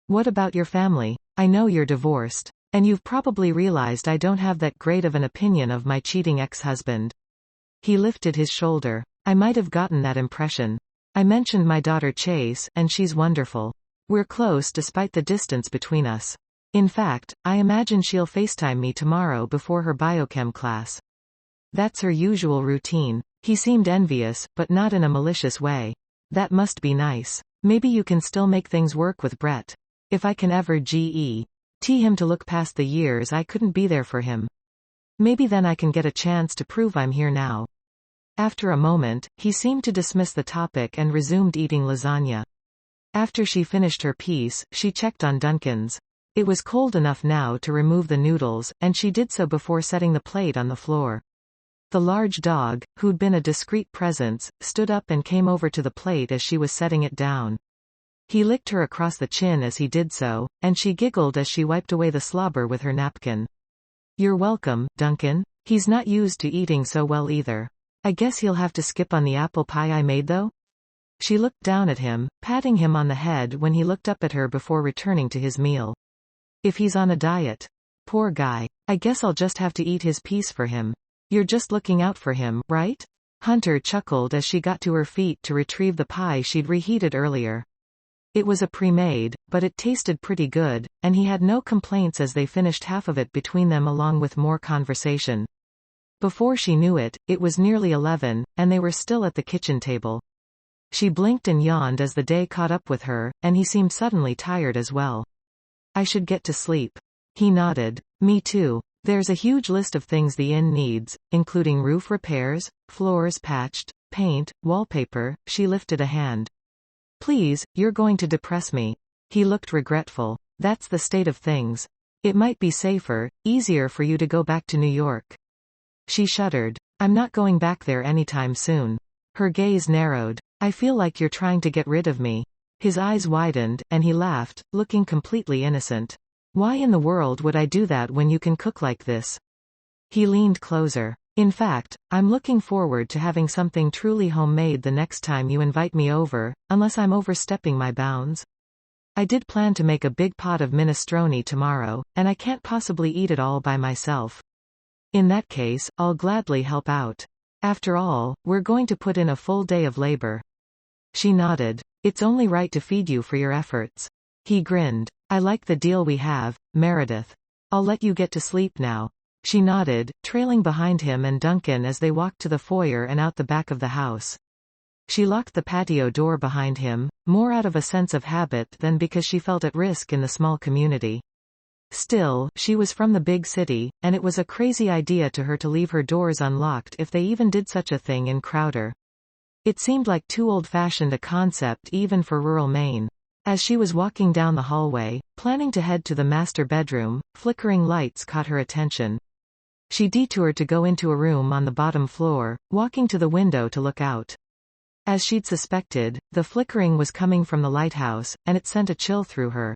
What about your family? I know you're divorced. And you've probably realized I don't have that great of an opinion of my cheating ex-husband. He lifted his shoulder. I might have gotten that impression. I mentioned my daughter Chase, and she's wonderful. We're close despite the distance between us. In fact, I imagine she'll FaceTime me tomorrow before her biochem class. That's her usual routine. He seemed envious, but not in a malicious way. That must be nice. Maybe you can still make things work with Brett. If I can ever tee him to look past the years I couldn't be there for him. Maybe then I can get a chance to prove I'm here now. After a moment, he seemed to dismiss the topic and resumed eating lasagna. After she finished her piece, she checked on Duncan's. It was cold enough now to remove the noodles, and she did so before setting the plate on the floor. The large dog, who'd been a discreet presence, stood up and came over to the plate as she was setting it down. He licked her across the chin as he did so, and she giggled as she wiped away the slobber with her napkin. You're welcome, Duncan. He's not used to eating so well either. I guess he'll have to skip on the apple pie I made though? She looked down at him, patting him on the head when he looked up at her before returning to his meal. If he's on a diet. Poor guy. I guess I'll just have to eat his piece for him. You're just looking out for him, right? Hunter chuckled as she got to her feet to retrieve the pie she'd reheated earlier. It was a pre-made, but it tasted pretty good, and he had no complaints as they finished half of it between them along with more conversation. Before she knew it, it was nearly 11, and they were still at the kitchen table. She blinked and yawned as the day caught up with her, and he seemed suddenly tired as well. I should get to sleep. He nodded. Me too. There's a huge list of things the inn needs, including roof repairs, floors patched, paint, wallpaper. She lifted a hand. Please, you're going to depress me. He looked regretful. That's the state of things. It might be safer, easier for you to go back to New York. She shuddered. I'm not going back there anytime soon. Her gaze narrowed. I feel like you're trying to get rid of me. His eyes widened, and he laughed, looking completely innocent. Why in the world would I do that when you can cook like this? He leaned closer. In fact, I'm looking forward to having something truly homemade the next time you invite me over, unless I'm overstepping my bounds. I did plan to make a big pot of minestrone tomorrow, and I can't possibly eat it all by myself. In that case, I'll gladly help out. After all, we're going to put in a full day of labor. She nodded. It's only right to feed you for your efforts. He grinned. I like the deal we have, Meredith. I'll let you get to sleep now. She nodded, trailing behind him and Duncan as they walked to the foyer and out the back of the house. She locked the patio door behind him, more out of a sense of habit than because she felt at risk in the small community. Still, she was from the big city, and it was a crazy idea to her to leave her doors unlocked if they even did such a thing in Crowder. It seemed like too old-fashioned a concept even for rural Maine. As she was walking down the hallway, planning to head to the master bedroom, flickering lights caught her attention. She detoured to go into a room on the bottom floor, walking to the window to look out. As she'd suspected, the flickering was coming from the lighthouse, and it sent a chill through her.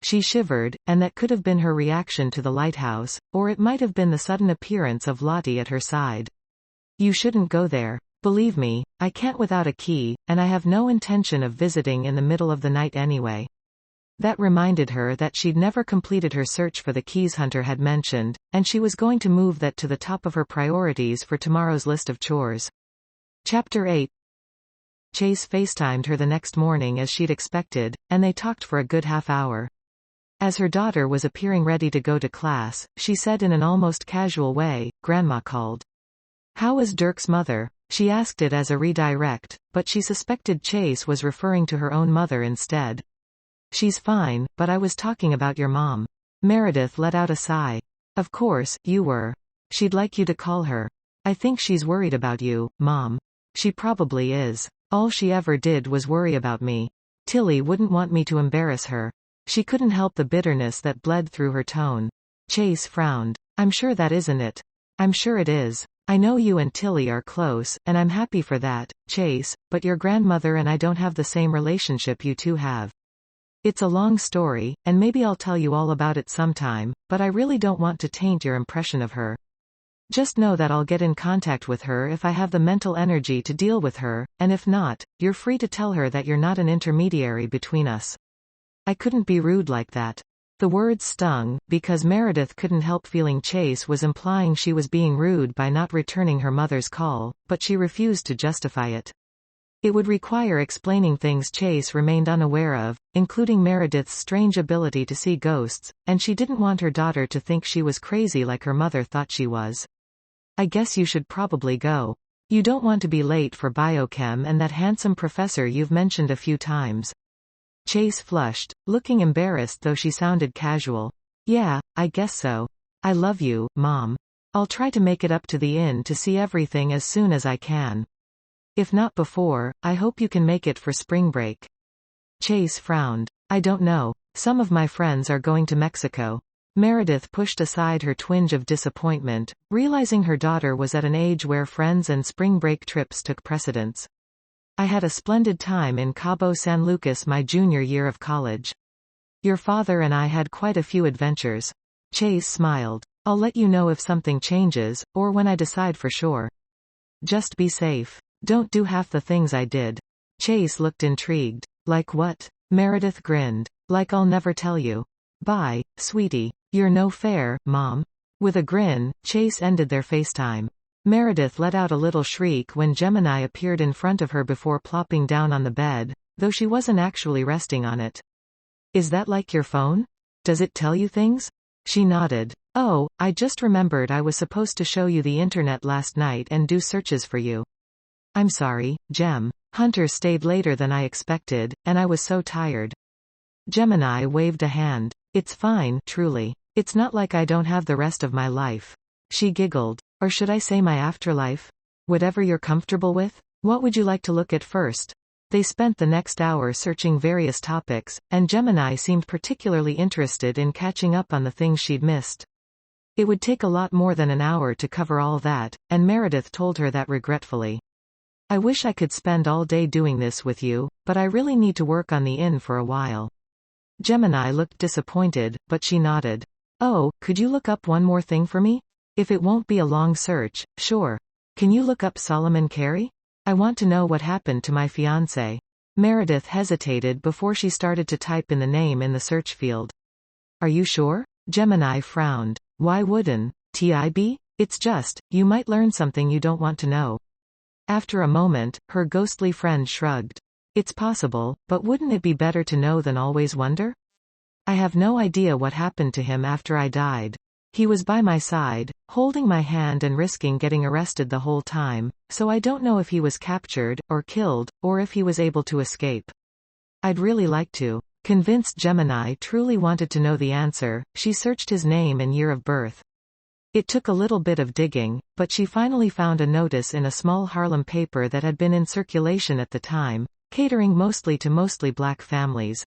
She shivered, and that could have been her reaction to the lighthouse, or it might have been the sudden appearance of Lottie at her side. You shouldn't go there. Believe me, I can't without a key, and I have no intention of visiting in the middle of the night anyway. That reminded her that she'd never completed her search for the keys Hunter had mentioned, and she was going to move that to the top of her priorities for tomorrow's list of chores. Chapter 8. Chase FaceTimed her the next morning as she'd expected, and they talked for a good half hour. As her daughter was appearing ready to go to class, she said in an almost casual way, "Grandma called." "How is Dirk's mother?" She asked it as a redirect, but she suspected Chase was referring to her own mother instead. "She's fine, but I was talking about your mom." Meredith let out a sigh. "Of course, you were. She'd like you to call her. I think she's worried about you, Mom." "She probably is. All she ever did was worry about me. Tilly wouldn't want me to embarrass her." She couldn't help the bitterness that bled through her tone. Chase frowned. "I'm sure that isn't it." "I'm sure it is. I know you and Tilly are close, and I'm happy for that, Chase, but your grandmother and I don't have the same relationship you two have. It's a long story, and maybe I'll tell you all about it sometime, but I really don't want to taint your impression of her. Just know that I'll get in contact with her if I have the mental energy to deal with her, and if not, you're free to tell her that you're not an intermediary between us." I couldn't be rude like that. The words stung, because Meredith couldn't help feeling Chase was implying she was being rude by not returning her mother's call, but she refused to justify it. It would require explaining things Chase remained unaware of, including Meredith's strange ability to see ghosts, and she didn't want her daughter to think she was crazy like her mother thought she was. "I guess you should probably go. You don't want to be late for biochem and that handsome professor you've mentioned a few times." Chase flushed, looking embarrassed though she sounded casual. "Yeah, I guess so. I love you, Mom. I'll try to make it up to the inn to see everything as soon as I can. If not before, I hope you can make it for spring break." Chase frowned. "I don't know. Some of my friends are going to Mexico." Meredith pushed aside her twinge of disappointment, realizing her daughter was at an age where friends and spring break trips took precedence. "I had a splendid time in Cabo San Lucas my junior year of college. Your father and I had quite a few adventures." Chase smiled. "I'll let you know if something changes, or when I decide for sure. Just be safe. Don't do half the things I did." Chase looked intrigued. "Like what?" Meredith grinned. "Like I'll never tell you. Bye, sweetie. You're no fair, Mom." With a grin, Chase ended their FaceTime. Meredith let out a little shriek when Gemini appeared in front of her before plopping down on the bed, though she wasn't actually resting on it. "Is that like your phone? Does it tell you things?" She nodded. "Oh, I just remembered I was supposed to show you the internet last night and do searches for you. I'm sorry, Gem. Hunter stayed later than I expected, and I was so tired." Gemini waved a hand. "It's fine, truly. It's not like I don't have the rest of my life." She giggled. "Or should I say my afterlife? Whatever you're comfortable with. What would you like to look at first?" They spent the next hour searching various topics, and Gemini seemed particularly interested in catching up on the things she'd missed. It would take a lot more than an hour to cover all that, and Meredith told her that regretfully. I wish I could spend all day doing this with you, but I really need to work on the inn for a while. Gemini looked disappointed, but she nodded. Oh, could you look up one more thing for me? If it won't be a long search, sure. Can you look up Solomon Carey? I want to know what happened to my fiancé. Meredith hesitated before she started to type in the name in the search field. Are you sure? Gemini frowned. Why wouldn't it? It's just, you might learn something you don't want to know. After a moment, her ghostly friend shrugged. It's possible, but wouldn't it be better to know than always wonder? I have no idea what happened to him after I died. He was by my side, holding my hand and risking getting arrested the whole time, so I don't know if he was captured, or killed, or if he was able to escape. I'd really like to. Convinced Gemini truly wanted to know the answer, she searched his name and year of birth. It took a little bit of digging, but she finally found a notice in a small Harlem paper that had been in circulation at the time, catering mostly to black families.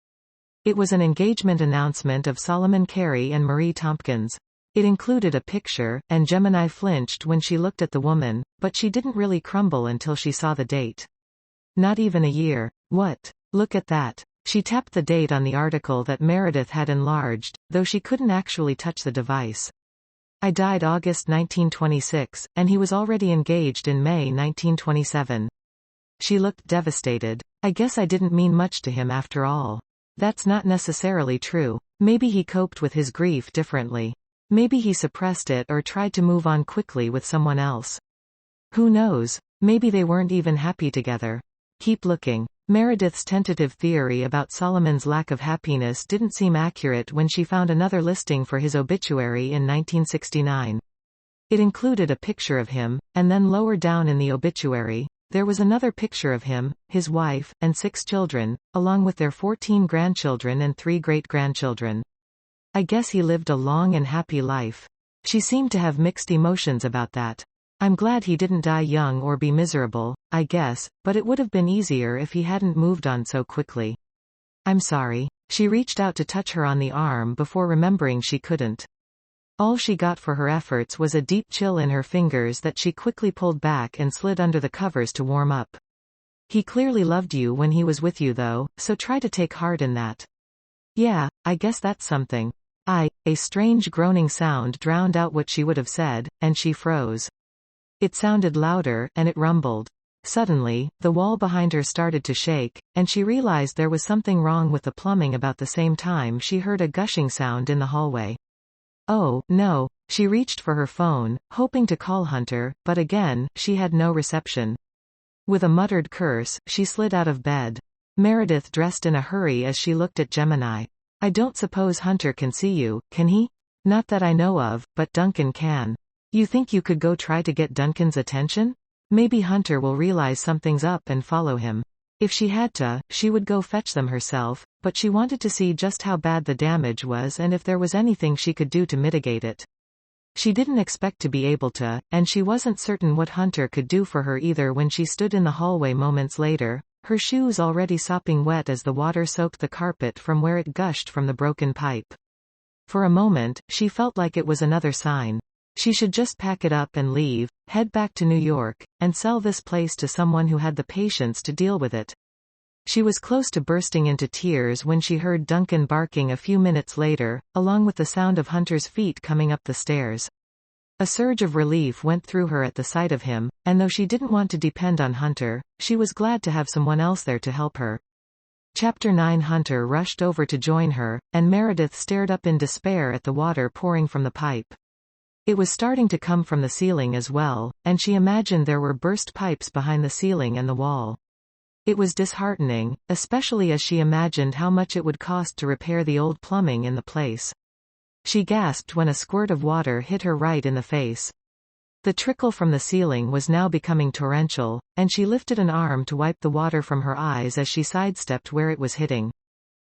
It was an engagement announcement of Solomon Carey and Marie Tompkins. It included a picture, and Gemini flinched when she looked at the woman, but she didn't really crumble until she saw the date. Not even a year. What? Look at that. She tapped the date on the article that Meredith had enlarged, though she couldn't actually touch the device. I died August 1926, and he was already engaged in May 1927. She looked devastated. I guess I didn't mean much to him after all. That's not necessarily true. Maybe he coped with his grief differently. Maybe he suppressed it or tried to move on quickly with someone else. Who knows? Maybe they weren't even happy together. Keep looking. Meredith's tentative theory about Solomon's lack of happiness didn't seem accurate when she found another listing for his obituary in 1969. It included a picture of him, and then lower down in the obituary, there was another picture of him, his wife, and 6 children, along with their 14 grandchildren and 3 great-grandchildren. I guess he lived a long and happy life. She seemed to have mixed emotions about that. I'm glad he didn't die young or be miserable, I guess, but it would have been easier if he hadn't moved on so quickly. I'm sorry. She reached out to touch her on the arm before remembering she couldn't. All she got for her efforts was a deep chill in her fingers that she quickly pulled back and slid under the covers to warm up. He clearly loved you when he was with you though, so try to take heart in that. Yeah, I guess that's something. A strange groaning sound drowned out what she would have said, and she froze. It sounded louder, and it rumbled. Suddenly, the wall behind her started to shake, and she realized there was something wrong with the plumbing. About the same time she heard a gushing sound in the hallway. Oh, no. She reached for her phone, hoping to call Hunter, but again, she had no reception. With a muttered curse, she slid out of bed. Meredith dressed in a hurry as she looked at Gemini. I don't suppose Hunter can see you, can he? Not that I know of, but Duncan can. You think you could go try to get Duncan's attention? Maybe Hunter will realize something's up and follow him. If she had to, she would go fetch them herself, but she wanted to see just how bad the damage was and if there was anything she could do to mitigate it. She didn't expect to be able to, and she wasn't certain what Hunter could do for her either when she stood in the hallway moments later, her shoes already sopping wet as the water soaked the carpet from where it gushed from the broken pipe. For a moment, she felt like it was another sign. She should just pack it up and leave, head back to New York, and sell this place to someone who had the patience to deal with it. She was close to bursting into tears when she heard Duncan barking a few minutes later, along with the sound of Hunter's feet coming up the stairs. A surge of relief went through her at the sight of him, and though she didn't want to depend on Hunter, she was glad to have someone else there to help her. Chapter 9. Hunter rushed over to join her, and Meredith stared up in despair at the water pouring from the pipe. It was starting to come from the ceiling as well, and she imagined there were burst pipes behind the ceiling and the wall. It was disheartening, especially as she imagined how much it would cost to repair the old plumbing in the place. She gasped when a squirt of water hit her right in the face. The trickle from the ceiling was now becoming torrential, and she lifted an arm to wipe the water from her eyes as she sidestepped where it was hitting.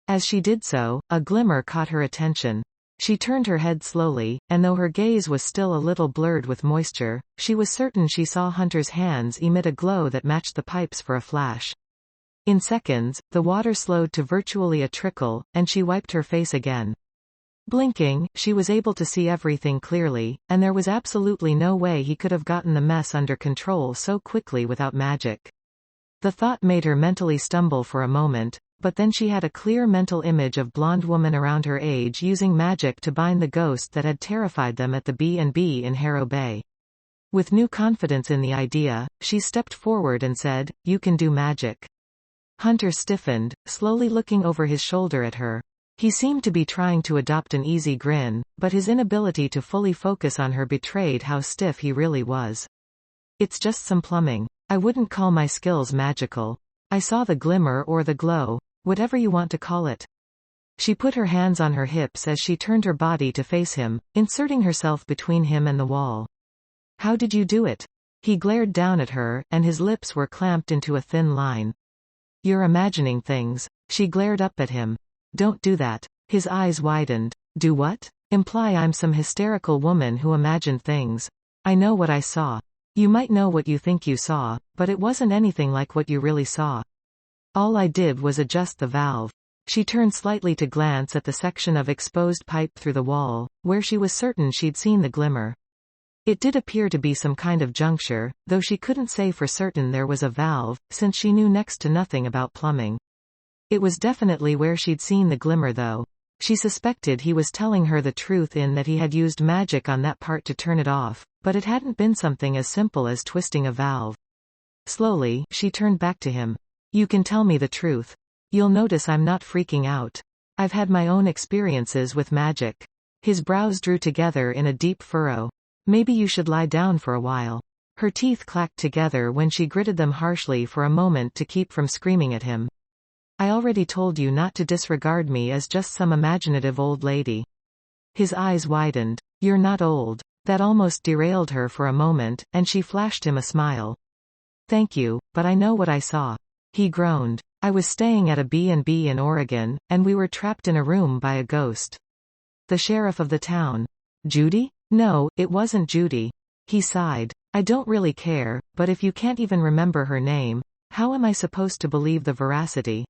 As she did so, a glimmer caught her attention. She turned her head slowly, and though her gaze was still a little blurred with moisture, she was certain she saw Hunter's hands emit a glow that matched the pipes for a flash. In seconds, the water slowed to virtually a trickle, and she wiped her face again. Blinking, she was able to see everything clearly, and there was absolutely no way he could have gotten the mess under control so quickly without magic. The thought made her mentally stumble for a moment, but then she had a clear mental image of blonde woman around her age using magic to bind the ghost that had terrified them at the B&B in Harrow Bay. With new confidence in the idea, she stepped forward and said, "You can do magic." Hunter stiffened, slowly looking over his shoulder at her. He seemed to be trying to adopt an easy grin, but his inability to fully focus on her betrayed how stiff he really was. "It's just some plumbing. I wouldn't call my skills magical. I saw the glimmer or the glow, whatever you want to call it." She put her hands on her hips as she turned her body to face him, inserting herself between him and the wall. "How did you do it?" He glared down at her, and his lips were clamped into a thin line. "You're imagining things." She glared up at him. "Don't do that." His eyes widened. "Do what? Imply I'm some hysterical woman who imagined things. I know what I saw. You might know what you think you saw, but it wasn't anything like what you really saw. All I did was adjust the valve." She turned slightly to glance at the section of exposed pipe through the wall, where she was certain she'd seen the glimmer. It did appear to be some kind of juncture, though she couldn't say for certain there was a valve, since she knew next to nothing about plumbing. It was definitely where she'd seen the glimmer though. She suspected he was telling her the truth in that he had used magic on that part to turn it off, but it hadn't been something as simple as twisting a valve. Slowly, she turned back to him. "You can tell me the truth. You'll notice I'm not freaking out. I've had my own experiences with magic." His brows drew together in a deep furrow. "Maybe you should lie down for a while." Her teeth clacked together when she gritted them harshly for a moment to keep from screaming at him. "I already told you not to disregard me as just some imaginative old lady." His eyes widened. "You're not old." That almost derailed her for a moment, and she flashed him a smile. "Thank you, but I know what I saw." He groaned. "I was staying at a B&B in Oregon, and we were trapped in a room by a ghost." "The sheriff of the town." "Judy?" "No, it wasn't Judy." He sighed. "I don't really care, but if you can't even remember her name, how am I supposed to believe the veracity?"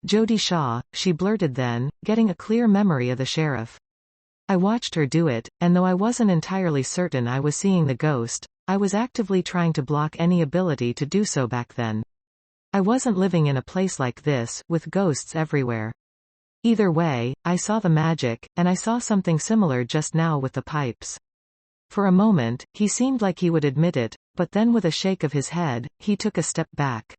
"Jody Shaw," she blurted then, getting a clear memory of the sheriff. "I watched her do it, and though I wasn't entirely certain I was seeing the ghost, I was actively trying to block any ability to do so back then. I wasn't living in a place like this, with ghosts everywhere. Either way, I saw the magic, and I saw something similar just now with the pipes." For a moment, he seemed like he would admit it, but then with a shake of his head, he took a step back.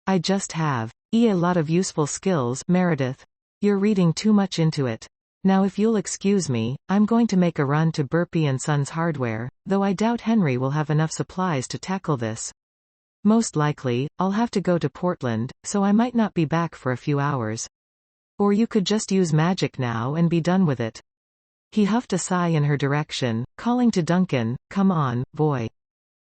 "I just have a lot of useful skills, Meredith. You're reading too much into it. Now if you'll excuse me, I'm going to make a run to Burpee and Sons Hardware, though I doubt Henry will have enough supplies to tackle this. Most likely, I'll have to go to Portland, so I might not be back for a few hours. Or you could just use magic now and be done with it." He huffed a sigh in her direction, calling to Duncan, "Come on, boy.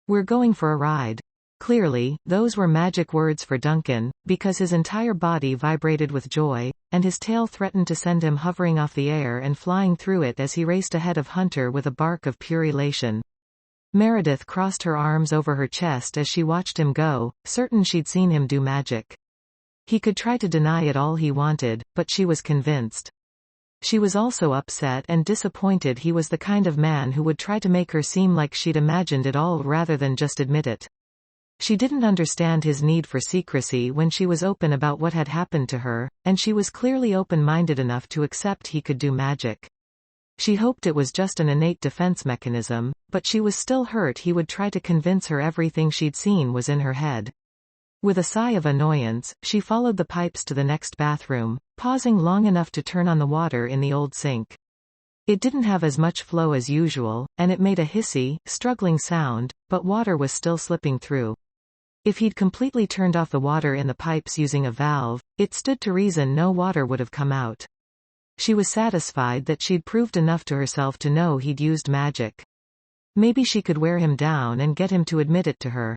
We're going for a ride." Clearly, those were magic words for Duncan, because his entire body vibrated with joy, and his tail threatened to send him hovering off the air and flying through it as he raced ahead of Hunter with a bark of pure elation. Meredith crossed her arms over her chest as she watched him go, certain she'd seen him do magic. He could try to deny it all he wanted, but she was convinced. She was also upset and disappointed he was the kind of man who would try to make her seem like she'd imagined it all rather than just admit it. She didn't understand his need for secrecy when she was open about what had happened to her, and she was clearly open-minded enough to accept he could do magic. She hoped it was just an innate defense mechanism, but she was still hurt he would try to convince her everything she'd seen was in her head. With a sigh of annoyance, she followed the pipes to the next bathroom, pausing long enough to turn on the water in the old sink. It didn't have as much flow as usual, and it made a hissy, struggling sound, but water was still slipping through. If he'd completely turned off the water in the pipes using a valve, it stood to reason no water would have come out. She was satisfied that she'd proved enough to herself to know he'd used magic. Maybe she could wear him down and get him to admit it to her.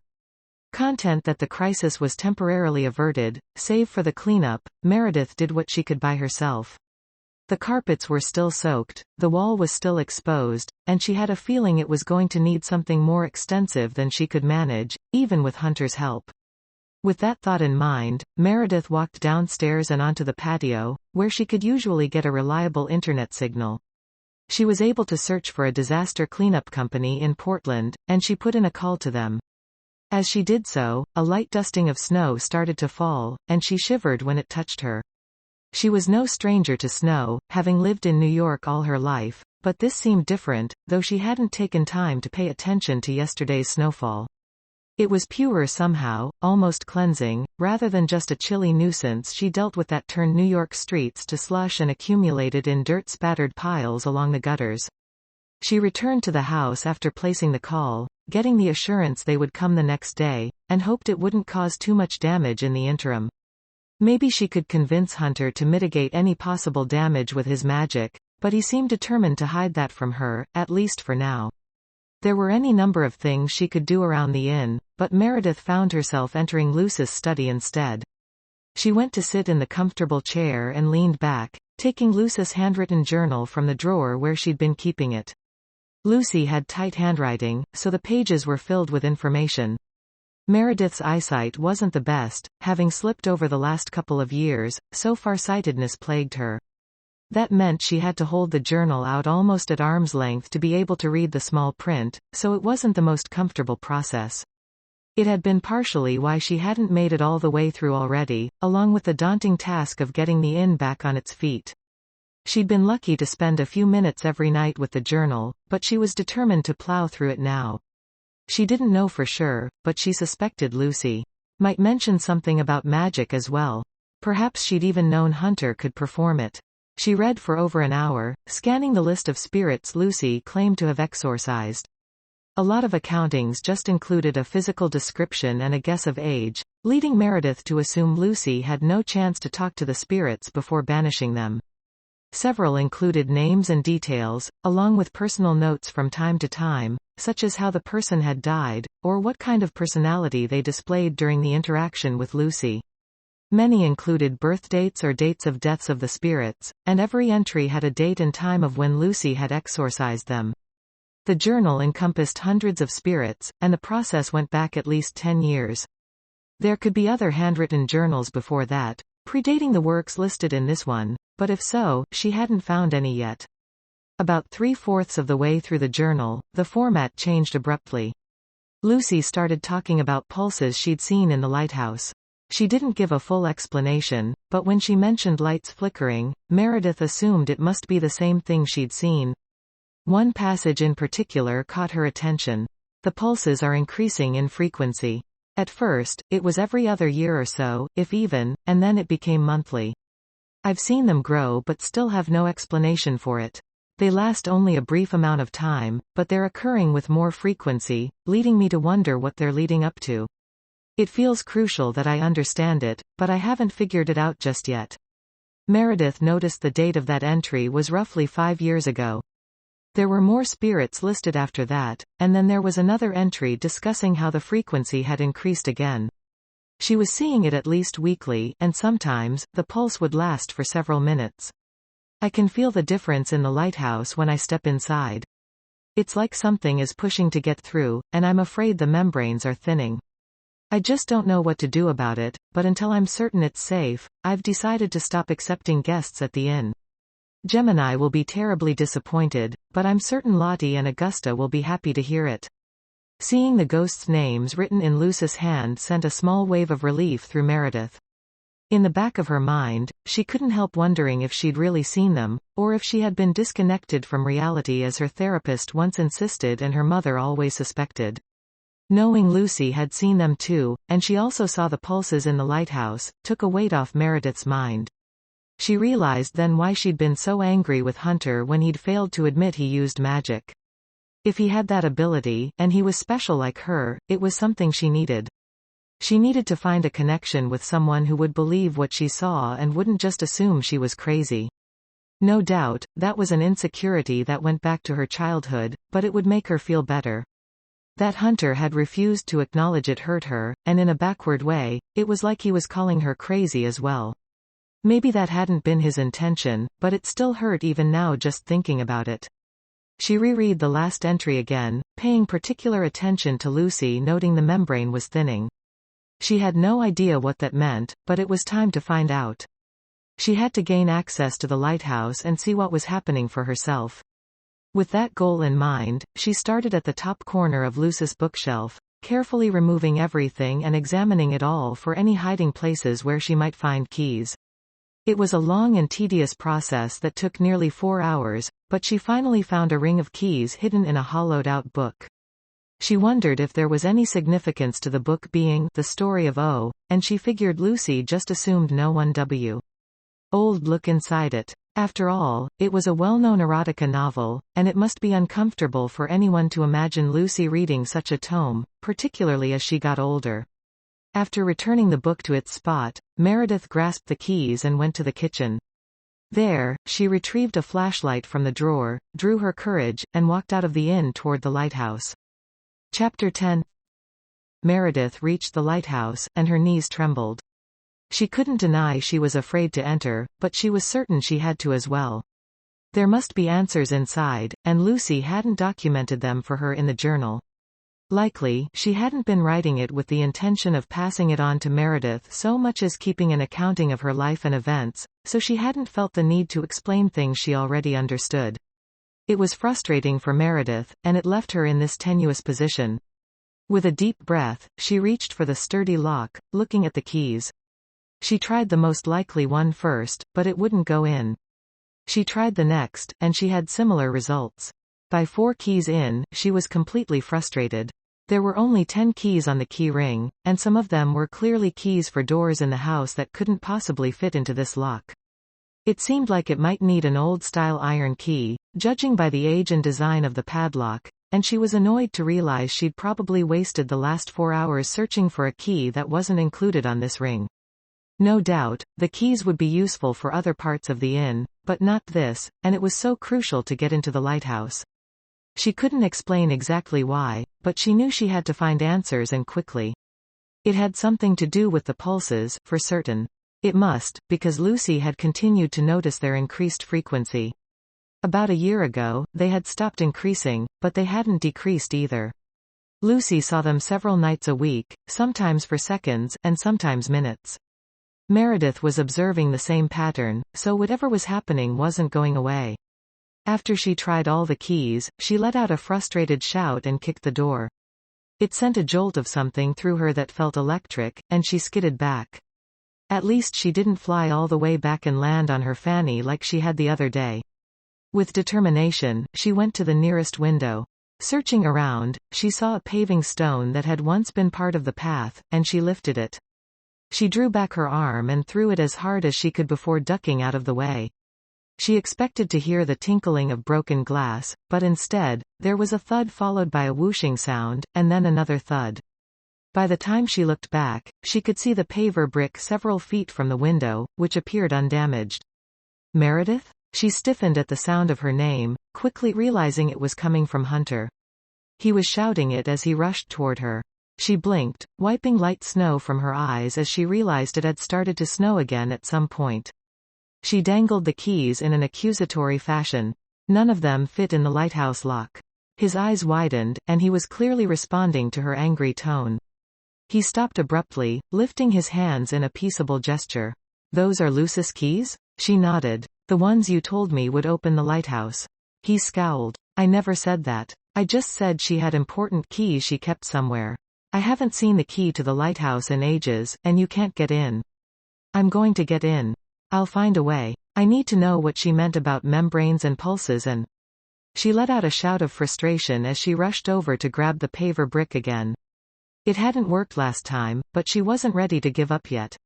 Content that the crisis was temporarily averted, save for the cleanup, Meredith did what she could by herself. The carpets were still soaked, the wall was still exposed, and she had a feeling it was going to need something more extensive than she could manage, even with Hunter's help. With that thought in mind, Meredith walked downstairs and onto the patio, where she could usually get a reliable internet signal. She was able to search for a disaster cleanup company in Portland, and she put in a call to them. As she did so, a light dusting of snow started to fall, and she shivered when it touched her. She was no stranger to snow, having lived in New York all her life, but this seemed different, though she hadn't taken time to pay attention to yesterday's snowfall. It was pure somehow, almost cleansing, rather than just a chilly nuisance she dealt with that turned New York streets to slush and accumulated in dirt-spattered piles along the gutters. She returned to the house after placing the call, getting the assurance they would come the next day, and hoped it wouldn't cause too much damage in the interim. Maybe she could convince Hunter to mitigate any possible damage with his magic, but he seemed determined to hide that from her, at least for now. There were any number of things she could do around the inn, but Meredith found herself entering Lucy's study instead. She went to sit in the comfortable chair and leaned back, taking Lucy's handwritten journal from the drawer where she'd been keeping it. Lucy had tight handwriting, so the pages were filled with information. Meredith's eyesight wasn't the best, having slipped over the last couple of years, so farsightedness plagued her. That meant she had to hold the journal out almost at arm's length to be able to read the small print, so it wasn't the most comfortable process. It had been partially why she hadn't made it all the way through already, along with the daunting task of getting the inn back on its feet. She'd been lucky to spend a few minutes every night with the journal, but she was determined to plow through it now. She didn't know for sure, but she suspected Lucy might mention something about magic as well. Perhaps she'd even known Hunter could perform it. She read for over an hour, scanning the list of spirits Lucy claimed to have exorcised. A lot of accountings just included a physical description and a guess of age, leading Meredith to assume Lucy had no chance to talk to the spirits before banishing them. Several included names and details, along with personal notes from time to time, such as how the person had died, or what kind of personality they displayed during the interaction with Lucy. Many included birth dates or dates of deaths of the spirits, and every entry had a date and time of when Lucy had exorcised them. The journal encompassed hundreds of spirits, and the process went back at least 10 years. There could be other handwritten journals before that, predating the works listed in this one, but if so, she hadn't found any yet. About 3/4 of the way through the journal, the format changed abruptly. Lucy started talking about pulses she'd seen in the lighthouse. She didn't give a full explanation, but when she mentioned lights flickering, Meredith assumed it must be the same thing she'd seen. One passage in particular caught her attention. The pulses are increasing in frequency. At first, it was every other year or so, if even, and then it became monthly. I've seen them grow but still have no explanation for it. They last only a brief amount of time, but they're occurring with more frequency, leading me to wonder what they're leading up to. It feels crucial that I understand it, but I haven't figured it out just yet. Meredith noticed the date of that entry was roughly 5 years ago. There were more spirits listed after that, and then there was another entry discussing how the frequency had increased again. She was seeing it at least weekly, and sometimes, the pulse would last for several minutes. I can feel the difference in the lighthouse when I step inside. It's like something is pushing to get through, and I'm afraid the membranes are thinning. I just don't know what to do about it, but until I'm certain it's safe, I've decided to stop accepting guests at the inn. Gemini will be terribly disappointed, but I'm certain Lottie and Augusta will be happy to hear it. Seeing the ghosts' names written in Lucy's hand sent a small wave of relief through Meredith. In the back of her mind, she couldn't help wondering if she'd really seen them, or if she had been disconnected from reality as her therapist once insisted and her mother always suspected. Knowing Lucy had seen them too, and she also saw the pulses in the lighthouse, took a weight off Meredith's mind. She realized then why she'd been so angry with Hunter when he'd failed to admit he used magic. If he had that ability, and he was special like her, it was something she needed. She needed to find a connection with someone who would believe what she saw and wouldn't just assume she was crazy. No doubt, that was an insecurity that went back to her childhood, but it would make her feel better. That Hunter had refused to acknowledge it hurt her, and in a backward way, it was like he was calling her crazy as well. Maybe that hadn't been his intention, but it still hurt even now just thinking about it. She reread the last entry again, paying particular attention to Lucy noting the membrane was thinning. She had no idea what that meant, but it was time to find out. She had to gain access to the lighthouse and see what was happening for herself. With that goal in mind, she started at the top corner of Lucy's bookshelf, carefully removing everything and examining it all for any hiding places where she might find keys. It was a long and tedious process that took nearly 4 hours, but she finally found a ring of keys hidden in a hollowed-out book. She wondered if there was any significance to the book being The Story of O, and she figured Lucy just assumed no one would look inside it. After all, it was a well-known erotica novel, and it must be uncomfortable for anyone to imagine Lucy reading such a tome, particularly as she got older. After returning the book to its spot, Meredith grasped the keys and went to the kitchen. There, she retrieved a flashlight from the drawer, drew her courage, and walked out of the inn toward the lighthouse. Chapter 10. Meredith reached the lighthouse, and her knees trembled. She couldn't deny she was afraid to enter, but she was certain she had to as well. There must be answers inside, and Lucy hadn't documented them for her in the journal. Likely, she hadn't been writing it with the intention of passing it on to Meredith so much as keeping an accounting of her life and events, so she hadn't felt the need to explain things she already understood. It was frustrating for Meredith, and it left her in this tenuous position. With a deep breath, she reached for the sturdy lock, looking at the keys. She tried the most likely one first, but it wouldn't go in. She tried the next, and she had similar results. By 4 keys in, she was completely frustrated. There were only 10 keys on the key ring, and some of them were clearly keys for doors in the house that couldn't possibly fit into this lock. It seemed like it might need an old-style iron key, judging by the age and design of the padlock, and she was annoyed to realize she'd probably wasted the last 4 hours searching for a key that wasn't included on this ring. No doubt, the keys would be useful for other parts of the inn, but not this, and it was so crucial to get into the lighthouse. She couldn't explain exactly why, but she knew she had to find answers and quickly. It had something to do with the pulses, for certain. It must, because Lucy had continued to notice their increased frequency. About a year ago, they had stopped increasing, but they hadn't decreased either. Lucy saw them several nights a week, sometimes for seconds, and sometimes minutes. Meredith was observing the same pattern, so whatever was happening wasn't going away. After she tried all the keys, she let out a frustrated shout and kicked the door. It sent a jolt of something through her that felt electric, and she skidded back. At least she didn't fly all the way back and land on her fanny like she had the other day. With determination, she went to the nearest window. Searching around, she saw a paving stone that had once been part of the path, and she lifted it. She drew back her arm and threw it as hard as she could before ducking out of the way. She expected to hear the tinkling of broken glass, but instead, there was a thud followed by a whooshing sound, and then another thud. By the time she looked back, she could see the paver brick several feet from the window, which appeared undamaged. Meredith? She stiffened at the sound of her name, quickly realizing it was coming from Hunter. He was shouting it as he rushed toward her. She blinked, wiping light snow from her eyes as she realized it had started to snow again at some point. She dangled the keys in an accusatory fashion. None of them fit in the lighthouse lock. His eyes widened, and he was clearly responding to her angry tone. He stopped abruptly, lifting his hands in a peaceable gesture. "Those are Lucy's keys?" She nodded. "The ones you told me would open the lighthouse." He scowled. "I never said that. I just said she had important keys she kept somewhere. I haven't seen the key to the lighthouse in ages, and you can't get in." "I'm going to get in. I'll find a way. I need to know what she meant about membranes and pulses and—" She let out a shout of frustration as she rushed over to grab the paver brick again. It hadn't worked last time, but she wasn't ready to give up yet.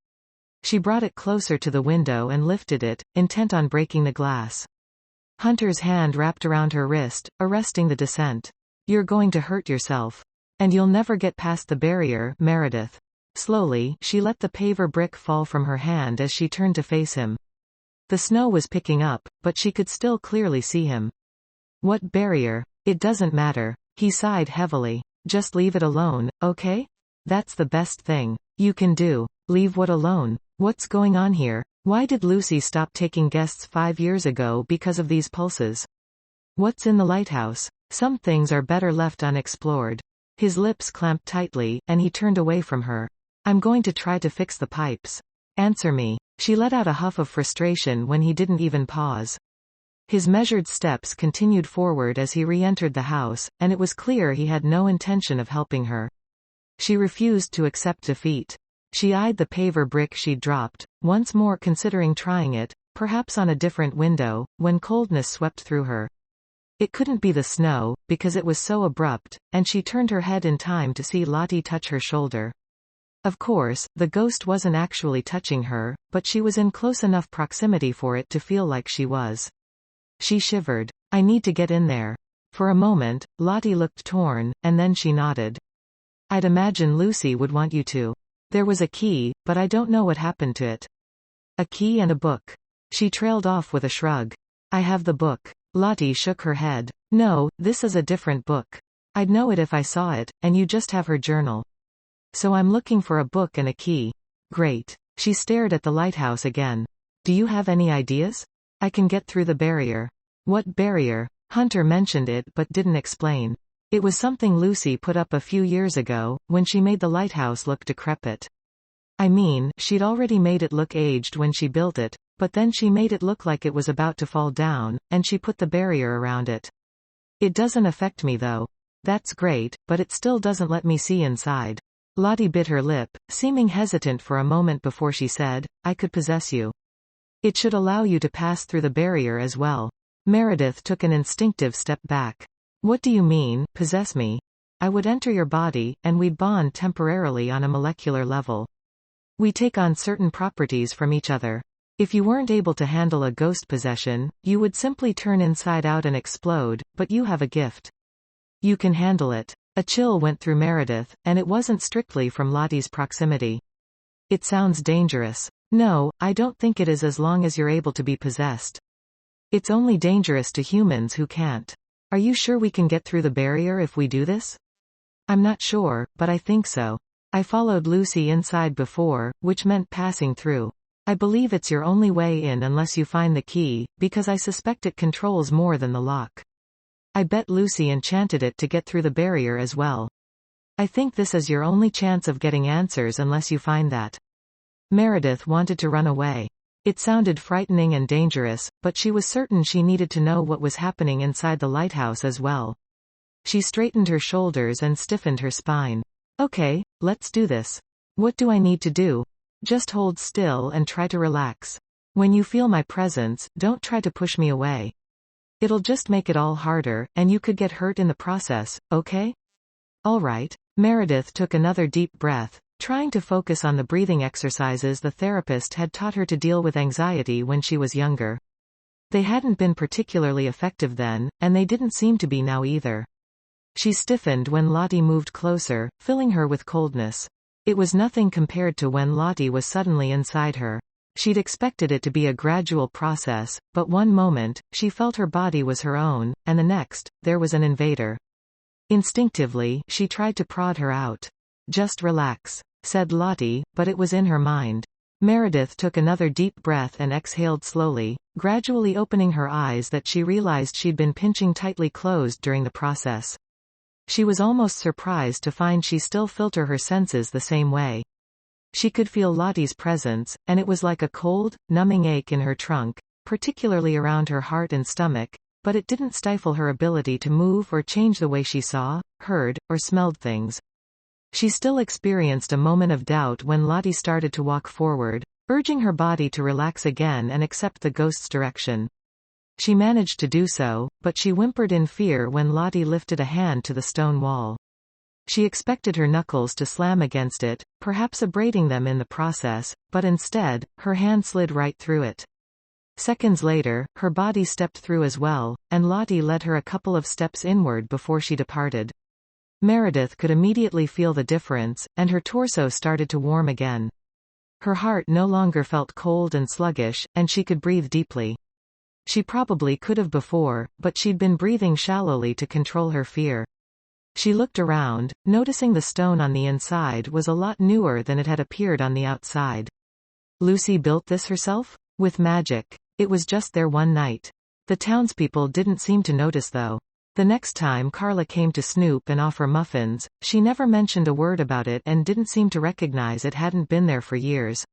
She brought it closer to the window and lifted it, intent on breaking the glass. Hunter's hand wrapped around her wrist, arresting the descent. "You're going to hurt yourself. And you'll never get past the barrier, Meredith." Slowly, she let the paver brick fall from her hand as she turned to face him. The snow was picking up, but she could still clearly see him. "What barrier? It doesn't matter." He sighed heavily. "Just leave it alone, okay? That's the best thing you can do." "Leave what alone? What's going on here? Why did Lucy stop taking guests 5 years ago because of these pulses? What's in the lighthouse? Some things are better left unexplored." His lips clamped tightly, and he turned away from her. I'm going to try to fix the pipes. Answer me. She let out a huff of frustration when he didn't even pause. His measured steps continued forward as he re-entered the house, and it was clear he had no intention of helping her. She refused to accept defeat. She eyed the paver brick she'd dropped, once more considering trying it, perhaps on a different window, when coldness swept through her. It couldn't be the snow, because it was so abrupt, and she turned her head in time to see Lottie touch her shoulder. Of course, the ghost wasn't actually touching her, but she was in close enough proximity for it to feel like she was. She shivered. I need to get in there. For a moment, Lottie looked torn, and then she nodded. I'd imagine Lucy would want you to. There was a key, but I don't know what happened to it. A key and a book. She trailed off with a shrug. I have the book. Lottie shook her head. No, this is a different book. I'd know it if I saw it, and you just have her journal. So I'm looking for a book and a key. Great. She stared at the lighthouse again. Do you have any ideas? I can get through the barrier. What barrier? Hunter mentioned it but didn't explain. It was something Lucy put up a few years ago, when she made the lighthouse look decrepit. I mean, she'd already made it look aged when she built it, but then she made it look like it was about to fall down, and she put the barrier around it. It doesn't affect me though. That's great, but it still doesn't let me see inside. Lottie bit her lip, seeming hesitant for a moment before she said, I could possess you. It should allow you to pass through the barrier as well. Meredith took an instinctive step back. What do you mean, possess me? I would enter your body, and we'd bond temporarily on a molecular level. We take on certain properties from each other. If you weren't able to handle a ghost possession, you would simply turn inside out and explode, but you have a gift. You can handle it. A chill went through Meredith, and it wasn't strictly from Lottie's proximity. It sounds dangerous. No, I don't think it is as long as you're able to be possessed. It's only dangerous to humans who can't. Are you sure we can get through the barrier if we do this? I'm not sure, but I think so. I followed Lucy inside before, which meant passing through. I believe it's your only way in unless you find the key, because I suspect it controls more than the lock. I bet Lucy enchanted it to get through the barrier as well. I think this is your only chance of getting answers unless you find that. Meredith wanted to run away. It sounded frightening and dangerous, but she was certain she needed to know what was happening inside the lighthouse as well. She straightened her shoulders and stiffened her spine. Okay, let's do this. What do I need to do? Just hold still and try to relax. When you feel my presence, don't try to push me away. It'll just make it all harder, and you could get hurt in the process, okay? All right. Meredith took another deep breath, trying to focus on the breathing exercises the therapist had taught her to deal with anxiety when she was younger. They hadn't been particularly effective then, and they didn't seem to be now either. She stiffened when Lottie moved closer, filling her with coldness. It was nothing compared to when Lottie was suddenly inside her. She'd expected it to be a gradual process, but one moment, she felt her body was her own, and the next, there was an invader. Instinctively, she tried to prod her out. Just relax, said Lottie, but it was in her mind. Meredith took another deep breath and exhaled slowly, gradually opening her eyes that she realized she'd been pinching tightly closed during the process. She was almost surprised to find she still filtered her senses the same way. She could feel Lottie's presence, and it was like a cold, numbing ache in her trunk, particularly around her heart and stomach, but it didn't stifle her ability to move or change the way she saw, heard, or smelled things. She still experienced a moment of doubt when Lottie started to walk forward, urging her body to relax again and accept the ghost's direction. She managed to do so, but she whimpered in fear when Lottie lifted a hand to the stone wall. She expected her knuckles to slam against it, perhaps abrading them in the process, but instead, her hand slid right through it. Seconds later, her body stepped through as well, and Lottie led her a couple of steps inward before she departed. Meredith could immediately feel the difference, and her torso started to warm again. Her heart no longer felt cold and sluggish, and she could breathe deeply. She probably could have before, but she'd been breathing shallowly to control her fear. She looked around, noticing the stone on the inside was a lot newer than it had appeared on the outside. Lucy built this herself? With magic. It was just there one night. The townspeople didn't seem to notice though. The next time Carla came to snoop and offer muffins, she never mentioned a word about it and didn't seem to recognize it hadn't been there for years.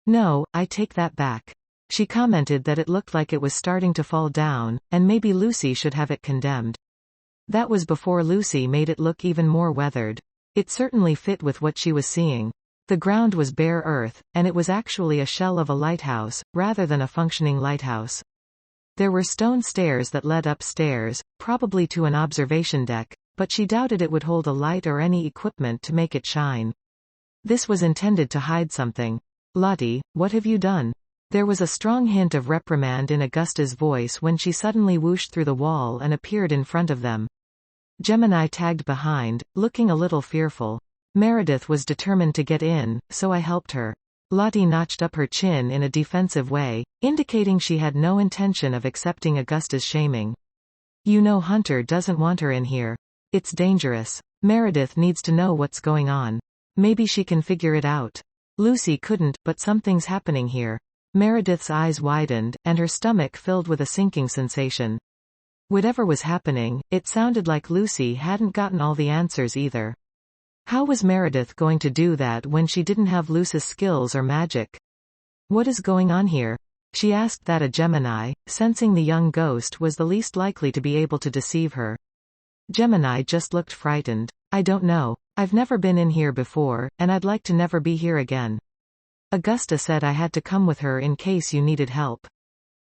No, I take that back. She commented that it looked like it was starting to fall down, and maybe Lucy should have it condemned. That was before Lucy made it look even more weathered. It certainly fit with what she was seeing. The ground was bare earth, and it was actually a shell of a lighthouse, rather than a functioning lighthouse. There were stone stairs that led upstairs, probably to an observation deck, but she doubted it would hold a light or any equipment to make it shine. This was intended to hide something. Lottie, what have you done? There was a strong hint of reprimand in Augusta's voice when she suddenly whooshed through the wall and appeared in front of them. Gemini tagged behind, looking a little fearful. Meredith was determined to get in, so I helped her. Lottie notched up her chin in a defensive way, indicating she had no intention of accepting Augusta's shaming. You know Hunter doesn't want her in here. It's dangerous. Meredith needs to know what's going on. Maybe she can figure it out. Lucy couldn't, but something's happening here. Meredith's eyes widened, and her stomach filled with a sinking sensation. Whatever was happening, it sounded like Lucy hadn't gotten all the answers either. How was Meredith going to do that when she didn't have Lucy's skills or magic? What is going on here? She asked that a Gemini, sensing the young ghost was the least likely to be able to deceive her. Gemini just looked frightened. I don't know. I've never been in here before, and I'd like to never be here again. Augusta said I had to come with her in case you needed help.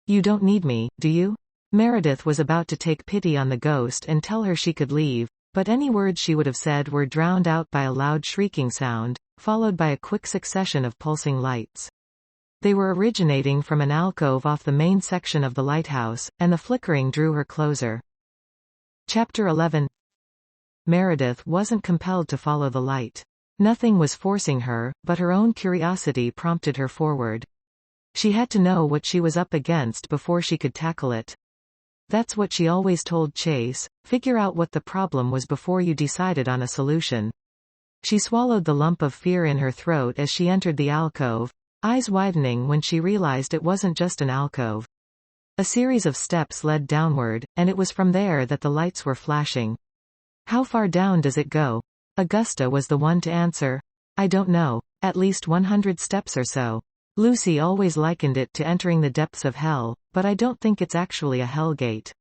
You don't need me, do you? Meredith was about to take pity on the ghost and tell her she could leave, but any words she would have said were drowned out by a loud shrieking sound, followed by a quick succession of pulsing lights. They were originating from an alcove off the main section of the lighthouse, and the flickering drew her closer. Chapter 11. Meredith wasn't compelled to follow the light. Nothing was forcing her, but her own curiosity prompted her forward. She had to know what she was up against before she could tackle it. That's what she always told Chase, figure out what the problem was before you decided on a solution. She swallowed the lump of fear in her throat as she entered the alcove, eyes widening when she realized it wasn't just an alcove. A series of steps led downward, and it was from there that the lights were flashing. How far down does it go? Augusta was the one to answer. I don't know. At least 100 steps or so. Lucy always likened it to entering the depths of hell, but I don't think it's actually a hell gate.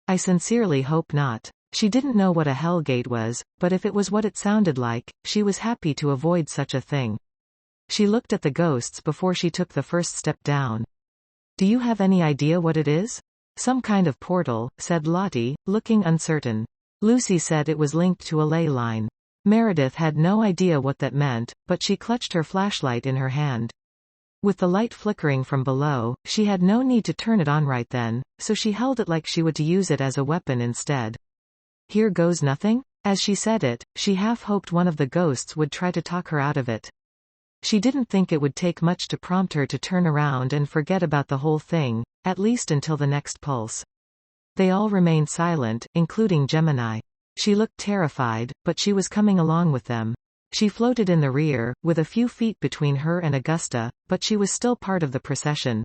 I sincerely hope not. She didn't know what a hell gate was, but if it was what it sounded like, she was happy to avoid such a thing. She looked at the ghosts before she took the first step down. Do you have any idea what it is? Some kind of portal, said Lottie, looking uncertain. Lucy said it was linked to a ley line. Meredith had no idea what that meant, but she clutched her flashlight in her hand. With the light flickering from below, she had no need to turn it on right then, so she held it like she would to use it as a weapon instead. Here goes nothing? As she said it, she half hoped one of the ghosts would try to talk her out of it. She didn't think it would take much to prompt her to turn around and forget about the whole thing, at least until the next pulse. They all remained silent, including Gemini. She looked terrified, but she was coming along with them. She floated in the rear, with a few feet between her and Augusta, but she was still part of the procession.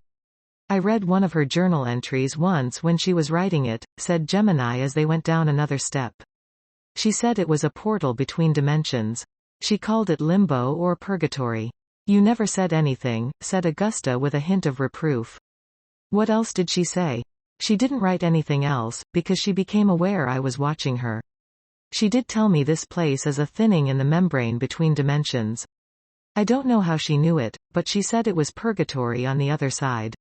I read one of her journal entries once when she was writing it, said Gemini as they went down another step. She said it was a portal between dimensions. She called it limbo or purgatory. You never said anything, said Augusta with a hint of reproof. What else did she say? She didn't write anything else, because she became aware I was watching her. She did tell me this place is a thinning in the membrane between dimensions. I don't know how she knew it, but she said it was purgatory on the other side.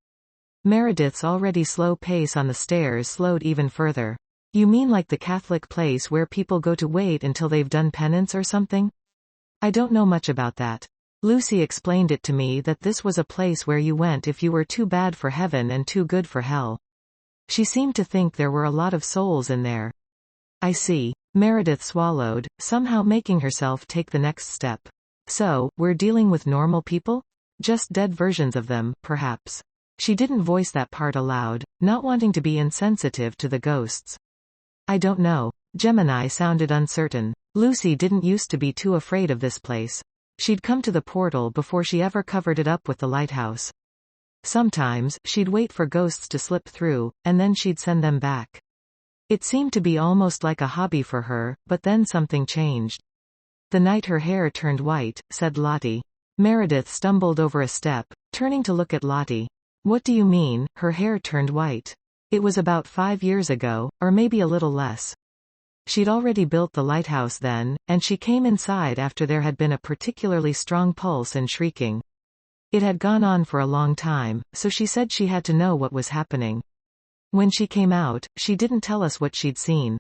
Meredith's already slow pace on the stairs slowed even further. You mean like the Catholic place where people go to wait until they've done penance or something? I don't know much about that. Lucy explained it to me that this was a place where you went if you were too bad for heaven and too good for hell. She seemed to think there were a lot of souls in there. I see. Meredith swallowed, somehow making herself take the next step. So, we're dealing with normal people? Just dead versions of them, perhaps. She didn't voice that part aloud, not wanting to be insensitive to the ghosts. I don't know. Gemini sounded uncertain. Lucy didn't used to be too afraid of this place. She'd come to the portal before she ever covered it up with the lighthouse. Sometimes, she'd wait for ghosts to slip through, and then she'd send them back. It seemed to be almost like a hobby for her, but then something changed. "The night her hair turned white," said Lottie. Meredith stumbled over a step, turning to look at Lottie. "What do you mean, her hair turned white?" "It was about 5 years ago, or maybe a little less. She'd already built the lighthouse then, and she came inside after there had been a particularly strong pulse and shrieking. It had gone on for a long time, so she said she had to know what was happening. When she came out, she didn't tell us what she'd seen.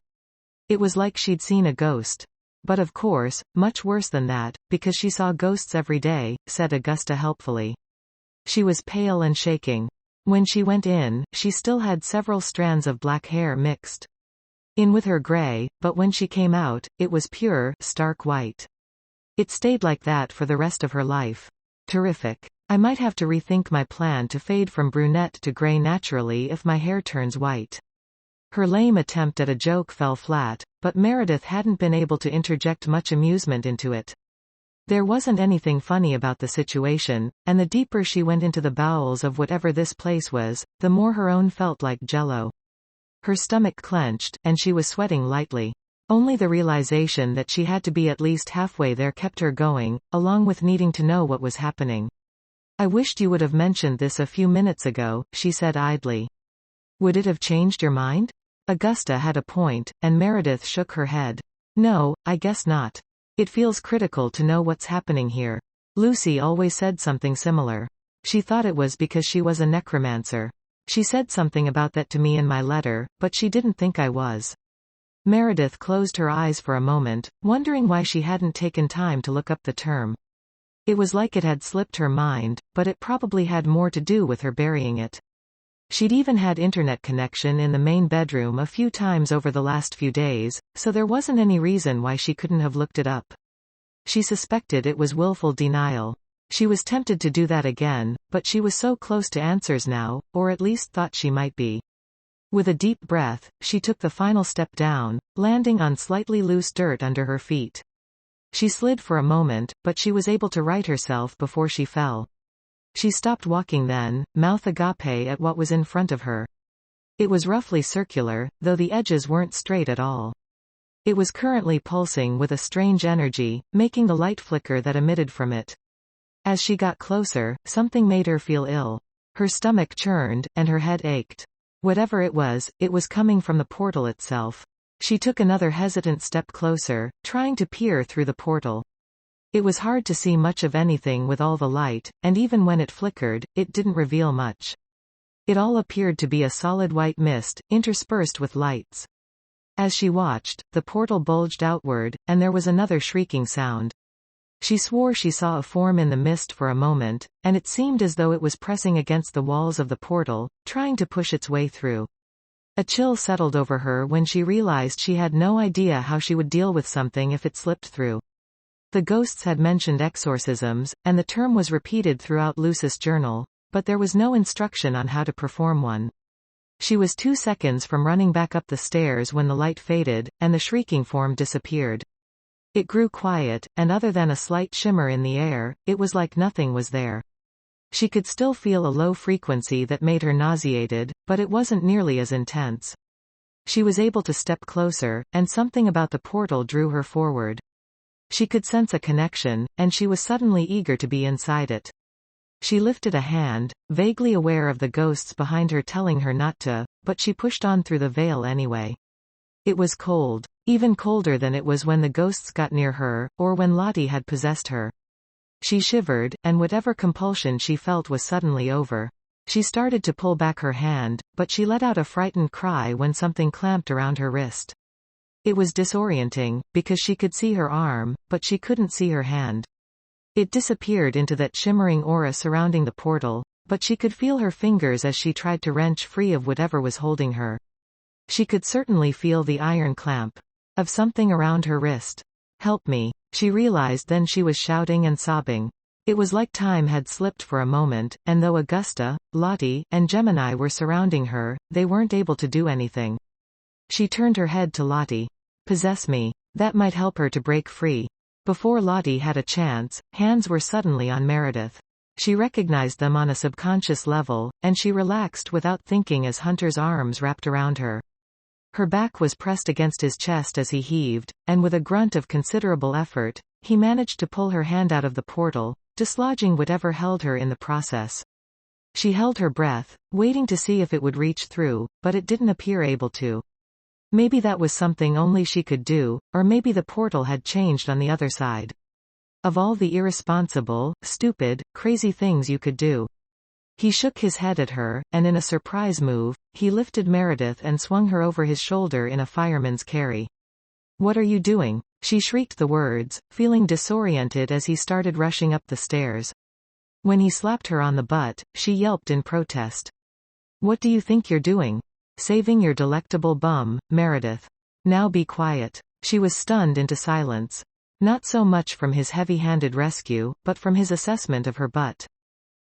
It was like she'd seen a ghost. But of course, much worse than that, because she saw ghosts every day," said Augusta helpfully. She was pale and shaking. When she went in, she still had several strands of black hair mixed in with her gray, but when she came out, it was pure, stark white. It stayed like that for the rest of her life. Terrific. I might have to rethink my plan to fade from brunette to gray naturally if my hair turns white. Her lame attempt at a joke fell flat, but Meredith hadn't been able to interject much amusement into it. There wasn't anything funny about the situation, and the deeper she went into the bowels of whatever this place was, the more her own felt like jello. Her stomach clenched, and she was sweating lightly. Only the realization that she had to be at least halfway there kept her going, along with needing to know what was happening. "I wished you would have mentioned this a few minutes ago," she said idly. "Would it have changed your mind?" Augusta had a point, and Meredith shook her head. "No, I guess not. It feels critical to know what's happening here. Lucy always said something similar. She thought it was because she was a necromancer. She said something about that to me in my letter, but she didn't think I was." Meredith closed her eyes for a moment, wondering why she hadn't taken time to look up the term. It was like it had slipped her mind, but it probably had more to do with her burying it. She'd even had internet connection in the main bedroom a few times over the last few days, so there wasn't any reason why she couldn't have looked it up. She suspected it was willful denial. She was tempted to do that again, but she was so close to answers now, or at least thought she might be. With a deep breath, she took the final step down, landing on slightly loose dirt under her feet. She slid for a moment, but she was able to right herself before she fell. She stopped walking then, mouth agape at what was in front of her. It was roughly circular, though the edges weren't straight at all. It was currently pulsing with a strange energy, making the light flicker that emitted from it. As she got closer, something made her feel ill. Her stomach churned, and her head ached. Whatever it was coming from the portal itself. She took another hesitant step closer, trying to peer through the portal. It was hard to see much of anything with all the light, and even when it flickered, it didn't reveal much. It all appeared to be a solid white mist, interspersed with lights. As she watched, the portal bulged outward, and there was another shrieking sound. She swore she saw a form in the mist for a moment, and it seemed as though it was pressing against the walls of the portal, trying to push its way through. A chill settled over her when she realized she had no idea how she would deal with something if it slipped through. The ghosts had mentioned exorcisms, and the term was repeated throughout Lucy's journal, but there was no instruction on how to perform one. She was 2 seconds from running back up the stairs when the light faded, and the shrieking form disappeared. It grew quiet, and other than a slight shimmer in the air, it was like nothing was there. She could still feel a low frequency that made her nauseated, but it wasn't nearly as intense. She was able to step closer, and something about the portal drew her forward. She could sense a connection, and she was suddenly eager to be inside it. She lifted a hand, vaguely aware of the ghosts behind her telling her not to, but she pushed on through the veil anyway. It was cold. Even colder than it was when the ghosts got near her, or when Lottie had possessed her. She shivered, and whatever compulsion she felt was suddenly over. She started to pull back her hand, but she let out a frightened cry when something clamped around her wrist. It was disorienting, because she could see her arm, but she couldn't see her hand. It disappeared into that shimmering aura surrounding the portal, but she could feel her fingers as she tried to wrench free of whatever was holding her. She could certainly feel the iron clamp of something around her wrist. "Help me," she realized then she was shouting and sobbing. It was like time had slipped for a moment, and though Augusta, Lottie, and Gemini were surrounding her, they weren't able to do anything. She turned her head to Lottie. "Possess me." That might help her to break free. Before Lottie had a chance, hands were suddenly on Meredith. She recognized them on a subconscious level, and she relaxed without thinking as Hunter's arms wrapped around her. Her back was pressed against his chest as he heaved, and with a grunt of considerable effort, he managed to pull her hand out of the portal, dislodging whatever held her in the process. She held her breath, waiting to see if it would reach through, but it didn't appear able to. Maybe that was something only she could do, or maybe the portal had changed on the other side. Of all the irresponsible, stupid, crazy things you could do. He shook his head at her, and in a surprise move, he lifted Meredith and swung her over his shoulder in a fireman's carry. "What are you doing?" She shrieked the words, feeling disoriented as he started rushing up the stairs. When he slapped her on the butt, she yelped in protest. "What do you think you're doing? Saving your delectable bum, Meredith. Now be quiet." She was stunned into silence. Not so much from his heavy-handed rescue, but from his assessment of her butt.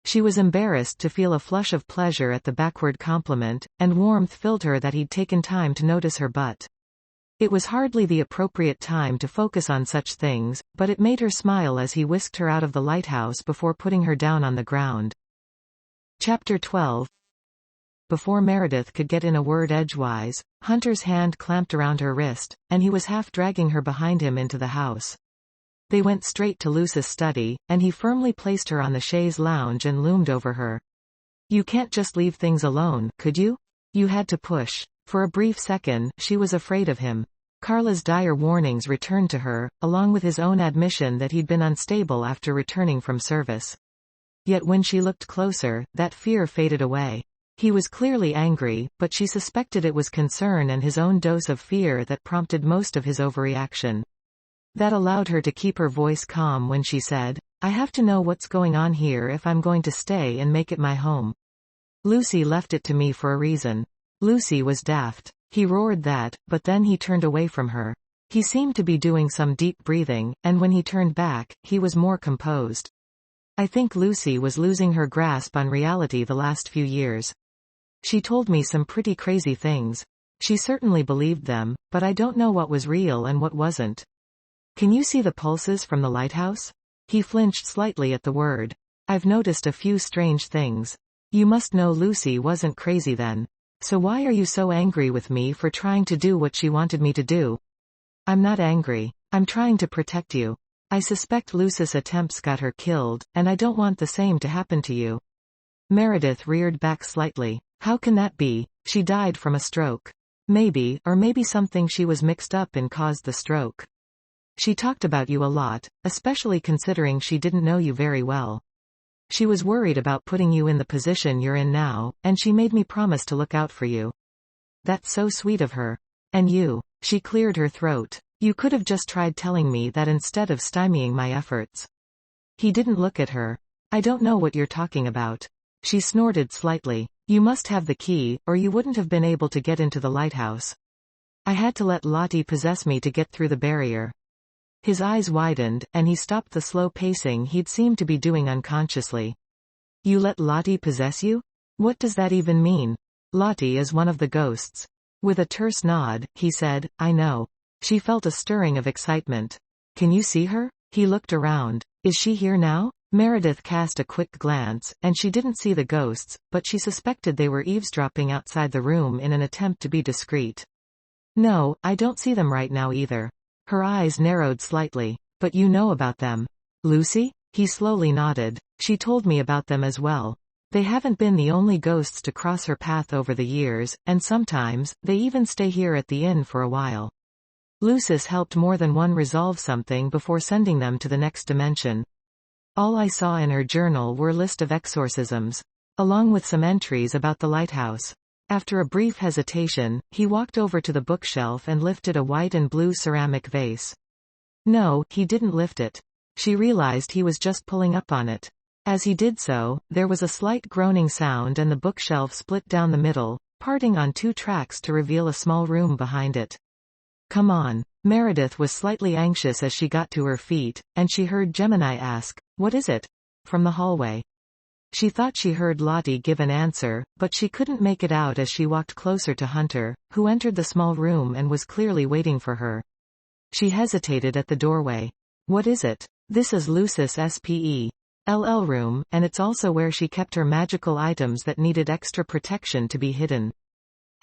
She was embarrassed to feel a flush of pleasure at the backward compliment, and warmth filled her that he'd taken time to notice her butt. It was hardly the appropriate time to focus on such things, but it made her smile as he whisked her out of the lighthouse before putting her down on the ground. Chapter 12. Before Meredith could get in a word edgewise, Hunter's hand clamped around her wrist, and he was half dragging her behind him into the house. They went straight to Luce's study, and he firmly placed her on the chaise lounge and loomed over her. "You can't just leave things alone, could you? You had to push." For a brief second, she was afraid of him. Carla's dire warnings returned to her, along with his own admission that he'd been unstable after returning from service. Yet when she looked closer, that fear faded away. He was clearly angry, but she suspected it was concern and his own dose of fear that prompted most of his overreaction. That allowed her to keep her voice calm when she said, "I have to know what's going on here if I'm going to stay and make it my home. Lucy left it to me for a reason." Lucy was daft. He roared that, but then he turned away from her. He seemed to be doing some deep breathing, and when he turned back, he was more composed. "I think Lucy was losing her grasp on reality the last few years. She told me some pretty crazy things. She certainly believed them, but I don't know what was real and what wasn't. Can you see the pulses from the lighthouse?" He flinched slightly at the word. "I've noticed a few strange things. You must know Lucy wasn't crazy then. So why are you so angry with me for trying to do what she wanted me to do?" "I'm not angry. I'm trying to protect you. I suspect Luce's attempts got her killed, and I don't want the same to happen to you." Meredith reared back slightly. "How can that be? She died from a stroke." "Maybe, or maybe something she was mixed up in caused the stroke. She talked about you a lot, especially considering she didn't know you very well. She was worried about putting you in the position you're in now, and she made me promise to look out for you." "That's so sweet of her. And you." She cleared her throat. "You could have just tried telling me that instead of stymieing my efforts." He didn't look at her. "I don't know what you're talking about." She snorted slightly. "You must have the key, or you wouldn't have been able to get into the lighthouse." "I had to let Lottie possess me to get through the barrier." His eyes widened, and he stopped the slow pacing he'd seemed to be doing unconsciously. "You let Lottie possess you? What does that even mean?" "Lottie is one of the ghosts." With a terse nod, he said, "I know." She felt a stirring of excitement. "Can you see her?" He looked around. "Is she here now?" Meredith cast a quick glance, and she didn't see the ghosts, but she suspected they were eavesdropping outside the room in an attempt to be discreet. "No, I don't see them right now either." Her eyes narrowed slightly. "But you know about them." "Lucy?" He slowly nodded. "She told me about them as well. They haven't been the only ghosts to cross her path over the years, and sometimes, they even stay here at the inn for a while. Lucis helped more than one resolve something before sending them to the next dimension. All I saw in her journal were a list of exorcisms, along with some entries about the lighthouse." After a brief hesitation, he walked over to the bookshelf and lifted a white and blue ceramic vase. No, he didn't lift it. She realized he was just pulling up on it. As he did so, there was a slight groaning sound and the bookshelf split down the middle, parting on two tracks to reveal a small room behind it. "Come on." Meredith was slightly anxious as she got to her feet, and she heard Gemini ask, "What is it?" from the hallway. She thought she heard Lottie give an answer, but she couldn't make it out as she walked closer to Hunter, who entered the small room and was clearly waiting for her. She hesitated at the doorway. "What is it?" "This is Lucis SPE.LL room, and it's also where she kept her magical items that needed extra protection to be hidden."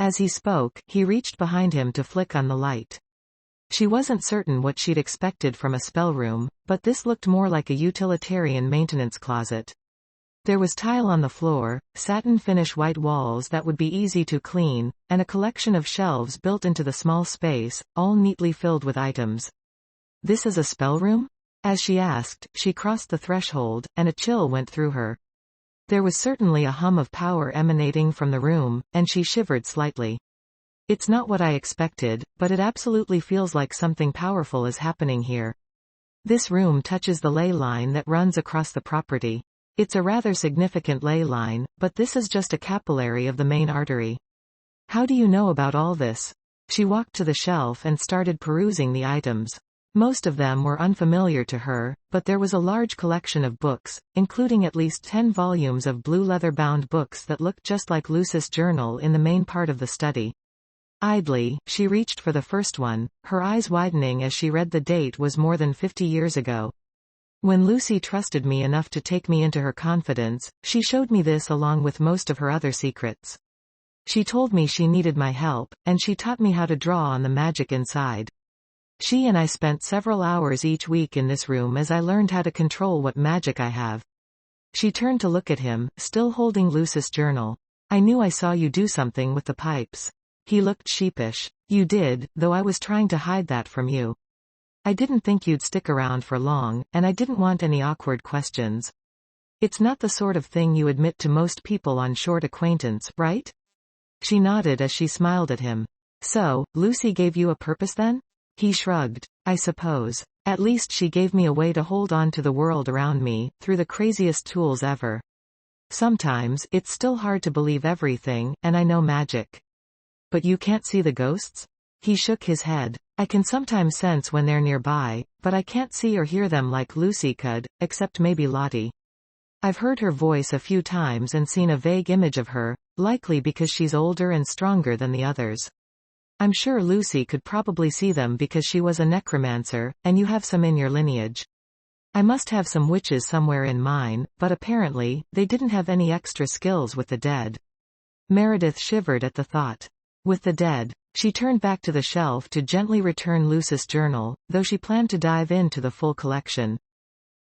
As he spoke, he reached behind him to flick on the light. She wasn't certain what she'd expected from a spell room, but this looked more like a utilitarian maintenance closet. There was tile on the floor, satin finish white walls that would be easy to clean, and a collection of shelves built into the small space, all neatly filled with items. "This is a spell room?" As she asked, she crossed the threshold, and a chill went through her. There was certainly a hum of power emanating from the room, and she shivered slightly. "It's not what I expected, but it absolutely feels like something powerful is happening here. This room touches the ley line that runs across the property. It's a rather significant ley line, but this is just a capillary of the main artery." "How do you know about all this?" She walked to the shelf and started perusing the items. Most of them were unfamiliar to her, but there was a large collection of books, including at least 10 volumes of blue leather-bound books that looked just like Lucy's journal in the main part of the study. Idly, she reached for the first one, her eyes widening as she read the date was more than 50 years ago. "When Lucy trusted me enough to take me into her confidence, she showed me this along with most of her other secrets. She told me she needed my help, and she taught me how to draw on the magic inside. She and I spent several hours each week in this room as I learned how to control what magic I have." She turned to look at him, still holding Lucy's journal. "I knew I saw you do something with the pipes." He looked sheepish. "You did, though I was trying to hide that from you. I didn't think you'd stick around for long, and I didn't want any awkward questions. It's not the sort of thing you admit to most people on short acquaintance, right?" She nodded as she smiled at him. "So, Lucy gave you a purpose then?" He shrugged. "I suppose. At least she gave me a way to hold on to the world around me, through the craziest tools ever. Sometimes, it's still hard to believe everything, and I know magic." "But you can't see the ghosts?" He shook his head. "I can sometimes sense when they're nearby, but I can't see or hear them like Lucy could, except maybe Lottie. I've heard her voice a few times and seen a vague image of her, likely because she's older and stronger than the others. I'm sure Lucy could probably see them because she was a necromancer, and you have some in your lineage. I must have some witches somewhere in mine, but apparently, they didn't have any extra skills with the dead." Meredith shivered at the thought. With the dead. She turned back to the shelf to gently return Lucy's journal, though she planned to dive into the full collection.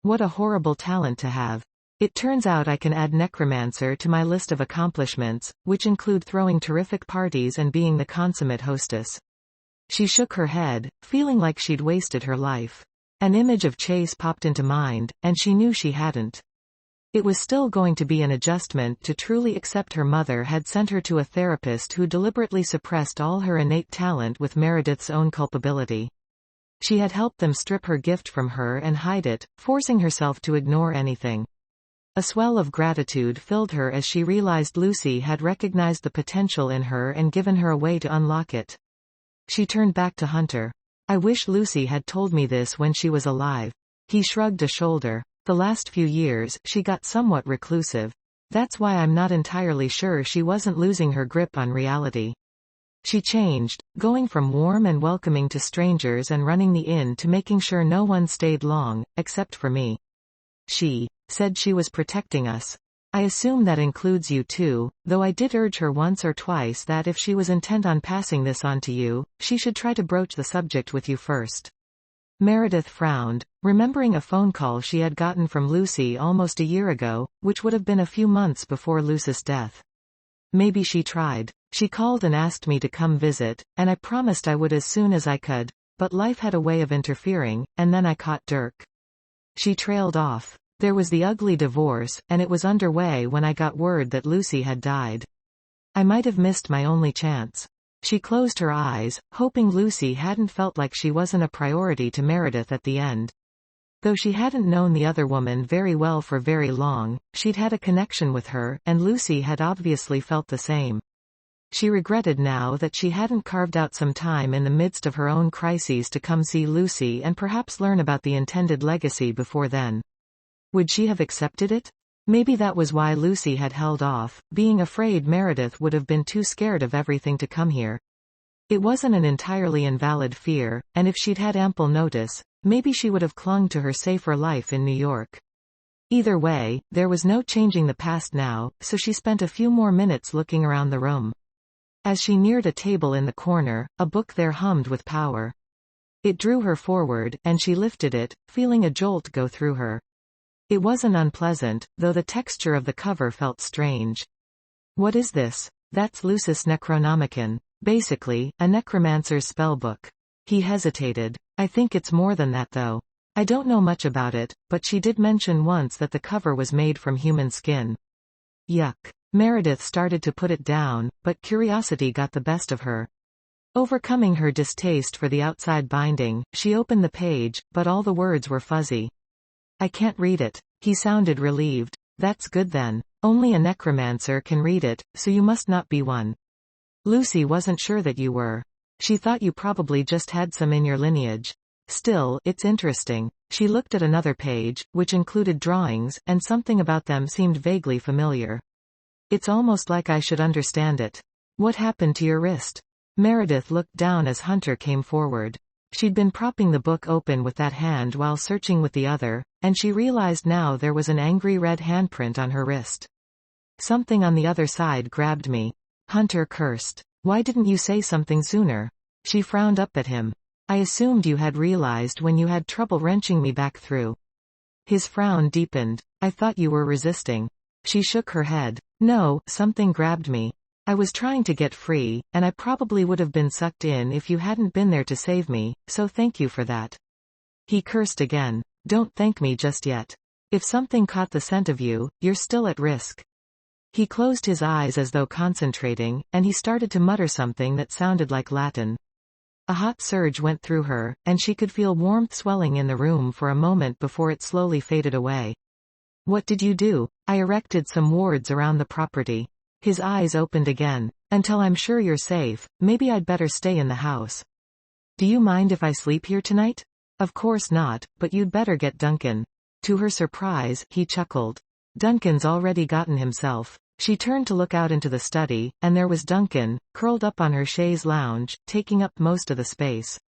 "What a horrible talent to have. It turns out I can add necromancer to my list of accomplishments, which include throwing terrific parties and being the consummate hostess." She shook her head, feeling like she'd wasted her life. An image of Chase popped into mind, and she knew she hadn't. It was still going to be an adjustment to truly accept her mother had sent her to a therapist who deliberately suppressed all her innate talent with Meredith's own culpability. She had helped them strip her gift from her and hide it, forcing herself to ignore anything. A swell of gratitude filled her as she realized Lucy had recognized the potential in her and given her a way to unlock it. She turned back to Hunter. "I wish Lucy had told me this when she was alive." He shrugged a shoulder. "The last few years, she got somewhat reclusive. That's why I'm not entirely sure she wasn't losing her grip on reality. She changed, going from warm and welcoming to strangers and running the inn to making sure no one stayed long, except for me. She said she was protecting us. I assume that includes you too, though I did urge her once or twice that if she was intent on passing this on to you, she should try to broach the subject with you first." Meredith frowned, remembering a phone call she had gotten from Lucy almost a year ago, which would have been a few months before Lucy's death. "Maybe she tried. She called and asked me to come visit, and I promised I would as soon as I could, but life had a way of interfering, and then I caught Dirk." She trailed off. "There was the ugly divorce, and it was underway when I got word that Lucy had died. I might have missed my only chance." She closed her eyes, hoping Lucy hadn't felt like she wasn't a priority to Meredith at the end. Though she hadn't known the other woman very well for very long, she'd had a connection with her, and Lucy had obviously felt the same. She regretted now that she hadn't carved out some time in the midst of her own crises to come see Lucy and perhaps learn about the intended legacy before then. Would she have accepted it? Maybe that was why Lucy had held off, being afraid Meredith would have been too scared of everything to come here. It wasn't an entirely invalid fear, and if she'd had ample notice, maybe she would have clung to her safer life in New York. Either way, there was no changing the past now, so she spent a few more minutes looking around the room. As she neared a table in the corner, a book there hummed with power. It drew her forward, and she lifted it, feeling a jolt go through her. It wasn't unpleasant, though the texture of the cover felt strange. What is this? That's Lucis Necronomicon. Basically, a necromancer's spellbook. He hesitated. I think it's more than that though. I don't know much about it, but she did mention once that the cover was made from human skin. Yuck. Meredith started to put it down, but curiosity got the best of her. Overcoming her distaste for the outside binding, she opened the page, but all the words were fuzzy. I can't read it. He sounded relieved. That's good then. Only a necromancer can read it, so you must not be one. Lucy wasn't sure that you were. She thought you probably just had some in your lineage. Still, it's interesting. She looked at another page, which included drawings, and something about them seemed vaguely familiar. It's almost like I should understand it. What happened to your wrist? Meredith looked down as Hunter came forward. She'd been propping the book open with that hand while searching with the other, and she realized now there was an angry red handprint on her wrist. Something on the other side grabbed me. Hunter cursed. Why didn't you say something sooner? She frowned up at him. I assumed you had realized when you had trouble wrenching me back through. His frown deepened. I thought you were resisting. She shook her head. No, something grabbed me. I was trying to get free, and I probably would have been sucked in if you hadn't been there to save me, so thank you for that. He cursed again. Don't thank me just yet. If something caught the scent of you, you're still at risk. He closed his eyes as though concentrating, and he started to mutter something that sounded like Latin. A hot surge went through her, and she could feel warmth swelling in the room for a moment before it slowly faded away. What did you do? I erected some wards around the property. His eyes opened again. Until I'm sure you're safe, maybe I'd better stay in the house. Do you mind if I sleep here tonight? Of course not, but you'd better get Duncan. To her surprise, he chuckled. Duncan's already gotten himself. She turned to look out into the study, and there was Duncan, curled up on her chaise lounge, taking up most of the space.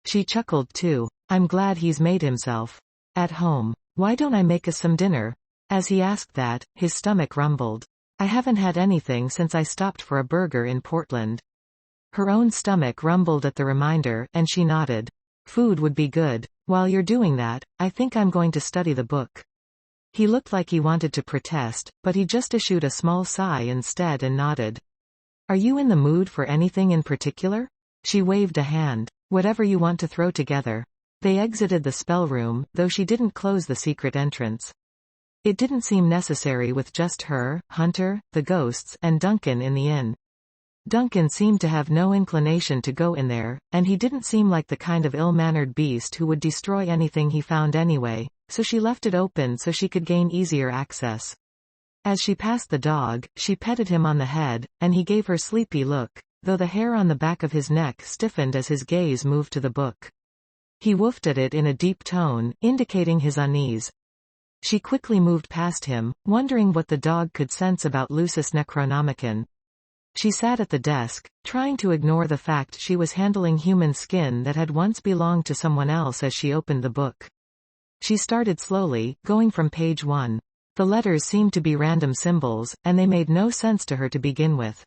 She chuckled too. I'm glad he's made himself at home. Why don't I make us some dinner? As he asked that, his stomach rumbled. I haven't had anything since I stopped for a burger in Portland. Her own stomach rumbled at the reminder, and she nodded. Food would be good. While you're doing that, I think I'm going to study the book. He looked like he wanted to protest, but he just issued a small sigh instead and nodded. Are you in the mood for anything in particular? She waved a hand. Whatever you want to throw together. They exited the spell room, though she didn't close the secret entrance. It didn't seem necessary with just her, Hunter, the ghosts, and Duncan in the inn. Duncan seemed to have no inclination to go in there, and he didn't seem like the kind of ill-mannered beast who would destroy anything he found anyway, so she left it open so she could gain easier access. As she passed the dog, she petted him on the head, and he gave her sleepy look, though the hair on the back of his neck stiffened as his gaze moved to the book. He woofed at it in a deep tone, indicating his unease. She quickly moved past him, wondering what the dog could sense about Lucis Necronomicon. She sat at the desk, trying to ignore the fact she was handling human skin that had once belonged to someone else as she opened the book. She started slowly, going from page 1. The letters seemed to be random symbols, and they made no sense to her to begin with.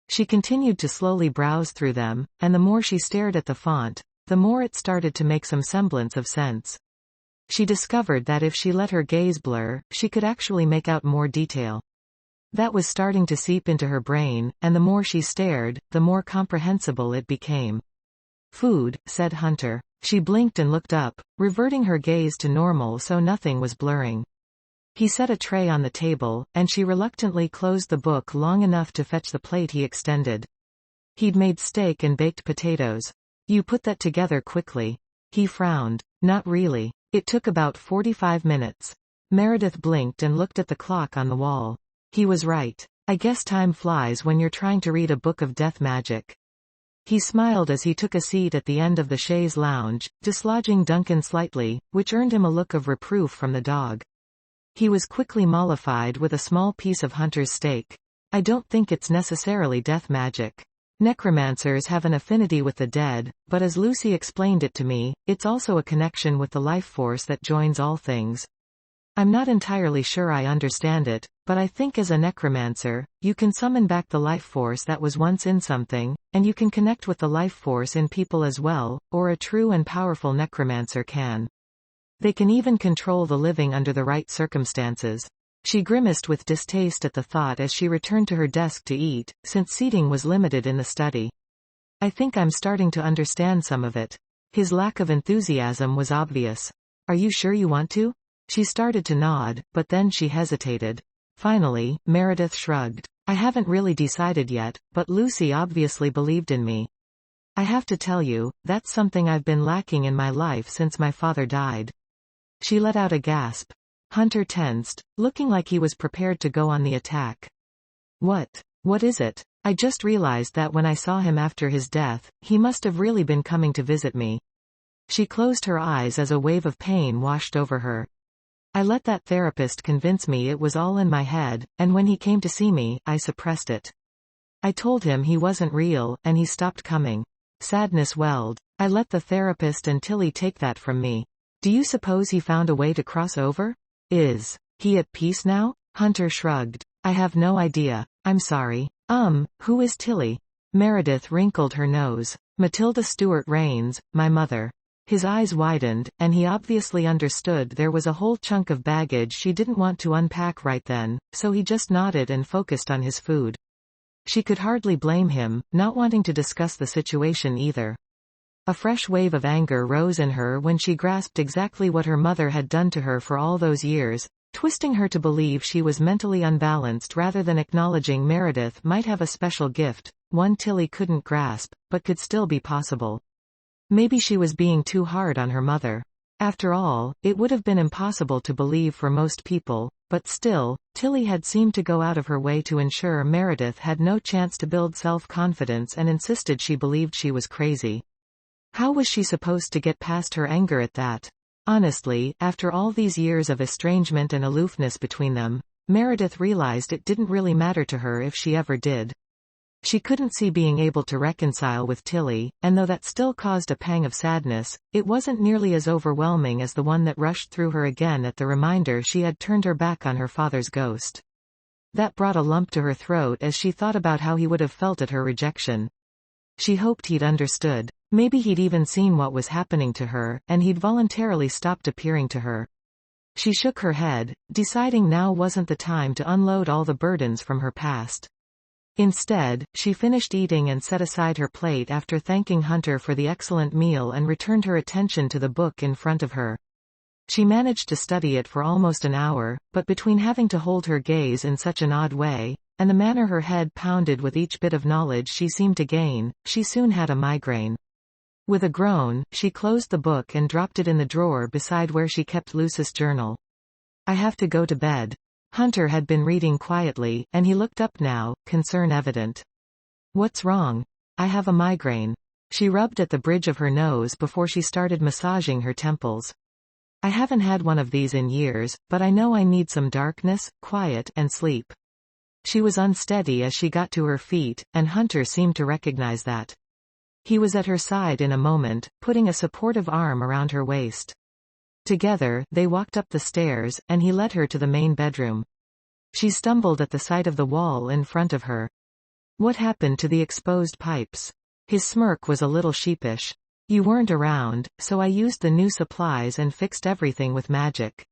She continued to slowly browse through them, and the more she stared at the font, the more it started to make some semblance of sense. She discovered that if she let her gaze blur, she could actually make out more detail. That was starting to seep into her brain, and the more she stared, the more comprehensible it became. Food, said Hunter. She blinked and looked up, reverting her gaze to normal so nothing was blurring. He set a tray on the table, and she reluctantly closed the book long enough to fetch the plate he extended. He'd made steak and baked potatoes. You put that together quickly. He frowned. Not really. It took about 45 minutes. Meredith blinked and looked at the clock on the wall. He was right. I guess time flies when you're trying to read a book of death magic. He smiled as he took a seat at the end of the chaise lounge, dislodging Duncan slightly, which earned him a look of reproof from the dog. He was quickly mollified with a small piece of Hunter's steak. I don't think it's necessarily death magic. Necromancers have an affinity with the dead, but as Lucy explained it to me, it's also a connection with the life force that joins all things. I'm not entirely sure I understand it, but I think as a necromancer, you can summon back the life force that was once in something, and you can connect with the life force in people as well, or a true and powerful necromancer can. They can even control the living under the right circumstances. She grimaced with distaste at the thought as she returned to her desk to eat, since seating was limited in the study. I think I'm starting to understand some of it. His lack of enthusiasm was obvious. Are you sure you want to? She started to nod, but then she hesitated. Finally, Meredith shrugged. I haven't really decided yet, but Lucy obviously believed in me. I have to tell you, that's something I've been lacking in my life since my father died. She let out a gasp. Hunter tensed, looking like he was prepared to go on the attack. What is it? I just realized that when I saw him after his death, he must have really been coming to visit me. She closed her eyes as a wave of pain washed over her. I let that therapist convince me it was all in my head, and when he came to see me, I suppressed it. I told him he wasn't real, and he stopped coming. Sadness welled. I let the therapist and Tilly take that from me. Do you suppose he found a way to cross over? Is he at peace now? Hunter shrugged. I have no idea. I'm sorry. Who is Tilly? Meredith wrinkled her nose. Matilda Stewart Rains, my mother. His eyes widened, and he obviously understood there was a whole chunk of baggage she didn't want to unpack right then, so he just nodded and focused on his food. She could hardly blame him, not wanting to discuss the situation either. A fresh wave of anger rose in her when she grasped exactly what her mother had done to her for all those years, twisting her to believe she was mentally unbalanced rather than acknowledging Meredith might have a special gift, one Tilly couldn't grasp, but could still be possible. Maybe she was being too hard on her mother. After all, it would have been impossible to believe for most people, but still, Tilly had seemed to go out of her way to ensure Meredith had no chance to build self-confidence and insisted she believed she was crazy. How was she supposed to get past her anger at that? Honestly, after all these years of estrangement and aloofness between them, Meredith realized it didn't really matter to her if she ever did. She couldn't see being able to reconcile with Tilly, and though that still caused a pang of sadness, it wasn't nearly as overwhelming as the one that rushed through her again at the reminder she had turned her back on her father's ghost. That brought a lump to her throat as she thought about how he would have felt at her rejection. She hoped he'd understood. Maybe he'd even seen what was happening to her, and he'd voluntarily stopped appearing to her. She shook her head, deciding now wasn't the time to unload all the burdens from her past. Instead, she finished eating and set aside her plate after thanking Hunter for the excellent meal and returned her attention to the book in front of her. She managed to study it for almost an hour, but between having to hold her gaze in such an odd way, and the manner her head pounded with each bit of knowledge she seemed to gain, she soon had a migraine. With a groan, she closed the book and dropped it in the drawer beside where she kept Lucy's journal. I have to go to bed. Hunter had been reading quietly, and he looked up now, concern evident. What's wrong? I have a migraine. She rubbed at the bridge of her nose before she started massaging her temples. I haven't had one of these in years, but I know I need some darkness, quiet, and sleep. She was unsteady as she got to her feet, and Hunter seemed to recognize that. He was at her side in a moment, putting a supportive arm around her waist. Together, they walked up the stairs, and he led her to the main bedroom. She stumbled at the sight of the wall in front of her. What happened to the exposed pipes? His smirk was a little sheepish. You weren't around, so I used the new supplies and fixed everything with magic.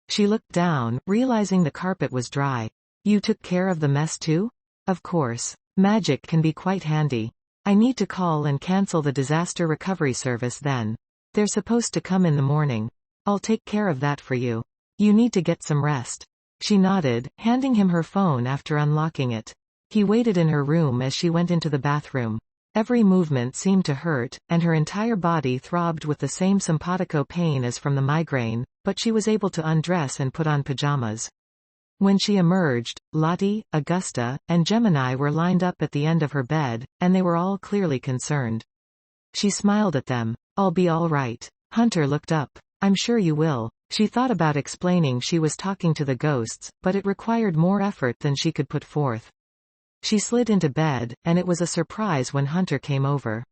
She looked down, realizing the carpet was dry. You took care of the mess too? Of course. Magic can be quite handy. I need to call and cancel the disaster recovery service then. They're supposed to come in the morning. I'll take care of that for you. You need to get some rest. She nodded, handing him her phone after unlocking it. He waited in her room as she went into the bathroom. Every movement seemed to hurt, and her entire body throbbed with the same simpatico pain as from the migraine, but she was able to undress and put on pajamas. When she emerged, Lottie, Augusta, and Gemini were lined up at the end of her bed, and they were all clearly concerned. She smiled at them. I'll be all right. Hunter looked up. I'm sure you will. She thought about explaining she was talking to the ghosts, but it required more effort than she could put forth. She slid into bed, and it was a surprise when Hunter came over.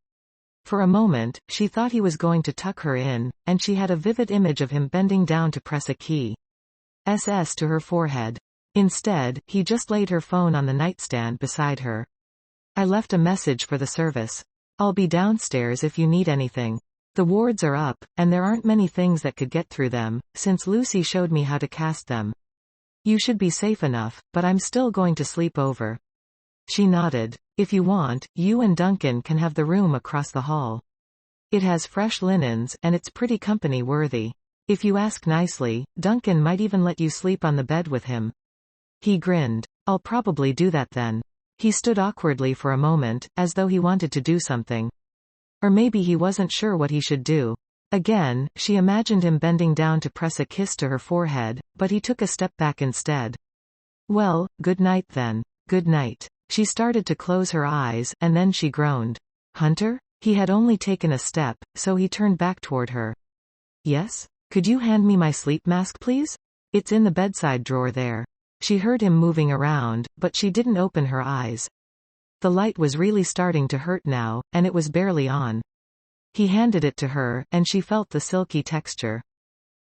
For a moment, she thought he was going to tuck her in, and she had a vivid image of him bending down to press a key. SS to her forehead. Instead, he just laid her phone on the nightstand beside her. I left a message for the service. I'll be downstairs if you need anything. The wards are up, and there aren't many things that could get through them, since Lucy showed me how to cast them. You should be safe enough, but I'm still going to sleep over. She nodded. If you want, you and Duncan can have the room across the hall. It has fresh linens, and it's pretty company worthy. If you ask nicely, Duncan might even let you sleep on the bed with him. He grinned. I'll probably do that then. He stood awkwardly for a moment, as though he wanted to do something. Or maybe he wasn't sure what he should do. Again, she imagined him bending down to press a kiss to her forehead, but he took a step back instead. Well, good night then. Good night. She started to close her eyes, and then she groaned. Hunter? He had only taken a step, so he turned back toward her. Yes? Could you hand me my sleep mask please? It's in the bedside drawer there. She heard him moving around, but she didn't open her eyes. The light was really starting to hurt now, and it was barely on. He handed it to her, and she felt the silky texture.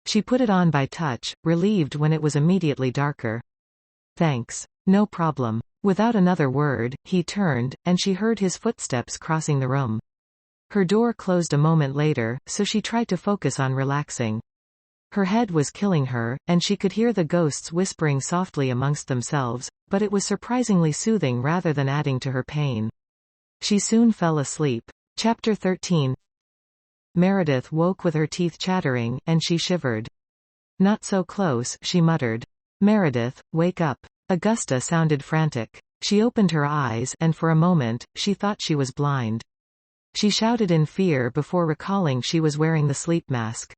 She put it on by touch, relieved when it was immediately darker. Thanks. No problem. Without another word, he turned, and she heard his footsteps crossing the room. Her door closed a moment later, so she tried to focus on relaxing. Her head was killing her, and she could hear the ghosts whispering softly amongst themselves, but it was surprisingly soothing rather than adding to her pain. She soon fell asleep. Chapter 13. Meredith woke with her teeth chattering, and she shivered. Not so close, she muttered. Meredith, wake up. Augusta sounded frantic. She opened her eyes, and for a moment, she thought she was blind. She shouted in fear before recalling she was wearing the sleep mask.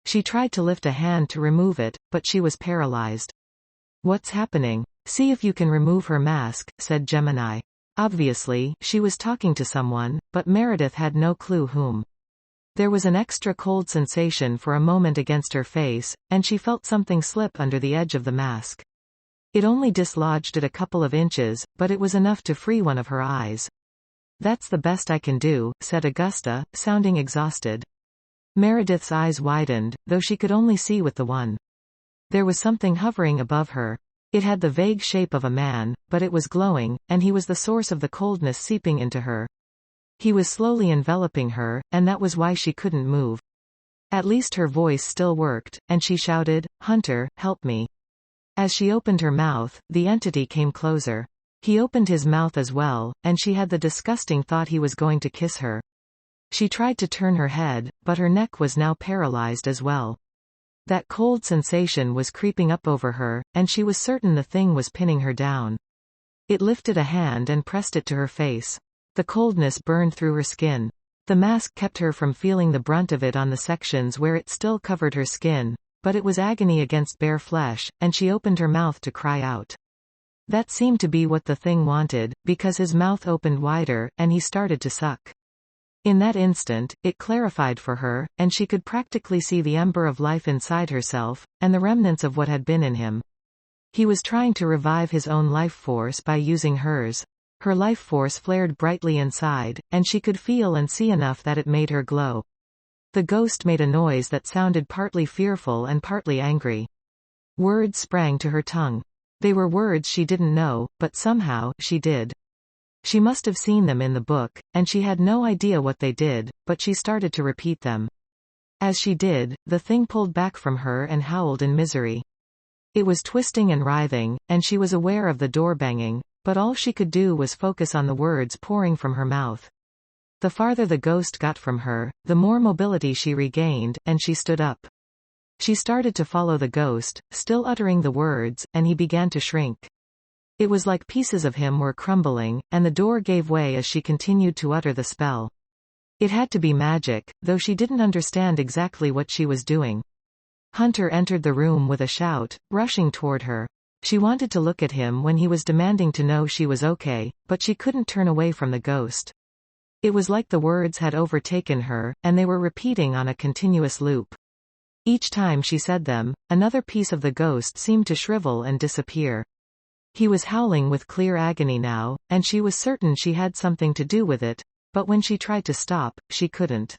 She tried to lift a hand to remove it, but she was paralyzed. What's happening? See if you can remove her mask, said Gemini. Obviously, she was talking to someone, but Meredith had no clue whom. There was an extra cold sensation for a moment against her face, and she felt something slip under the edge of the mask. It only dislodged it a couple of inches, but it was enough to free one of her eyes. That's the best I can do, said Augusta, sounding exhausted. Meredith's eyes widened, though she could only see with the one. There was something hovering above her. It had the vague shape of a man, but it was glowing, and he was the source of the coldness seeping into her. He was slowly enveloping her, and that was why she couldn't move. At least her voice still worked, and she shouted, Hunter, help me. As she opened her mouth, the entity came closer. He opened his mouth as well, and she had the disgusting thought he was going to kiss her. She tried to turn her head, but her neck was now paralyzed as well. That cold sensation was creeping up over her, and she was certain the thing was pinning her down. It lifted a hand and pressed it to her face. The coldness burned through her skin. The mask kept her from feeling the brunt of it on the sections where it still covered her skin, but it was agony against bare flesh, and she opened her mouth to cry out. That seemed to be what the thing wanted, because his mouth opened wider, and he started to suck. In that instant, it clarified for her, and she could practically see the ember of life inside herself, and the remnants of what had been in him. He was trying to revive his own life force by using hers. Her life force flared brightly inside, and she could feel and see enough that it made her glow. The ghost made a noise that sounded partly fearful and partly angry. Words sprang to her tongue. They were words she didn't know, but somehow, she did. She must have seen them in the book, and she had no idea what they did, but she started to repeat them. As she did, the thing pulled back from her and howled in misery. It was twisting and writhing, and she was aware of the door banging, but all she could do was focus on the words pouring from her mouth. The farther the ghost got from her, the more mobility she regained, and she stood up. She started to follow the ghost, still uttering the words, and he began to shrink. It was like pieces of him were crumbling, and the door gave way as she continued to utter the spell. It had to be magic, though she didn't understand exactly what she was doing. Hunter entered the room with a shout, rushing toward her. She wanted to look at him when he was demanding to know she was okay, but she couldn't turn away from the ghost. It was like the words had overtaken her, and they were repeating on a continuous loop. Each time she said them, another piece of the ghost seemed to shrivel and disappear. He was howling with clear agony now, and she was certain she had something to do with it, but when she tried to stop, she couldn't.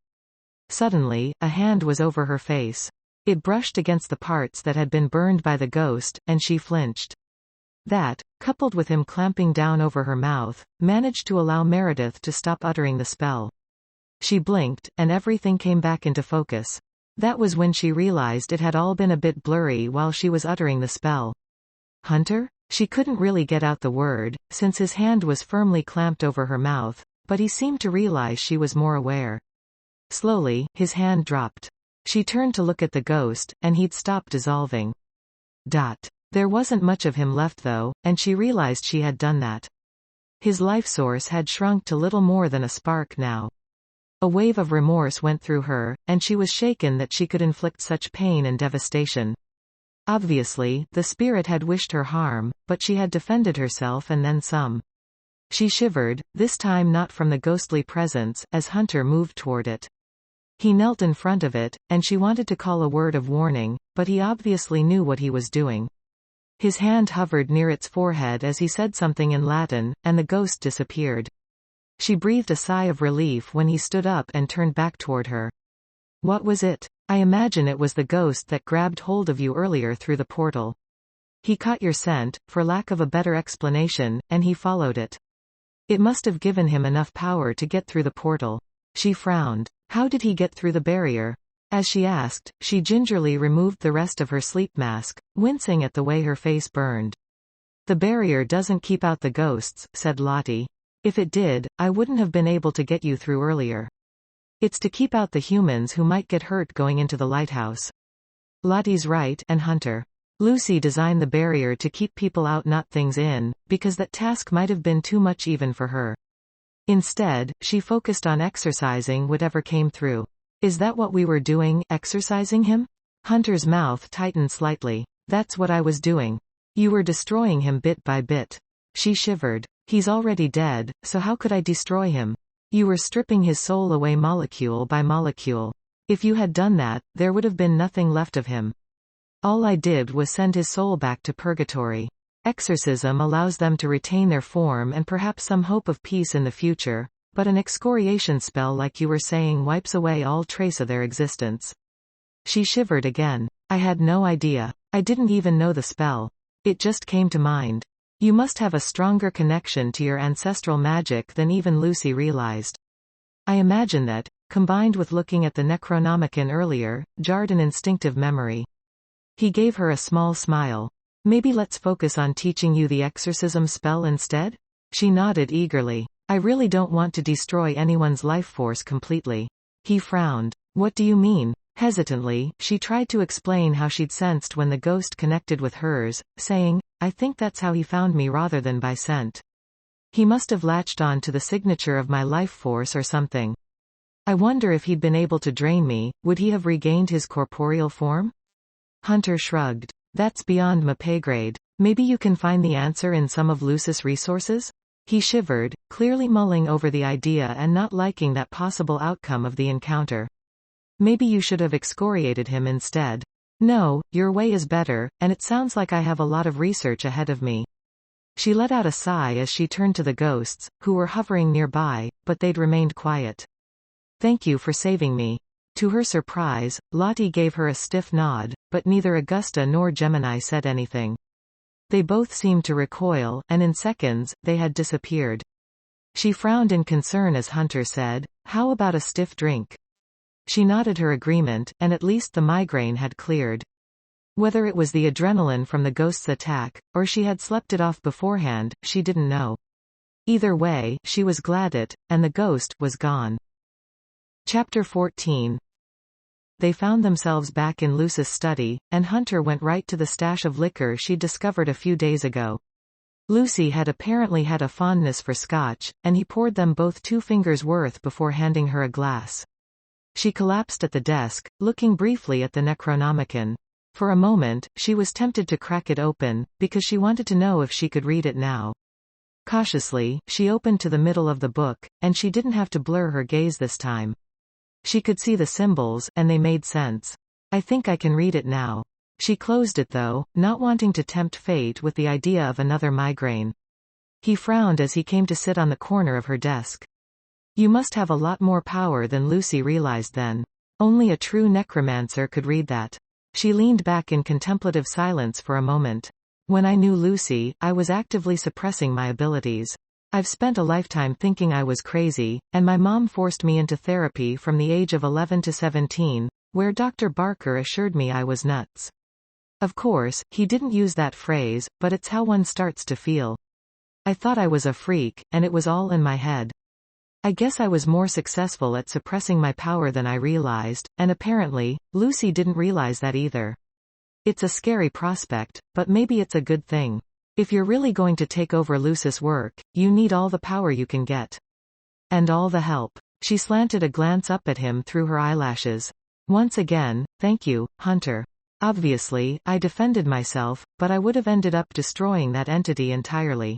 Suddenly, a hand was over her face. It brushed against the parts that had been burned by the ghost, and she flinched. That, coupled with him clamping down over her mouth, managed to allow Meredith to stop uttering the spell. She blinked, and everything came back into focus. That was when she realized it had all been a bit blurry while she was uttering the spell. Hunter? She couldn't really get out the word, since his hand was firmly clamped over her mouth, but he seemed to realize she was more aware. Slowly, his hand dropped. She turned to look at the ghost, and he'd stopped dissolving. There wasn't much of him left though, and she realized she had done that. His life source had shrunk to little more than a spark now. A wave of remorse went through her, and she was shaken that she could inflict such pain and devastation. Obviously, the spirit had wished her harm, but she had defended herself and then some. She shivered, this time not from the ghostly presence, as Hunter moved toward it. He knelt in front of it, and she wanted to call a word of warning, but he obviously knew what he was doing. His hand hovered near its forehead as he said something in Latin, and the ghost disappeared. She breathed a sigh of relief when he stood up and turned back toward her. What was it? I imagine it was the ghost that grabbed hold of you earlier through the portal. He caught your scent, for lack of a better explanation, and he followed it. It must have given him enough power to get through the portal. She frowned. How did he get through the barrier? As she asked, she gingerly removed the rest of her sleep mask, wincing at the way her face burned. The barrier doesn't keep out the ghosts, said Lottie. If it did, I wouldn't have been able to get you through earlier. It's to keep out the humans who might get hurt going into the lighthouse. Lottie's right, and Hunter. Lucy designed the barrier to keep people out, not things in, because that task might have been too much even for her. Instead, she focused on exorcising whatever came through. Is that what we were doing, exorcising him? Hunter's mouth tightened slightly. That's what I was doing. You were destroying him bit by bit. She shivered. He's already dead, so how could I destroy him? You were stripping his soul away molecule by molecule. If you had done that, there would have been nothing left of him. All I did was send his soul back to purgatory. Exorcism allows them to retain their form and perhaps some hope of peace in the future. But an excoriation spell like you were saying wipes away all trace of their existence. She shivered again. I had no idea. I didn't even know the spell. It just came to mind. You must have a stronger connection to your ancestral magic than even Lucy realized. I imagine that, combined with looking at the Necronomicon earlier, jarred an instinctive memory. He gave her a small smile. Maybe let's focus on teaching you the exorcism spell instead? She nodded eagerly. I really don't want to destroy anyone's life force completely. He frowned. What do you mean? Hesitantly, she tried to explain how she'd sensed when the ghost connected with hers, saying, I think that's how he found me rather than by scent. He must have latched on to the signature of my life force or something. I wonder if he'd been able to drain me, would he have regained his corporeal form? Hunter shrugged. That's beyond my pay grade. Maybe you can find the answer in some of Lucy's resources? He shivered, clearly mulling over the idea and not liking that possible outcome of the encounter. Maybe you should have excoriated him instead. No, your way is better, and it sounds like I have a lot of research ahead of me. She let out a sigh as she turned to the ghosts, who were hovering nearby, but they'd remained quiet. Thank you for saving me. To her surprise, Lottie gave her a stiff nod, but neither Augusta nor Gemini said anything. They both seemed to recoil, and in seconds, they had disappeared. She frowned in concern as Hunter said, How about a stiff drink? She nodded her agreement, and at least the migraine had cleared. Whether it was the adrenaline from the ghost's attack, or she had slept it off beforehand, she didn't know. Either way, she was glad it, and the ghost, was gone. Chapter 14. They found themselves back in Lucy's study, and Hunter went right to the stash of liquor she'd discovered a few days ago. Lucy had apparently had a fondness for scotch, and he poured them both 2 fingers' worth before handing her a glass. She collapsed at the desk, looking briefly at the Necronomicon. For a moment, she was tempted to crack it open, because she wanted to know if she could read it now. Cautiously, she opened to the middle of the book, and she didn't have to blur her gaze this time. She could see the symbols, and they made sense. I think I can read it now. She closed it though, not wanting to tempt fate with the idea of another migraine. He frowned as he came to sit on the corner of her desk. You must have a lot more power than Lucy realized then. Only a true necromancer could read that. She leaned back in contemplative silence for a moment. When I knew Lucy, I was actively suppressing my abilities. I've spent a lifetime thinking I was crazy, and my mom forced me into therapy from the age of 11 to 17, where Dr. Barker assured me I was nuts. Of course, he didn't use that phrase, but it's how one starts to feel. I thought I was a freak, and it was all in my head. I guess I was more successful at suppressing my power than I realized, and apparently, Lucy didn't realize that either. It's a scary prospect, but maybe it's a good thing. If you're really going to take over Lucy's work, you need all the power you can get. And all the help. She slanted a glance up at him through her eyelashes. Once again, thank you, Hunter. Obviously, I defended myself, but I would have ended up destroying that entity entirely.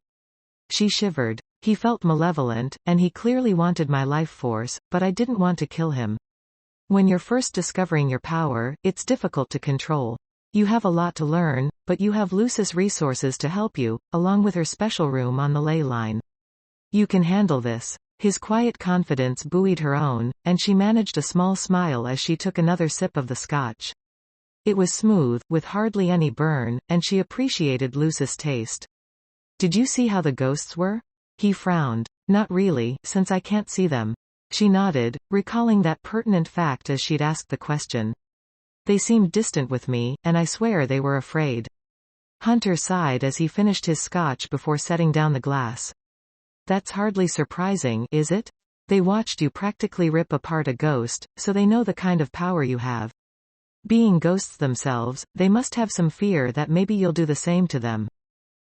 She shivered. He felt malevolent, and he clearly wanted my life force, but I didn't want to kill him. When you're first discovering your power, it's difficult to control. You have a lot to learn, but you have Lucy's resources to help you, along with her special room on the ley line. You can handle this. His quiet confidence buoyed her own, and she managed a small smile as she took another sip of the scotch. It was smooth, with hardly any burn, and she appreciated Lucy's taste. Did you see how the ghosts were? He frowned. Not really, since I can't see them. She nodded, recalling that pertinent fact as she'd asked the question. They seemed distant with me, and I swear they were afraid. Hunter sighed as he finished his scotch before setting down the glass. That's hardly surprising, is it? They watched you practically rip apart a ghost, so they know the kind of power you have. Being ghosts themselves, they must have some fear that maybe you'll do the same to them.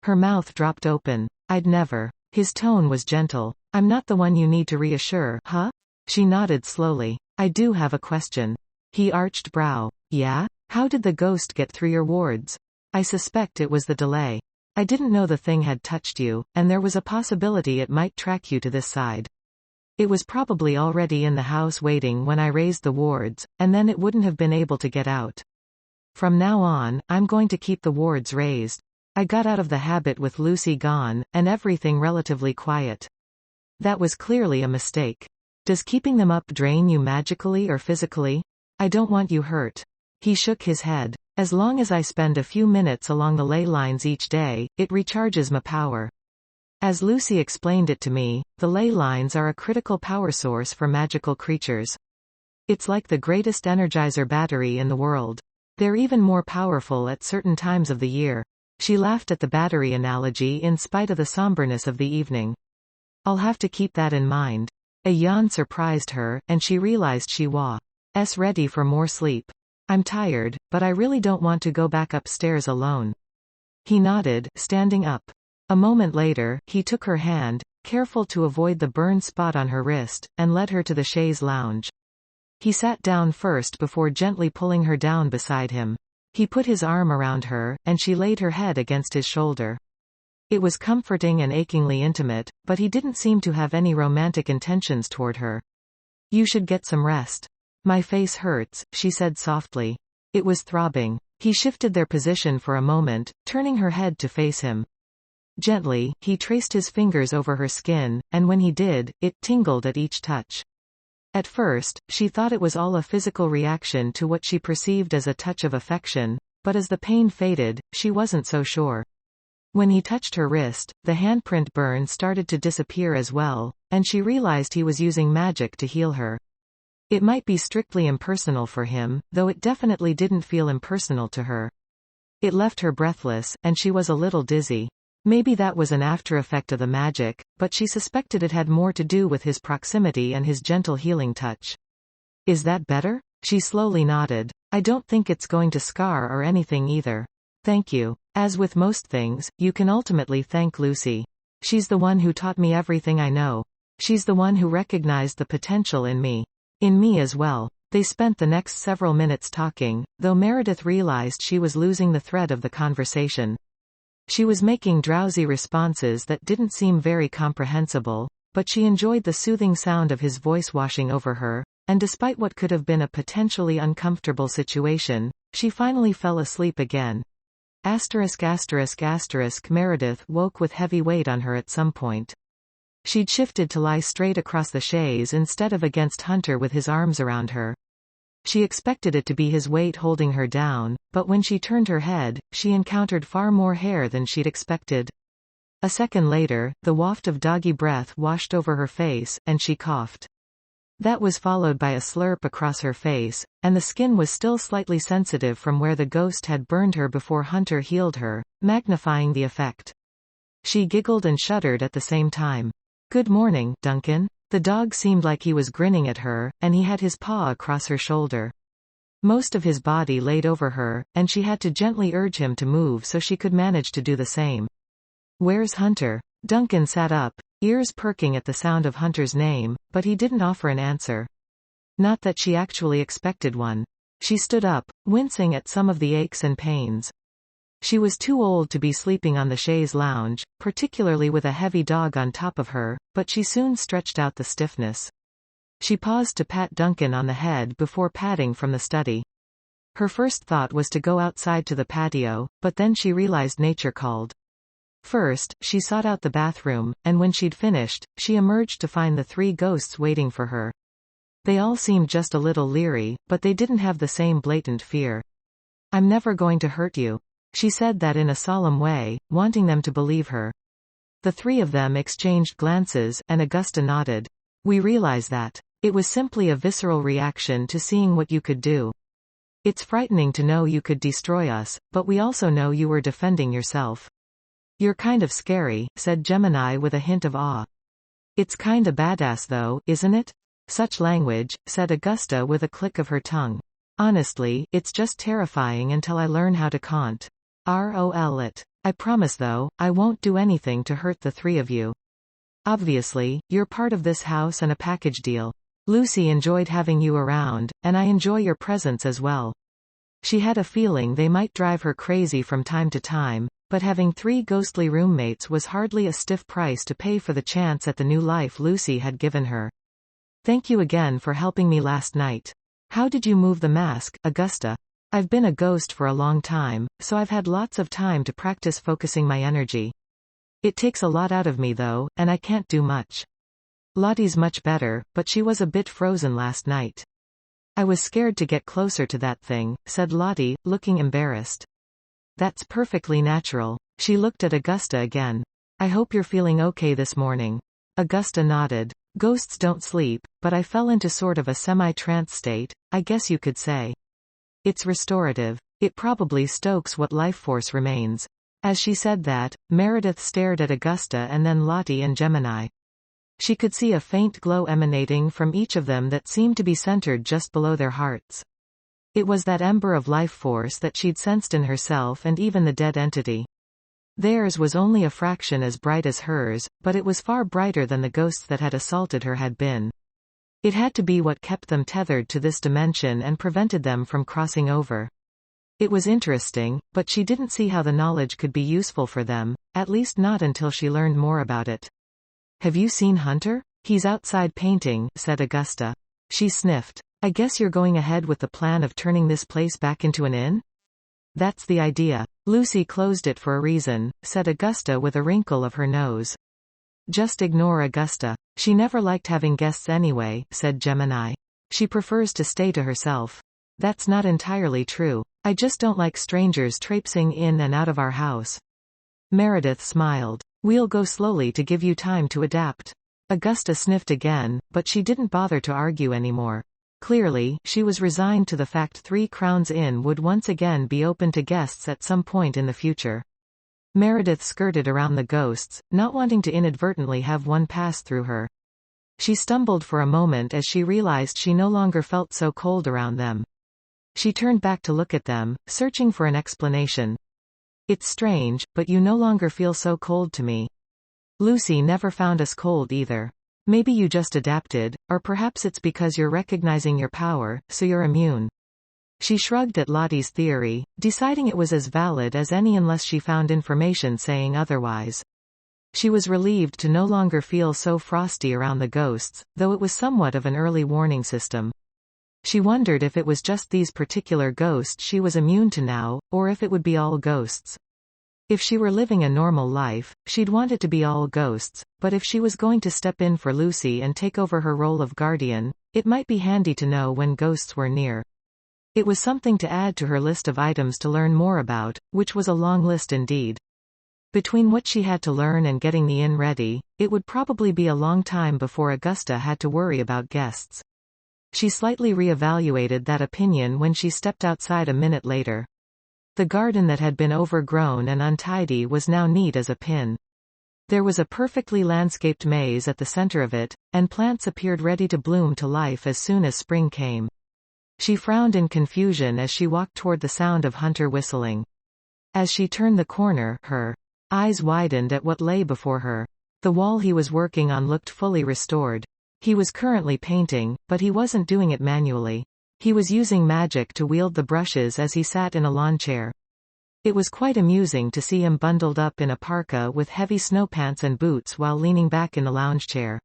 Her mouth dropped open. I'd never. His tone was gentle. I'm not the one you need to reassure, huh? She nodded slowly. I do have a question. He arched brow. Yeah? How did the ghost get through your wards? I suspect it was the delay. I didn't know the thing had touched you, and there was a possibility it might track you to this side. It was probably already in the house waiting when I raised the wards, and then it wouldn't have been able to get out. From now on, I'm going to keep the wards raised. I got out of the habit with Lucy gone, and everything relatively quiet. That was clearly a mistake. Does keeping them up drain you magically or physically? I don't want you hurt. He shook his head. As long as I spend a few minutes along the ley lines each day, it recharges my power. As Lucy explained it to me, the ley lines are a critical power source for magical creatures. It's like the greatest energizer battery in the world. They're even more powerful at certain times of the year. She laughed at the battery analogy in spite of the somberness of the evening. I'll have to keep that in mind. A yawn surprised her, and she realized she was ready for more sleep. I'm tired, but I really don't want to go back upstairs alone. He nodded, standing up. A moment later, he took her hand, careful to avoid the burn spot on her wrist, and led her to the chaise lounge. He sat down first before gently pulling her down beside him. He put his arm around her, and she laid her head against his shoulder. It was comforting and achingly intimate, but he didn't seem to have any romantic intentions toward her. You should get some rest. My face hurts, she said softly. It was throbbing. He shifted their position for a moment, turning her head to face him. Gently, he traced his fingers over her skin, and when he did, it tingled at each touch. At first, she thought it was all a physical reaction to what she perceived as a touch of affection, but as the pain faded, she wasn't so sure. When he touched her wrist, the handprint burn started to disappear as well, and she realized he was using magic to heal her. It might be strictly impersonal for him, though it definitely didn't feel impersonal to her. It left her breathless, and she was a little dizzy. Maybe that was an after-effect of the magic, but she suspected it had more to do with his proximity and his gentle healing touch. Is that better? She slowly nodded. I don't think it's going to scar or anything either. Thank you. As with most things, you can ultimately thank Lucy. She's the one who taught me everything I know. She's the one who recognized the potential in me. In me as well. They spent the next several minutes talking, though Meredith realized she was losing the thread of the conversation. She was making drowsy responses that didn't seem very comprehensible, but she enjoyed the soothing sound of his voice washing over her, and despite what could have been a potentially uncomfortable situation, she finally fell asleep again. Meredith woke with heavy weight on her at some point. She'd shifted to lie straight across the chaise instead of against Hunter with his arms around her. She expected it to be his weight holding her down, but when she turned her head, she encountered far more hair than she'd expected. A second later, the waft of doggy breath washed over her face, and she coughed. That was followed by a slurp across her face, and the skin was still slightly sensitive from where the ghost had burned her before Hunter healed her, magnifying the effect. She giggled and shuddered at the same time. "Good morning, Duncan." The dog seemed like he was grinning at her, and he had his paw across her shoulder. Most of his body laid over her, and she had to gently urge him to move so she could manage to do the same. "Where's Hunter?" Duncan sat up, ears perking at the sound of Hunter's name, but he didn't offer an answer. Not that she actually expected one. She stood up, wincing at some of the aches and pains. She was too old to be sleeping on the chaise lounge, particularly with a heavy dog on top of her, but she soon stretched out the stiffness. She paused to pat Duncan on the head before padding from the study. Her first thought was to go outside to the patio, but then she realized nature called. First, she sought out the bathroom, and when she'd finished, she emerged to find the three ghosts waiting for her. They all seemed just a little leery, but they didn't have the same blatant fear. "I'm never going to hurt you." She said that in a solemn way, wanting them to believe her. The three of them exchanged glances, and Augusta nodded. "We realize that. It was simply a visceral reaction to seeing what you could do. It's frightening to know you could destroy us, but we also know you were defending yourself." "You're kind of scary," said Gemini with a hint of awe. "It's kinda badass though, isn't it?" "Such language," said Augusta with a click of her tongue. "Honestly, it's just terrifying until I learn how to count. Roll it. I promise though, I won't do anything to hurt the three of you. Obviously, you're part of this house and a package deal. Lucy enjoyed having you around, and I enjoy your presence as well." She had a feeling they might drive her crazy from time to time, but having three ghostly roommates was hardly a stiff price to pay for the chance at the new life Lucy had given her. "Thank you again for helping me last night. How did you move the mask, Augusta?" "I've been a ghost for a long time, so I've had lots of time to practice focusing my energy. It takes a lot out of me though, and I can't do much." Lottie's much better, but she was a bit frozen last night. "I was scared to get closer to that thing," said Lottie, looking embarrassed. "That's perfectly natural." She looked at Augusta again. "I hope you're feeling okay this morning." Augusta nodded. "Ghosts don't sleep, but I fell into sort of a semi-trance state, I guess you could say. It's restorative. It probably stokes what life force remains." As she said that, Meredith stared at Augusta and then Lottie and Gemini. She could see a faint glow emanating from each of them that seemed to be centered just below their hearts. It was that ember of life force that she'd sensed in herself and even the dead entity. Theirs was only a fraction as bright as hers, but it was far brighter than the ghosts that had assaulted her had been. It had to be what kept them tethered to this dimension and prevented them from crossing over. It was interesting, but she didn't see how the knowledge could be useful for them, at least not until she learned more about it. "Have you seen Hunter? He's outside painting," said Augusta. She sniffed. "I guess you're going ahead with the plan of turning this place back into an inn?" "That's the idea. Lucy closed it for a reason," said Augusta with a wrinkle of her nose. "Just ignore Augusta. She never liked having guests anyway," said Gemini. "She prefers to stay to herself." "That's not entirely true. I just don't like strangers traipsing in and out of our house." Meredith smiled. "We'll go slowly to give you time to adapt." Augusta sniffed again, but she didn't bother to argue anymore. Clearly, she was resigned to the fact Three Crones Inn would once again be open to guests at some point in the future. Meredith skirted around the ghosts, not wanting to inadvertently have one pass through her. She stumbled for a moment as she realized she no longer felt so cold around them. She turned back to look at them, searching for an explanation. "It's strange, but you no longer feel so cold to me. Lucy never found us cold either. Maybe you just adapted, or perhaps it's because you're recognizing your power, so you're immune." She shrugged at Lottie's theory, deciding it was as valid as any unless she found information saying otherwise. She was relieved to no longer feel so frosty around the ghosts, though it was somewhat of an early warning system. She wondered if it was just these particular ghosts she was immune to now, or if it would be all ghosts. If she were living a normal life, she'd want it to be all ghosts, but if she was going to step in for Lucy and take over her role of guardian, it might be handy to know when ghosts were near. It was something to add to her list of items to learn more about, which was a long list indeed. Between what she had to learn and getting the inn ready, it would probably be a long time before Augusta had to worry about guests. She slightly re-evaluated that opinion when she stepped outside a minute later. The garden that had been overgrown and untidy was now neat as a pin. There was a perfectly landscaped maze at the center of it, and plants appeared ready to bloom to life as soon as spring came. She frowned in confusion as she walked toward the sound of Hunter whistling. As she turned the corner, her eyes widened at what lay before her. The wall he was working on looked fully restored. He was currently painting, but he wasn't doing it manually. He was using magic to wield the brushes as he sat in a lawn chair. It was quite amusing to see him bundled up in a parka with heavy snow pants and boots while leaning back in the lounge chair.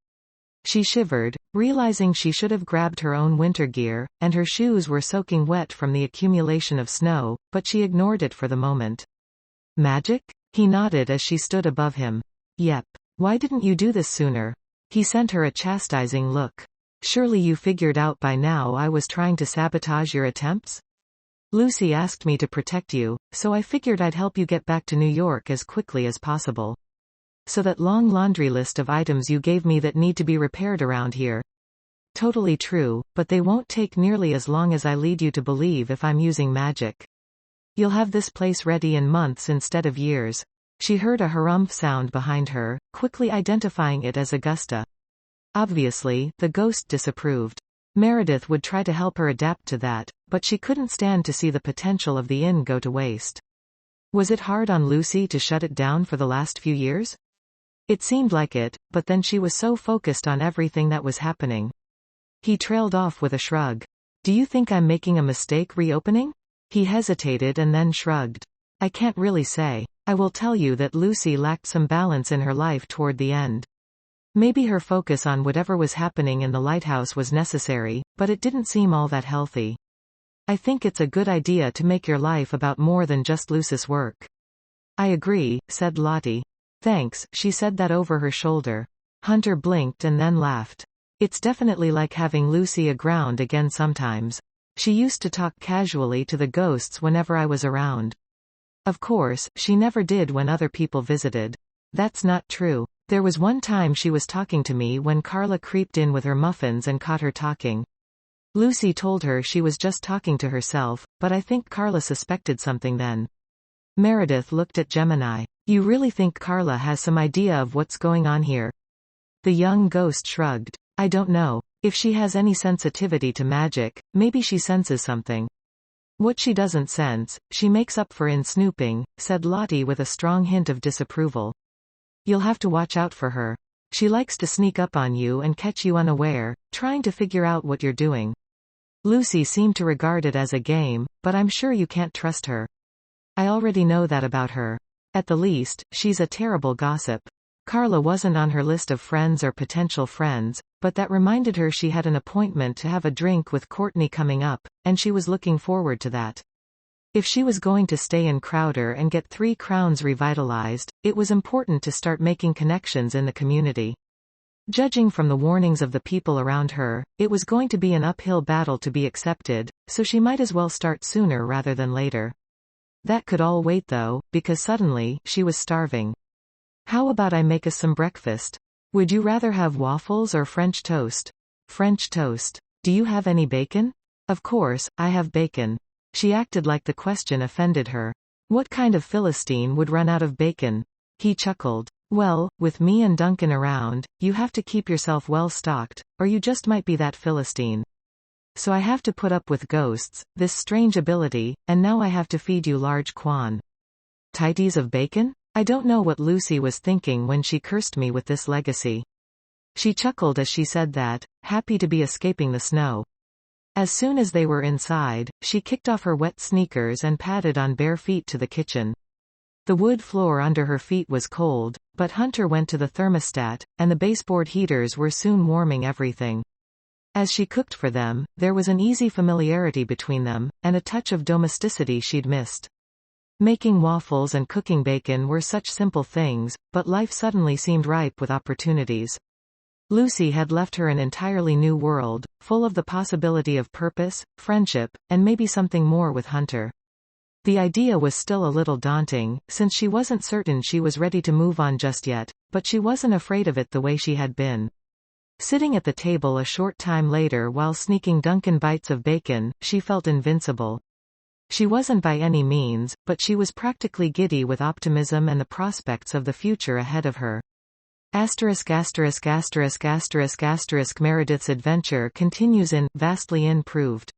She shivered, realizing she should have grabbed her own winter gear, and her shoes were soaking wet from the accumulation of snow, but she ignored it for the moment. Magic? He nodded as she stood above him. Yep. Why didn't you do this sooner? He sent her a chastising look. Surely you figured out by now I was trying to sabotage your attempts? Lucy asked me to protect you, so I figured I'd help you get back to New York as quickly as possible. So that long laundry list of items you gave me that need to be repaired around here. Totally true, but they won't take nearly as long as I lead you to believe if I'm using magic. You'll have this place ready in months instead of years. She heard a harumph sound behind her, quickly identifying it as Augusta. Obviously, the ghost disapproved. Meredith would try to help her adapt to that, but she couldn't stand to see the potential of the inn go to waste. Was it hard on Lucy to shut it down for the last few years? It seemed like it, but then she was so focused on everything that was happening. He trailed off with a shrug. Do you think I'm making a mistake reopening? He hesitated and then shrugged. I can't really say. I will tell you that Lucy lacked some balance in her life toward the end. Maybe her focus on whatever was happening in the lighthouse was necessary, but it didn't seem all that healthy. I think it's a good idea to make your life about more than just Lucy's work. I agree, said Lottie. Thanks, she said that over her shoulder. Hunter blinked and then laughed. It's definitely like having Lucy aground again sometimes. She used to talk casually to the ghosts whenever I was around. Of course, she never did when other people visited. That's not true. There was one time she was talking to me when Carla creeped in with her muffins and caught her talking. Lucy told her she was just talking to herself, but I think Carla suspected something then. Meredith looked at Gemini. You really think Carla has some idea of what's going on here? The young ghost shrugged. I don't know. If she has any sensitivity to magic, maybe she senses something. What she doesn't sense, she makes up for in snooping, said Lottie with a strong hint of disapproval. You'll have to watch out for her. She likes to sneak up on you and catch you unaware, trying to figure out what you're doing. Lucy seemed to regard it as a game, but I'm sure you can't trust her. I already know that about her. At the least, she's a terrible gossip. Carla wasn't on her list of friends or potential friends, but that reminded her she had an appointment to have a drink with Courtney coming up, and she was looking forward to that. If she was going to stay in Crowder and get Three Crones revitalized, it was important to start making connections in the community. Judging from the warnings of the people around her, it was going to be an uphill battle to be accepted, so she might as well start sooner rather than later. That could all wait though, because suddenly, she was starving. How about I make us some breakfast? Would you rather have waffles or French toast? French toast. Do you have any bacon? Of course, I have bacon. She acted like the question offended her. What kind of Philistine would run out of bacon? He chuckled. Well, with me and Duncan around, you have to keep yourself well stocked, or you just might be that Philistine. So I have to put up with ghosts, this strange ability, and now I have to feed you large quantities of bacon? I don't know what Lucy was thinking when she cursed me with this legacy. She chuckled as she said that, happy to be escaping the snow. As soon as they were inside, she kicked off her wet sneakers and padded on bare feet to the kitchen. The wood floor under her feet was cold, but Hunter went to the thermostat, and the baseboard heaters were soon warming everything. As she cooked for them, there was an easy familiarity between them, and a touch of domesticity she'd missed. Making waffles and cooking bacon were such simple things, but life suddenly seemed ripe with opportunities. Lucy had left her an entirely new world, full of the possibility of purpose, friendship, and maybe something more with Hunter. The idea was still a little daunting, since she wasn't certain she was ready to move on just yet, but she wasn't afraid of it the way she had been. Sitting at the table a short time later while sneaking Duncan bites of bacon, she felt invincible. She wasn't by any means, but she was practically giddy with optimism and the prospects of the future ahead of her. Meredith's adventure continues in, vastly improved.